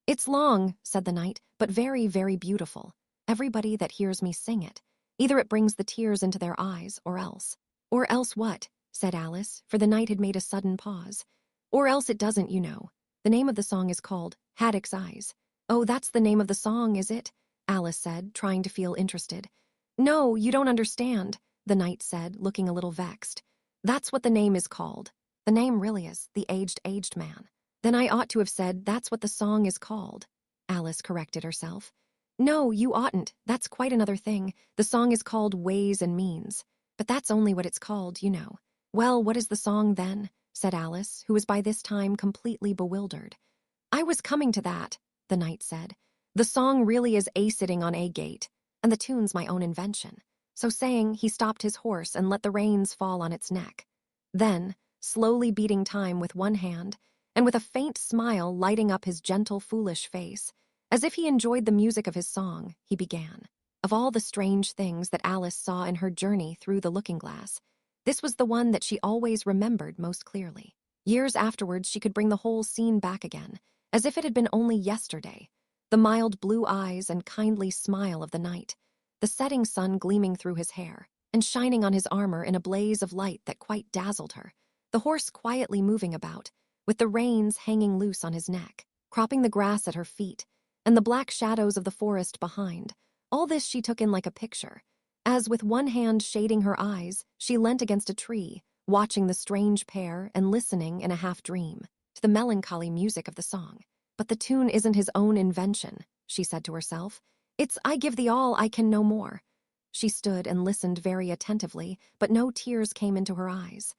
"It's long," said the knight, "but very, very beautiful. Everybody that hears me sing it, either it brings the tears into their eyes, or else." "Or else what?" said Alice, for the knight had made a sudden pause. "Or else it doesn't, you know. The name of the song is called Haddock's Eyes." "Oh, that's the name of the song, is it?" Alice said, trying to feel interested. "No, you don't understand," the knight said, looking a little vexed. "That's what the name is called. The name really is The Aged Man." "Then I ought to have said that's what the song is called," Alice corrected herself. "No, you oughtn't. That's quite another thing. The song is called Ways and Means. But that's only what it's called, you know." "Well, what is the song then?" said Alice, who was by this time completely bewildered. "I was coming to that," the knight said. "The song really is A Sitting on a Gate, and the tune's my own invention." So saying, he stopped his horse and let the reins fall on its neck. Then, slowly beating time with one hand, and with a faint smile lighting up his gentle, foolish face, as if he enjoyed the music of his song, he began. Of all the strange things that Alice saw in her journey through the looking-glass, this was the one that she always remembered most clearly. Years afterwards, she could bring the whole scene back again, as if it had been only yesterday. The mild blue eyes and kindly smile of the knight, the setting sun gleaming through his hair, and shining on his armor in a blaze of light that quite dazzled her, the horse quietly moving about, with the reins hanging loose on his neck, cropping the grass at her feet, and the black shadows of the forest behind. All this she took in like a picture, as with one hand shading her eyes, she leant against a tree, watching the strange pair and listening in a half-dream to the melancholy music of the song. "But the tune isn't his own invention," she said to herself. "It's I give thee all, I can no more." She stood and listened very attentively, but no tears came into her eyes.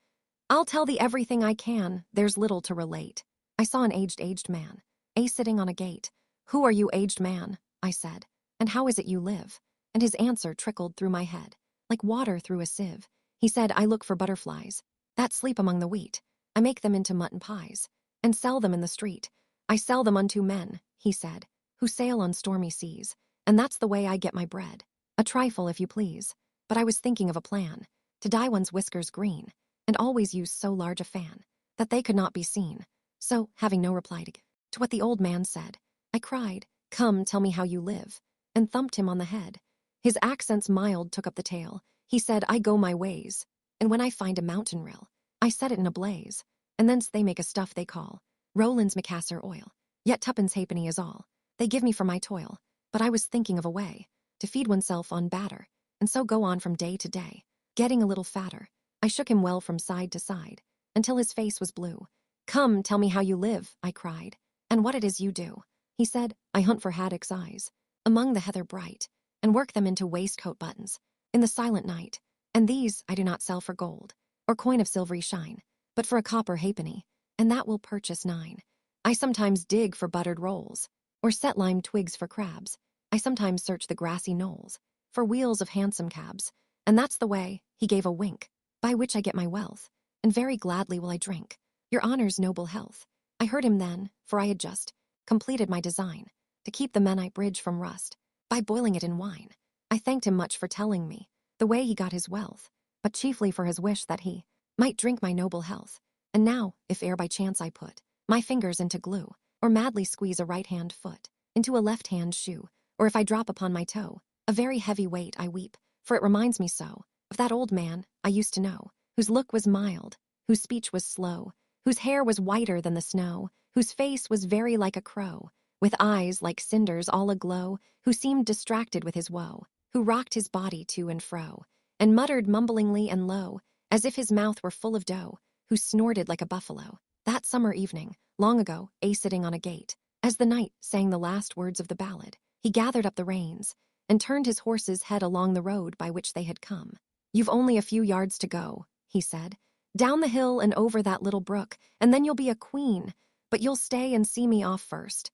"I'll tell thee everything I can, there's little to relate. I saw an aged man, A sitting on a gate. 'Who are you, aged man?' I said, 'and how is it you live?' And his answer trickled through my head, like water through a sieve. He said, 'I look for butterflies that sleep among the wheat. I make them into mutton pies, and sell them in the street. I sell them unto men,' he said, 'who sail on stormy seas, and that's the way I get my bread. A trifle, if you please, but I was thinking of a plan, to dye one's whiskers green, and always use so large a fan, that they could not be seen.' So, having no reply to what the old man said, I cried, 'Come, tell me how you live,' and thumped him on the head. His accents mild took up the tale. He said, 'I go my ways, and when I find a mountain rill, I set it in a blaze, and thence they make a stuff they call Rowland's Macassar oil. Yet tuppence halfpenny is all they give me for my toil. But I was thinking of a way to feed oneself on batter, and so go on from day to day, getting a little fatter.' I shook him well from side to side, until his face was blue. 'Come, tell me how you live,' I cried, 'and what it is you do.' He said, 'I hunt for haddock's eyes, among the heather bright, and work them into waistcoat buttons, in the silent night. And these I do not sell for gold, or coin of silvery shine, but for a copper halfpenny, and that will purchase 9. I sometimes dig for buttered rolls, or set lime twigs for crabs. I sometimes search the grassy knolls for wheels of hansom cabs, and that's the way,' he gave a wink, 'by which I get my wealth, and very gladly will I drink your honor's noble health.' I heard him then, for I had just completed my design, to keep the Menite Bridge from rust, by boiling it in wine. I thanked him much for telling me the way he got his wealth, but chiefly for his wish that he might drink my noble health. And now, if e'er by chance I put my fingers into glue, or madly squeeze a right-hand foot into a left-hand shoe, or if I drop upon my toe a very heavy weight, I weep, for it reminds me so of that old man I used to know, whose look was mild, whose speech was slow, whose hair was whiter than the snow, whose face was very like a crow, with eyes like cinders all aglow, who seemed distracted with his woe, who rocked his body to and fro, and muttered mumblingly and low, as if his mouth were full of dough, who snorted like a buffalo. That summer evening, long ago, A sitting on a gate, as the knight sang the last words of the ballad, he gathered up the reins, and turned his horse's head along the road by which they had come. 'You've only a few yards to go,' he said, 'down the hill and over that little brook, and then you'll be a queen, but you'll stay and see me off first,'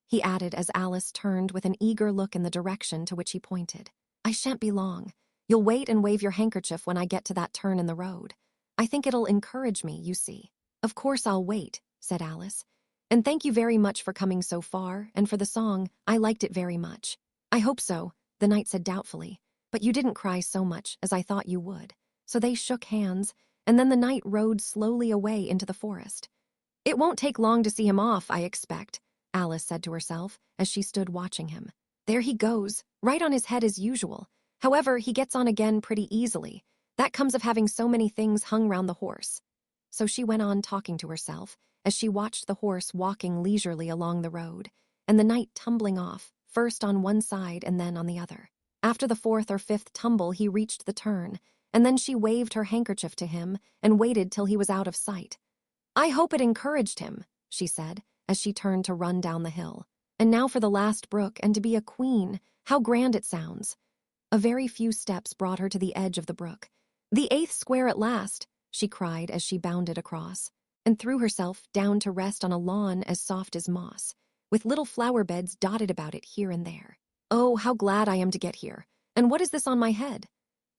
he added as Alice turned with an eager look in the direction to which he pointed. 'I shan't be long. You'll wait and wave your handkerchief when I get to that turn in the road. I think it'll encourage me, you see.' 'Of course I'll wait,' said Alice. 'And thank you very much for coming so far, and for the song, I liked it very much.' 'I hope so,' the knight said doubtfully, 'but you didn't cry so much as I thought you would.' So they shook hands, and then the knight rode slowly away into the forest. 'It won't take long to see him off, I expect,' Alice said to herself as she stood watching him. There he goes, right on his head as usual. However, he gets on again pretty easily. That comes of having so many things hung round the horse. So she went on talking to herself as she watched the horse walking leisurely along the road, and the knight tumbling off, first on one side and then on the other. After the fourth or fifth tumble, he reached the turn, and then she waved her handkerchief to him and waited till he was out of sight. I hope it encouraged him, she said, as she turned to run down the hill. And now for the last brook, and to be a queen. How grand it sounds. A very few steps brought her to the edge of the brook. The 8th square at last, she cried as she bounded across, and threw herself down to rest on a lawn as soft as moss, with little flower beds dotted about it here and there. Oh, how glad I am to get here. And what is this on my head?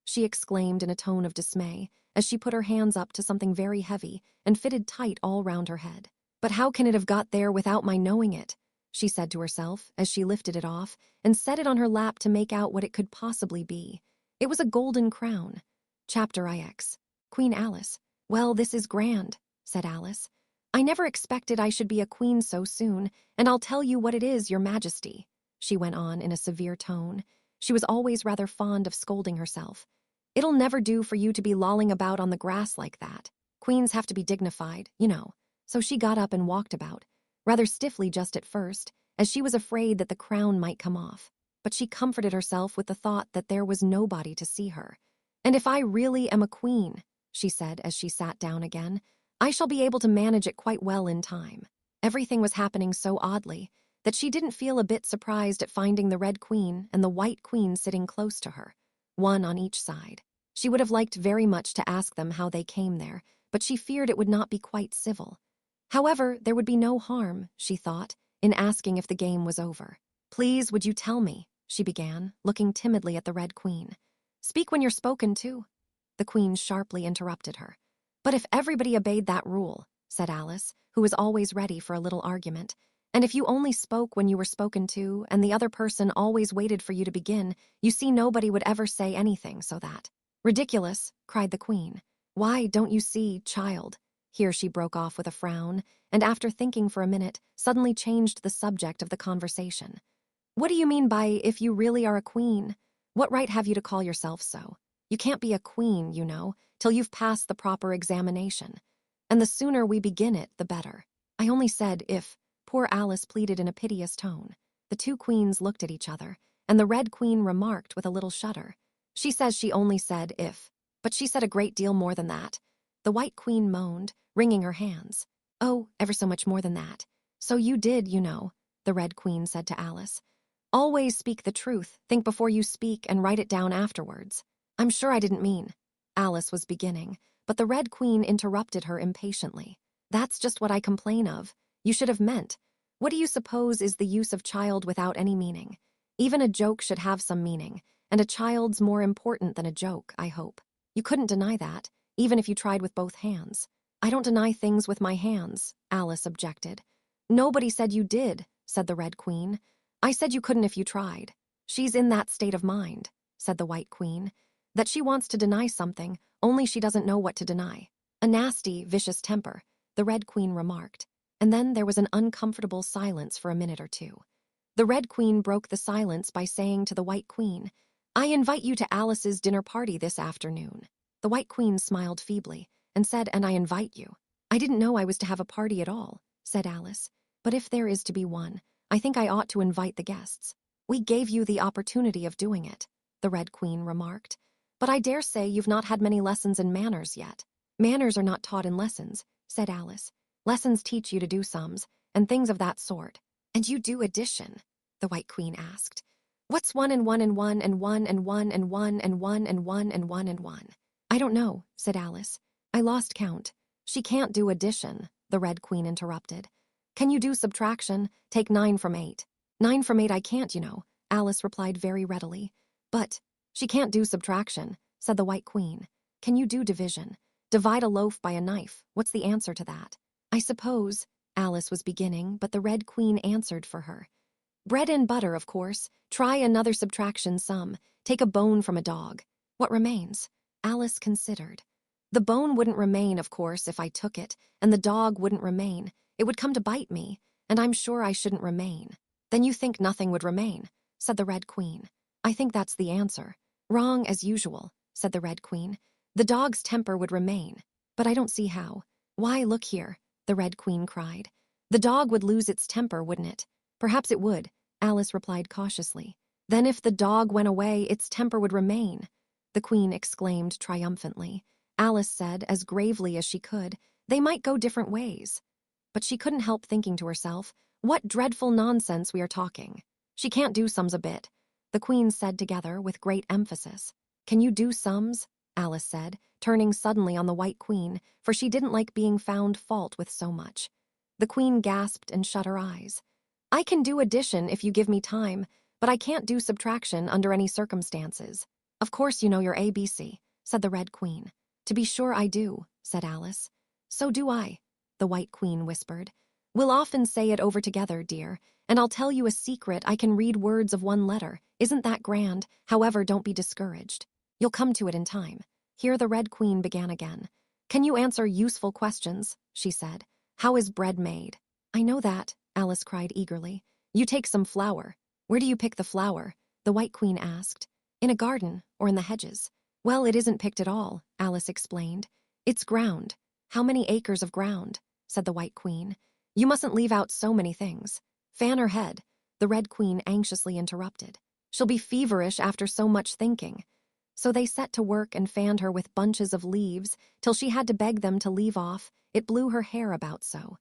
She exclaimed in a tone of dismay, as she put her hands up to something very heavy and fitted tight all round her head. But how can it have got there without my knowing it? She said to herself as she lifted it off and set it on her lap to make out what it could possibly be. It was a golden crown. Chapter IX. Queen Alice. Well, this is grand, said Alice. I never expected I should be a queen so soon, and I'll tell you what it is, your majesty, she went on in a severe tone. She was always rather fond of scolding herself. It'll never do for you to be lolling about on the grass like that. Queens have to be dignified, you know. So she got up and walked about, rather stiffly just at first, as she was afraid that the crown might come off. But she comforted herself with the thought that there was nobody to see her. And if I really am a queen, she said as she sat down again, I shall be able to manage it quite well in time. Everything was happening so oddly that she didn't feel a bit surprised at finding the Red Queen and the White Queen sitting close to her, one on each side. She would have liked very much to ask them how they came there, but she feared it would not be quite civil. However, there would be no harm, she thought, in asking if the game was over. Please, would you tell me, she began, looking timidly at the Red Queen. Speak when you're spoken to. The Queen sharply interrupted her. But if everybody obeyed that rule, said Alice, who was always ready for a little argument, and if you only spoke when you were spoken to, and the other person always waited for you to begin, you see nobody would ever say anything, so that. Ridiculous, cried the Queen. Why, don't you see, child? Here she broke off with a frown, and after thinking for a minute, suddenly changed the subject of the conversation. What do you mean by if you really are a queen? What right have you to call yourself so? You can't be a queen, you know, till you've passed the proper examination. And the sooner we begin it, the better. I only said if, poor Alice pleaded in a piteous tone. The two queens looked at each other, and the Red Queen remarked with a little shudder. She says she only said if, but she said a great deal more than that. The White Queen moaned, wringing her hands. Oh, ever so much more than that. So you did, you know, the Red Queen said to Alice. Always speak the truth, think before you speak, and write it down afterwards. I'm sure I didn't mean. Alice was beginning, but the Red Queen interrupted her impatiently. That's just what I complain of. You should have meant. What do you suppose is the use of child without any meaning? Even a joke should have some meaning, and a child's more important than a joke, I hope. You couldn't deny that, even if you tried with both hands. I don't deny things with my hands, Alice objected. Nobody said you did, said the Red Queen. I said you couldn't if you tried. She's in that state of mind, said the White Queen, that she wants to deny something, only she doesn't know what to deny. A nasty, vicious temper, the Red Queen remarked, and then there was an uncomfortable silence for a minute or two. The Red Queen broke the silence by saying to the White Queen, I invite you to Alice's dinner party this afternoon. The White Queen smiled feebly and said, and I invite you. I didn't know I was to have a party at all, said Alice, but if there is to be one, I think I ought to invite the guests. We gave you the opportunity of doing it, the Red Queen remarked, but I dare say you've not had many lessons in manners yet. Manners are not taught in lessons, said Alice. Lessons teach you to do sums, and things of that sort. And you do addition, the White Queen asked. What's 1 and 1 and 1 and 1 and 1 and 1 and 1 and 1 and 1 and 1? I don't know, said Alice. I lost count. She can't do addition, the Red Queen interrupted. Can you do subtraction? Take 9 from 8. 9 from 8 I can't, you know, Alice replied very readily. But she can't do subtraction, said the White Queen. Can you do division? Divide a loaf by a knife. What's the answer to that? I suppose, Alice was beginning, but the Red Queen answered for her. Bread and butter, of course. Try another subtraction sum. Take a bone from a dog. What remains? Alice considered. The bone wouldn't remain, of course, if I took it, and the dog wouldn't remain. It would come to bite me, and I'm sure I shouldn't remain." "Then you think nothing would remain," said the Red Queen. "I think that's the answer." "Wrong as usual," said the Red Queen. "The dog's temper would remain, but I don't see how." "Why, look here," the Red Queen cried. "The dog would lose its temper, wouldn't it?" "Perhaps it would," Alice replied cautiously. "Then if the dog went away, its temper would remain," the Queen exclaimed triumphantly. Alice said, as gravely as she could, "They might go different ways." But she couldn't help thinking to herself, what dreadful nonsense we are talking. "She can't do sums a bit," the Queen said together with great emphasis. "Can you do sums?" Alice said, turning suddenly on the White Queen, for she didn't like being found fault with so much. The Queen gasped and shut her eyes. "I can do addition if you give me time, but I can't do subtraction under any circumstances." "Of course you know your ABC," said the Red Queen. "To be sure I do," said Alice. "So do I," the White Queen whispered. "We'll often say it over together, dear, and I'll tell you a secret. I can read words of one letter. Isn't that grand? However, don't be discouraged. You'll come to it in time." Here the Red Queen began again. "Can you answer useful questions?" she said. "How is bread made?" "I know that," Alice cried eagerly. "You take some flour." "Where do you pick the flour?" the White Queen asked. "In a garden, or in the hedges." "Well, it isn't picked at all," Alice explained. "It's ground." "How many acres of ground?" said the White Queen. "You mustn't leave out so many things." "Fan her head," the Red Queen anxiously interrupted. "She'll be feverish after so much thinking." So they set to work and fanned her with bunches of leaves till she had to beg them to leave off. It blew her hair about so.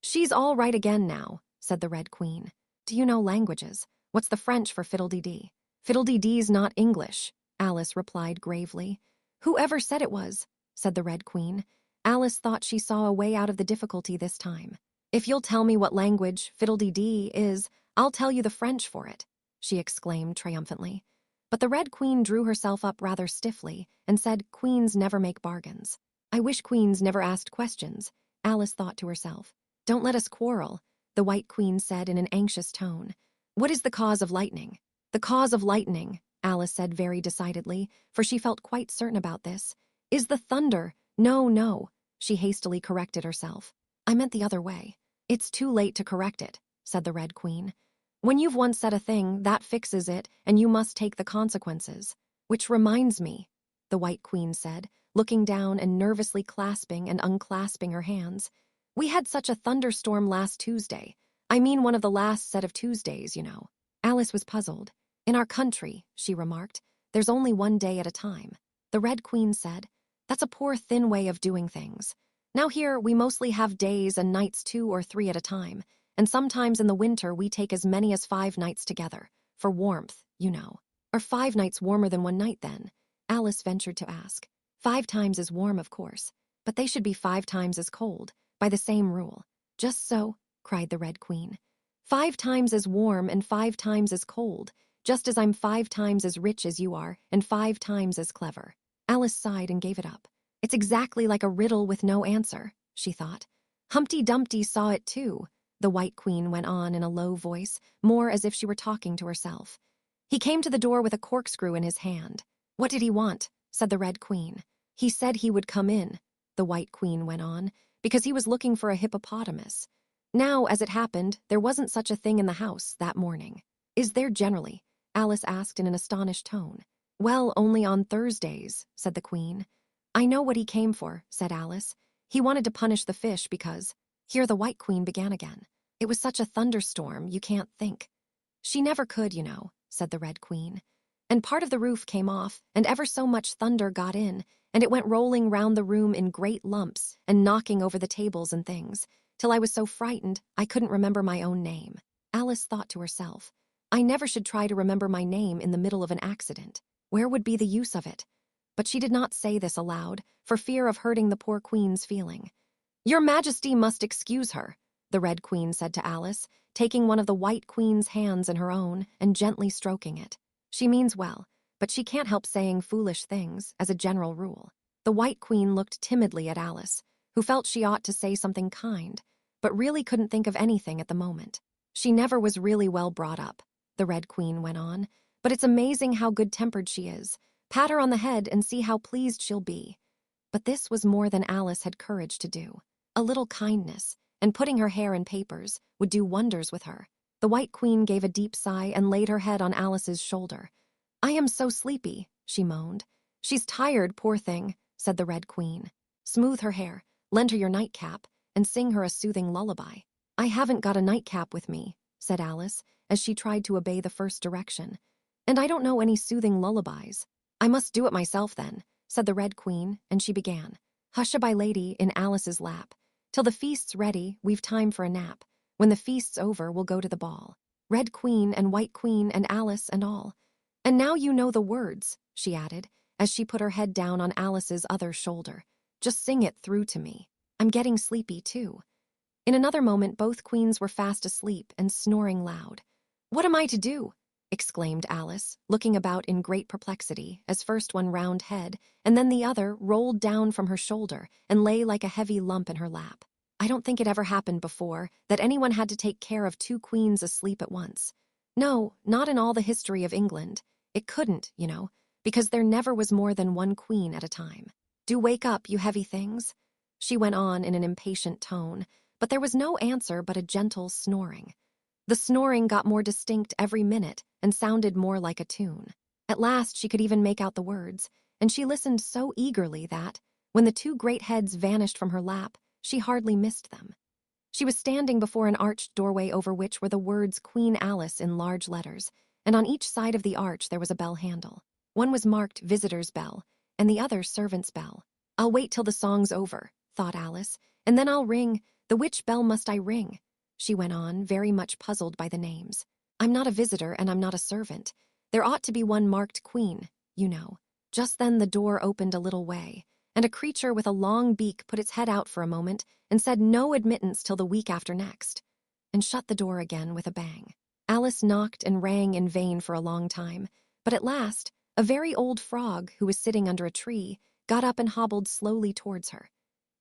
"She's all right again now," said the Red Queen. "Do you know languages? What's the French for fiddle-dee-dee?" "Fiddle-dee-dee's not English," Alice replied gravely. "Whoever said it was?" said the Red Queen. Alice thought she saw a way out of the difficulty this time. "If you'll tell me what language fiddle-dee-dee is, I'll tell you the French for it," she exclaimed triumphantly. But the Red Queen drew herself up rather stiffly and said, "Queens never make bargains." "I wish queens never asked questions," Alice thought to herself. "Don't let us quarrel," the White Queen said in an anxious tone. "What is the cause of lightning?" "The cause of lightning," Alice said very decidedly, for she felt quite certain about this, "is the thunder." No, she hastily corrected herself. "I meant the other way." "It's too late to correct it," said the Red Queen. "When you've once said a thing, that fixes it, and you must take the consequences." "Which reminds me," the White Queen said, looking down and nervously clasping and unclasping her hands. "We had such a thunderstorm last Tuesday. I mean one of the last set of Tuesdays, you know." Alice was puzzled. "In our country," she remarked, "there's only one day at a time." The Red Queen said, "That's a poor thin way of doing things. Now here we mostly have days and nights 2 or 3 at a time, and sometimes in the winter we take as many as 5 nights together, for warmth, you know." "Are 5 nights warmer than 1 night then?" Alice ventured to ask. 5 times as warm, of course, but they should be 5 times as cold, by the same rule." "Just so," cried the Red Queen. 5 times as warm and 5 times as cold, just as I'm 5 times as rich as you are and 5 times as clever." Alice sighed and gave it up. "It's exactly like a riddle with no answer," she thought. "Humpty Dumpty saw it too," the White Queen went on in a low voice, more as if she were talking to herself. "He came to the door with a corkscrew in his hand." "What did he want?" said the Red Queen. "He said he would come in," the White Queen went on, "because he was looking for a hippopotamus. Now, as it happened, there wasn't such a thing in the house that morning." "Is there generally?" Alice asked in an astonished tone. "Well, only on Thursdays," said the Queen. "I know what he came for," said Alice. "He wanted to punish the fish because—" Here the White Queen began again. "It was such a thunderstorm, you can't think." "She never could, you know," said the Red Queen. "And part of the roof came off, and ever so much thunder got in, and it went rolling round the room in great lumps and knocking over the tables and things, till I was so frightened I couldn't remember my own name." Alice thought to herself, "I never should try to remember my name in the middle of an accident. Where would be the use of it?" But she did not say this aloud, for fear of hurting the poor Queen's feeling. "Your Majesty must excuse her," the Red Queen said to Alice, taking one of the White Queen's hands in her own and gently stroking it. "She means well, but she can't help saying foolish things, as a general rule." The White Queen looked timidly at Alice, who felt she ought to say something kind, but really couldn't think of anything at the moment. "She never was really well brought up," the Red Queen went on, "but it's amazing how good-tempered she is. Pat her on the head and see how pleased she'll be." But this was more than Alice had courage to do. A little kindness, and putting her hair in papers would do wonders with her. The White Queen gave a deep sigh and laid her head on Alice's shoulder. "I am so sleepy," she moaned. "She's tired, poor thing," said the Red Queen. "Smooth her hair, lend her your nightcap, and sing her a soothing lullaby." "I haven't got a nightcap with me," said Alice, as she tried to obey the first direction. "And I don't know any soothing lullabies." "I must do it myself then," said the Red Queen, and she began. "Hush-a-bye, lady," in Alice's lap. "Till the feast's ready, we've time for a nap. When the feast's over, we'll go to the ball. Red Queen and White Queen and Alice and all. And now you know the words," she added, as she put her head down on Alice's other shoulder. "Just sing it through to me. I'm getting sleepy, too." In another moment, both queens were fast asleep and snoring loud. "What am I to do?" exclaimed Alice, looking about in great perplexity, as first one round head, and then the other, rolled down from her shoulder and lay like a heavy lump in her lap. "I don't think it ever happened before, that anyone had to take care of two queens asleep at once. No, not in all the history of England. It couldn't, you know, because there never was more than one queen at a time. Do wake up, you heavy things," she went on in an impatient tone, but there was no answer but a gentle snoring. The snoring got more distinct every minute and sounded more like a tune. At last she could even make out the words, and she listened so eagerly that, when the two great heads vanished from her lap, she hardly missed them. She was standing before an arched doorway over which were the words Queen Alice in large letters, and on each side of the arch there was a bell handle. One was marked Visitor's Bell, and the other Servant's Bell. "I'll wait till the song's over," thought Alice, "and then I'll ring. The which bell must I ring?" she went on, very much puzzled by the names. "I'm not a visitor and I'm not a servant. There ought to be one marked Queen, you know." Just then the door opened a little way, and a creature with a long beak put its head out for a moment and said no admittance till the week after next, and shut the door again with a bang. Alice knocked and rang in vain for a long time, but at last a very old frog, who was sitting under a tree, got up and hobbled slowly towards her.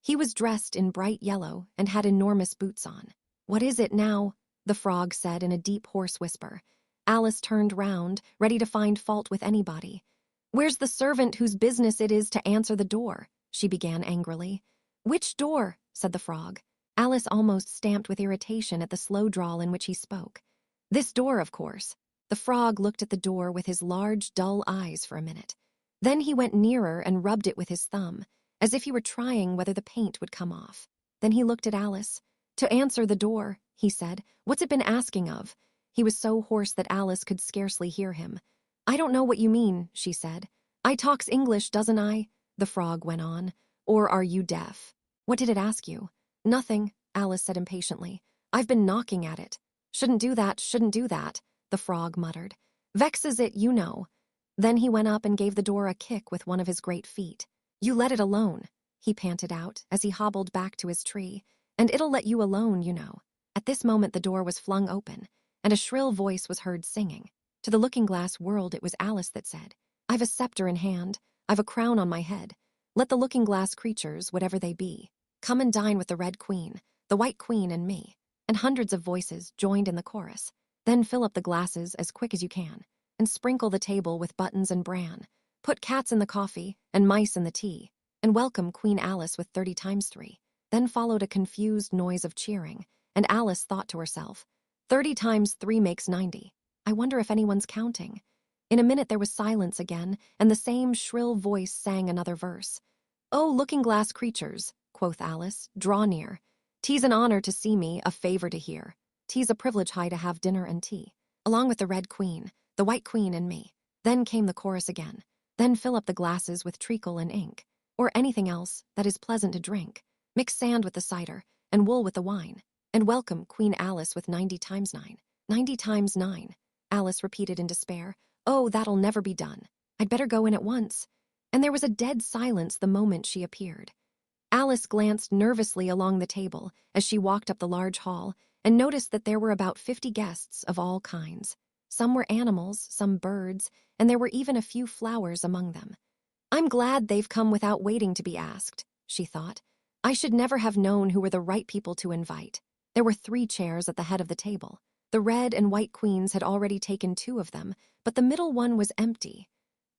He was dressed in bright yellow and had enormous boots on. "What is it now?" the frog said in a deep, hoarse whisper. Alice turned round, ready to find fault with anybody. "Where's the servant whose business it is to answer the door?" she began angrily. "Which door?" said the frog. Alice almost stamped with irritation at the slow drawl in which he spoke. "This door, of course." The frog looked at the door with his large, dull eyes for a minute. Then he went nearer and rubbed it with his thumb, as if he were trying whether the paint would come off. Then he looked at Alice. "To answer the door," he said. "What's it been asking of?" He was so hoarse that Alice could scarcely hear him. "I don't know what you mean," she said. "I talks English, doesn't I?" the frog went on. "Or are you deaf?" "What did it ask you?" "Nothing," Alice said impatiently. "I've been knocking at it." Shouldn't do that," the frog muttered. "Vexes it, you know." Then he went up and gave the door a kick with one of his great feet. "You let it alone," he panted out as he hobbled back to his tree. "And it'll let you alone, you know." At this moment the door was flung open, and a shrill voice was heard singing. To the looking-glass world it was Alice that said, "I've a scepter in hand, I've a crown on my head. Let the looking-glass creatures, whatever they be, come and dine with the Red Queen, the White Queen, and me." And hundreds of voices joined in the chorus. "Then fill up the glasses as quick as you can, and sprinkle the table with buttons and bran. Put cats in the coffee and mice in the tea, and welcome Queen Alice with 30 times 3. Then followed a confused noise of cheering, and Alice thought to herself, 30 times 3 makes 90. I wonder if anyone's counting. In a minute there was silence again, and the same shrill voice sang another verse. "Oh, looking-glass creatures," quoth Alice, "draw near. 'Tis an honor to see me, a favor to hear. 'Tis a privilege high to have dinner and tea, along with the Red Queen, the White Queen, and me." Then came the chorus again. "Then fill up the glasses with treacle and ink, or anything else that is pleasant to drink. Mix sand with the cider, and wool with the wine, and welcome Queen Alice with 90 times 9. 90 times 9, Alice repeated in despair. "Oh, that'll never be done. I'd better go in at once." And there was a dead silence the moment she appeared. Alice glanced nervously along the table as she walked up the large hall and noticed that there were about 50 guests of all kinds. Some were animals, some birds, and there were even a few flowers among them. "I'm glad they've come without waiting to be asked," she thought. "I should never have known who were the right people to invite." There were 3 chairs at the head of the table. The Red and White Queens had already taken 2 of them, but the middle one was empty.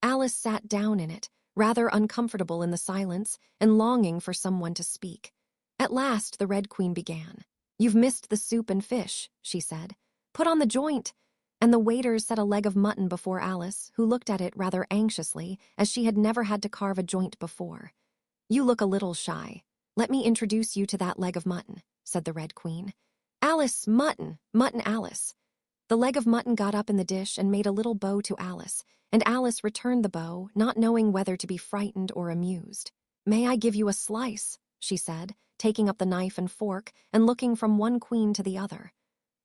Alice sat down in it, rather uncomfortable in the silence and longing for someone to speak. At last the Red Queen began. "You've missed the soup and fish," she said. "Put on the joint." And the waiters set a leg of mutton before Alice, who looked at it rather anxiously, as she had never had to carve a joint before. "You look a little shy. Let me introduce you to that leg of mutton," said the Red Queen. "Alice, mutton, mutton Alice." The leg of mutton got up in the dish and made a little bow to Alice, and Alice returned the bow, not knowing whether to be frightened or amused. "May I give you a slice?" she said, taking up the knife and fork and looking from one queen to the other.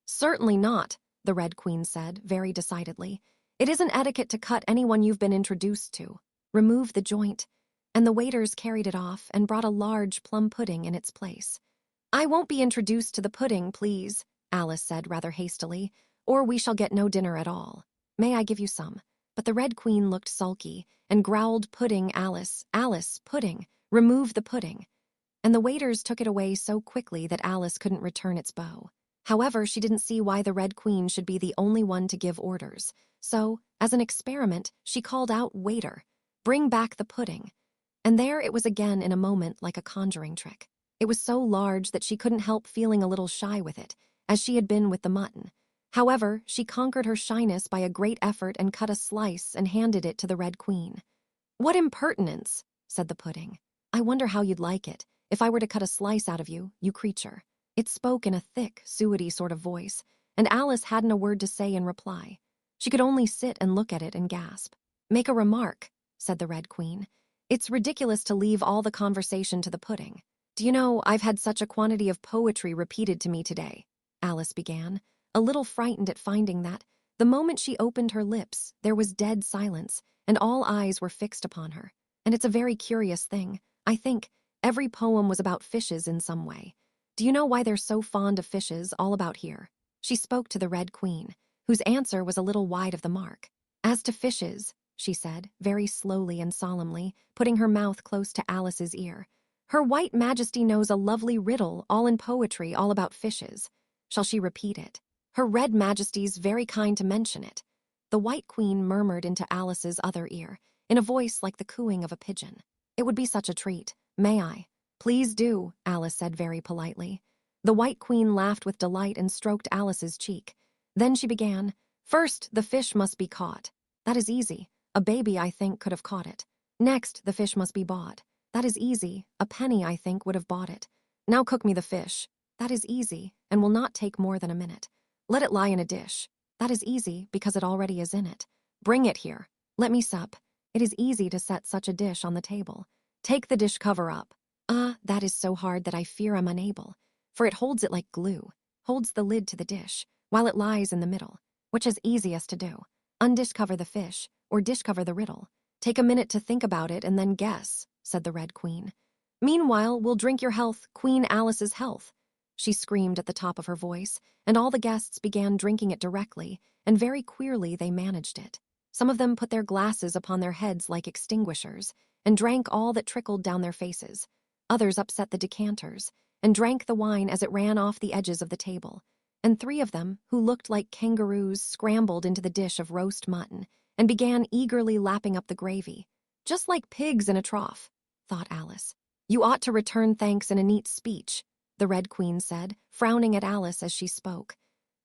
"Certainly not," the Red Queen said, very decidedly. "It isn't etiquette to cut anyone you've been introduced to. Remove the joint." And the waiters carried it off and brought a large plum pudding in its place. "I won't be introduced to the pudding, please," Alice said rather hastily, "or we shall get no dinner at all. May I give you some?" But the Red Queen looked sulky and growled, "Pudding, Alice, Alice, pudding, remove the pudding." And the waiters took it away so quickly that Alice couldn't return its bow. However, she didn't see why the Red Queen should be the only one to give orders. So, as an experiment, she called out, "Waiter, bring back the pudding." And there it was again in a moment, like a conjuring trick. It was so large that she couldn't help feeling a little shy with it, as she had been with the mutton. However, she conquered her shyness by a great effort and cut a slice and handed it to the Red Queen. "What impertinence," said the pudding. "I wonder how you'd like it, if I were to cut a slice out of you, you creature." It spoke in a thick, suety sort of voice, and Alice hadn't a word to say in reply. She could only sit and look at it and gasp. "Make a remark," said the Red Queen. "It's ridiculous to leave all the conversation to the pudding. Do you know, I've had such a quantity of poetry repeated to me today," Alice began, a little frightened at finding that, the moment she opened her lips, there was dead silence, and all eyes were fixed upon her. And it's a very curious thing. I think every poem was about fishes in some way. Do you know why they're so fond of fishes all about here? She spoke to the Red Queen, whose answer was a little wide of the mark. "As to fishes," she said, very slowly and solemnly, putting her mouth close to Alice's ear, "Her White Majesty knows a lovely riddle all in poetry all about fishes. Shall she repeat it? Her Red Majesty's very kind to mention it." The White Queen murmured into Alice's other ear, in a voice like the cooing of a pigeon. "It would be such a treat. May I?" "Please do," Alice said very politely. The White Queen laughed with delight and stroked Alice's cheek. Then she began, "First, the fish must be caught. That is easy. A baby, I think, could have caught it. Next, the fish must be bought. That is easy. A penny, I think, would have bought it. Now cook me the fish. That is easy, and will not take more than a minute. Let it lie in a dish. That is easy, because it already is in it. Bring it here. Let me sup. It is easy to set such a dish on the table. Take the dish cover up. That is so hard that I fear I'm unable, for it holds it like glue, holds the lid to the dish, while it lies in the middle. Which is easiest to do? Undish cover the fish, or dish cover the riddle? Take a minute to think about it and then guess," said the Red Queen. "Meanwhile, we'll drink your health, Queen Alice's health," she screamed at the top of her voice, and all the guests began drinking it directly, and very queerly they managed it. Some of them put their glasses upon their heads like extinguishers, and drank all that trickled down their faces. Others upset the decanters, and drank the wine as it ran off the edges of the table. And 3 of them, who looked like kangaroos, scrambled into the dish of roast mutton, and began eagerly lapping up the gravy. "Just like pigs in a trough," thought Alice. "You ought to return thanks in a neat speech," the Red Queen said, frowning at Alice as she spoke.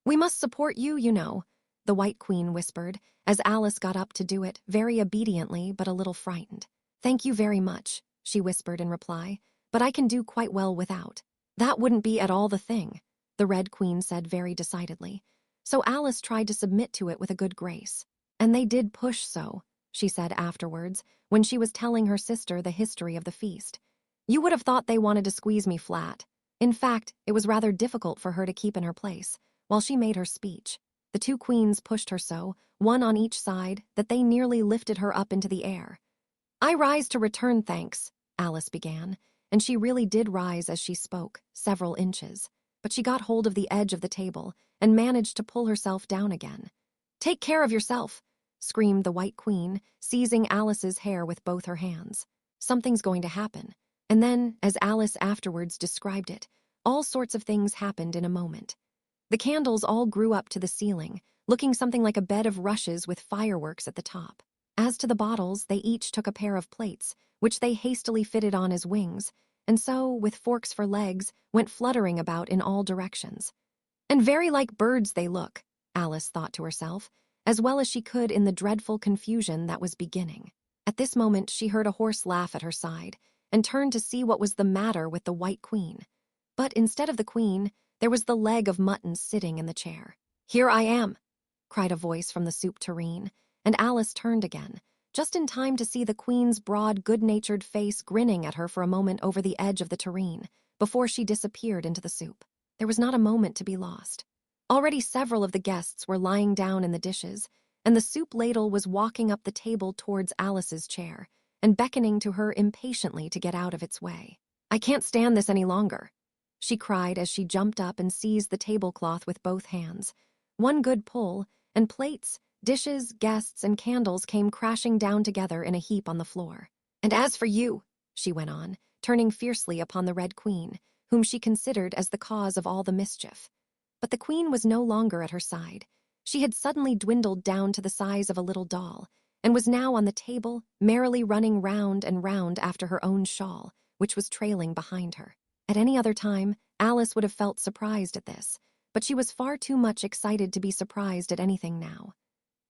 "We must support you, you know," the White Queen whispered, as Alice got up to do it, very obediently but a little frightened. "Thank you very much," she whispered in reply, "but I can do quite well without." "That wouldn't be at all the thing," the Red Queen said very decidedly. So Alice tried to submit to it with a good grace. "And they did push so," she said afterwards, when she was telling her sister the history of the feast. "You would have thought they wanted to squeeze me flat. In fact, it was rather difficult for her to keep in her place, while she made her speech. The 2 queens pushed her so, one on each side, that they nearly lifted her up into the air. "I rise to return thanks," Alice began, and she really did rise as she spoke, several inches. But she got hold of the edge of the table and managed to pull herself down again. "Take care of yourself," screamed the White Queen, seizing Alice's hair with both her hands. "Something's going to happen." And then, as Alice afterwards described it, all sorts of things happened in a moment. The candles all grew up to the ceiling, looking something like a bed of rushes with fireworks at the top. As to the bottles, they each took a pair of plates, which they hastily fitted on as wings, and so, with forks for legs, went fluttering about in all directions. And very like birds they look, Alice thought to herself, as well as she could in the dreadful confusion that was beginning. At this moment she heard a hoarse laugh at her side, and turned to see what was the matter with the White Queen. But instead of the queen, there was the leg of mutton sitting in the chair. "Here I am," cried a voice from the soup tureen, and Alice turned again, just in time to see the queen's broad, good-natured face grinning at her for a moment over the edge of the tureen, before she disappeared into the soup. There was not a moment to be lost. Already several of the guests were lying down in the dishes, and the soup ladle was walking up the table towards Alice's chair, and beckoning to her impatiently to get out of its way. "I can't stand this any longer," she cried as she jumped up and seized the tablecloth with both hands. One good pull, and plates, dishes, guests, and candles came crashing down together in a heap on the floor. "And as for you," she went on, turning fiercely upon the Red Queen, whom she considered as the cause of all the mischief. But the queen was no longer at her side. She had suddenly dwindled down to the size of a little doll, and was now on the table, merrily running round and round after her own shawl, which was trailing behind her. At any other time, Alice would have felt surprised at this, but she was far too much excited to be surprised at anything now.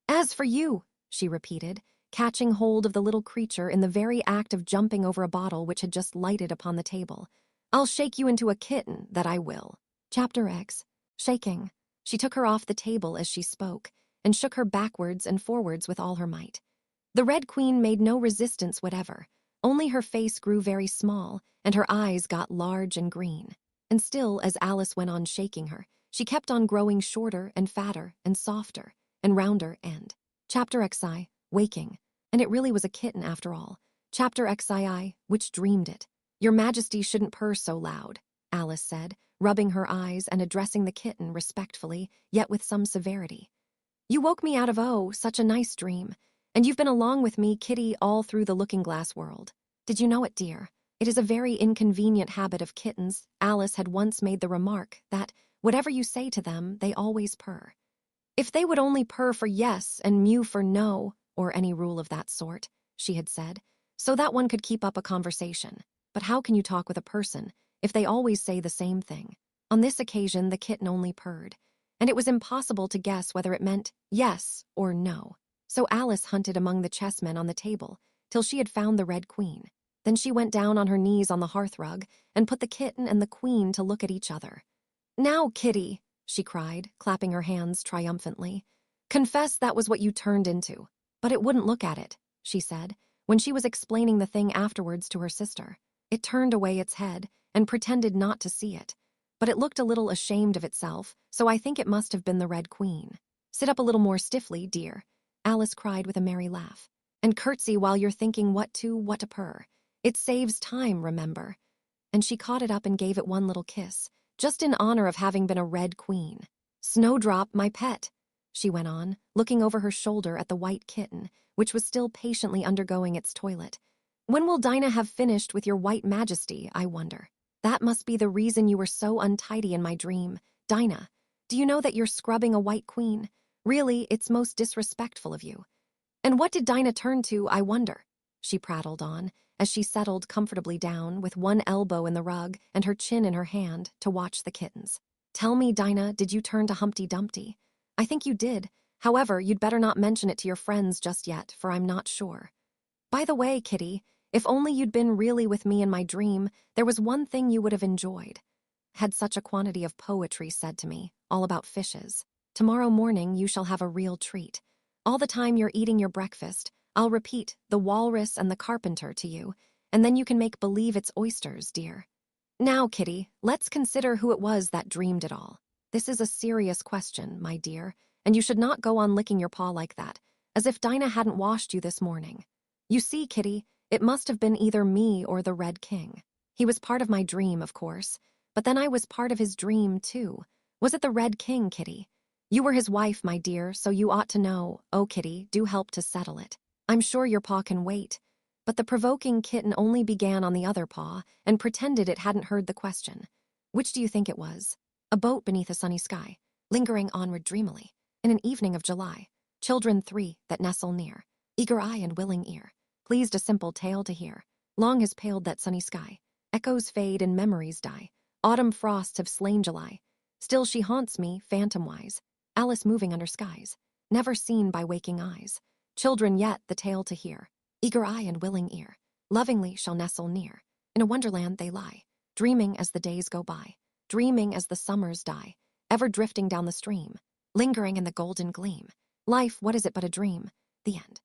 "As for you," she repeated, catching hold of the little creature in the very act of jumping over a bottle which had just lighted upon the table, "I'll shake you into a kitten, that I will." Chapter X. Shaking. She took her off the table as she spoke, and shook her backwards and forwards with all her might. The Red Queen made no resistance whatever, only her face grew very small, and her eyes got large and green. And still, as Alice went on shaking her, she kept on growing shorter and fatter and softer and rounder and. Chapter XI. Waking. And it really was a kitten after all. Chapter XII. Which dreamed it. "Your Majesty shouldn't purr so loud," Alice said, rubbing her eyes and addressing the kitten respectfully, yet with some severity. "You woke me out of such a nice dream, and you've been along with me, kitty, all through the looking-glass world. Did you know it, dear? It is a very inconvenient habit of kittens. Alice had once made the remark that, whatever you say to them, they always purr. If they would only purr for yes and mew for no, or any rule of that sort, she had said, so that one could keep up a conversation. But how can you talk with a person if they always say the same thing? On this occasion, the kitten only purred, and it was impossible to guess whether it meant yes or no. So Alice hunted among the chessmen on the table till she had found the Red Queen. Then she went down on her knees on the hearthrug and put the kitten and the queen to look at each other. "Now, kitty," she cried, clapping her hands triumphantly, "confess that was what you turned into." But it wouldn't look at it, she said, when she was explaining the thing afterwards to her sister. It turned away its head and pretended not to see it. But it looked a little ashamed of itself, so I think it must have been the Red Queen. "Sit up a little more stiffly, dear," Alice cried with a merry laugh, "and curtsy while you're thinking what to purr. It saves time, remember." And she caught it up and gave it one little kiss, just in honor of having been a Red Queen. "Snowdrop, my pet," she went on, looking over her shoulder at the white kitten, which was still patiently undergoing its toilet. "When will Dinah have finished with your white majesty, I wonder? That must be the reason you were so untidy in my dream. Dinah, do you know that you're scrubbing a White Queen? Really, it's most disrespectful of you. And what did Dinah turn to, I wonder?" she prattled on, as she settled comfortably down, with one elbow in the rug and her chin in her hand, to watch the kittens. "Tell me, Dinah, did you turn to Humpty Dumpty? I think you did. However, you'd better not mention it to your friends just yet, for I'm not sure. By the way, kitty, if only you'd been really with me in my dream, there was one thing you would have enjoyed. Had such a quantity of poetry said to me, all about fishes. Tomorrow morning you shall have a real treat. All the time you're eating your breakfast, I'll repeat The Walrus and the Carpenter to you, and then you can make believe it's oysters, dear. Now, kitty, let's consider who it was that dreamed it all. This is a serious question, my dear, and you should not go on licking your paw like that, as if Dinah hadn't washed you this morning. You see, kitty, it must have been either me or the Red King. He was part of my dream, of course, but then I was part of his dream, too. Was it the Red King, kitty? You were his wife, my dear, so you ought to know. Oh, kitty, do help to settle it. I'm sure your paw can wait." But the provoking kitten only began on the other paw and pretended it hadn't heard the question. "Which do you think it was?" A boat beneath a sunny sky, lingering onward dreamily, in an evening of July. Children 3 that nestle near, eager eye and willing ear, pleased a simple tale to hear. Long has paled that sunny sky, Echoes fade and memories die. Autumn frosts have slain July. Still she haunts me, phantom-wise. Alice moving under skies, never seen by waking eyes. Children yet the tale to hear, eager eye and willing ear, lovingly shall nestle near. In a wonderland they lie, dreaming as the days go by, dreaming as the summers die, ever drifting down the stream, lingering in the golden gleam. Life, what is it but a dream? The end.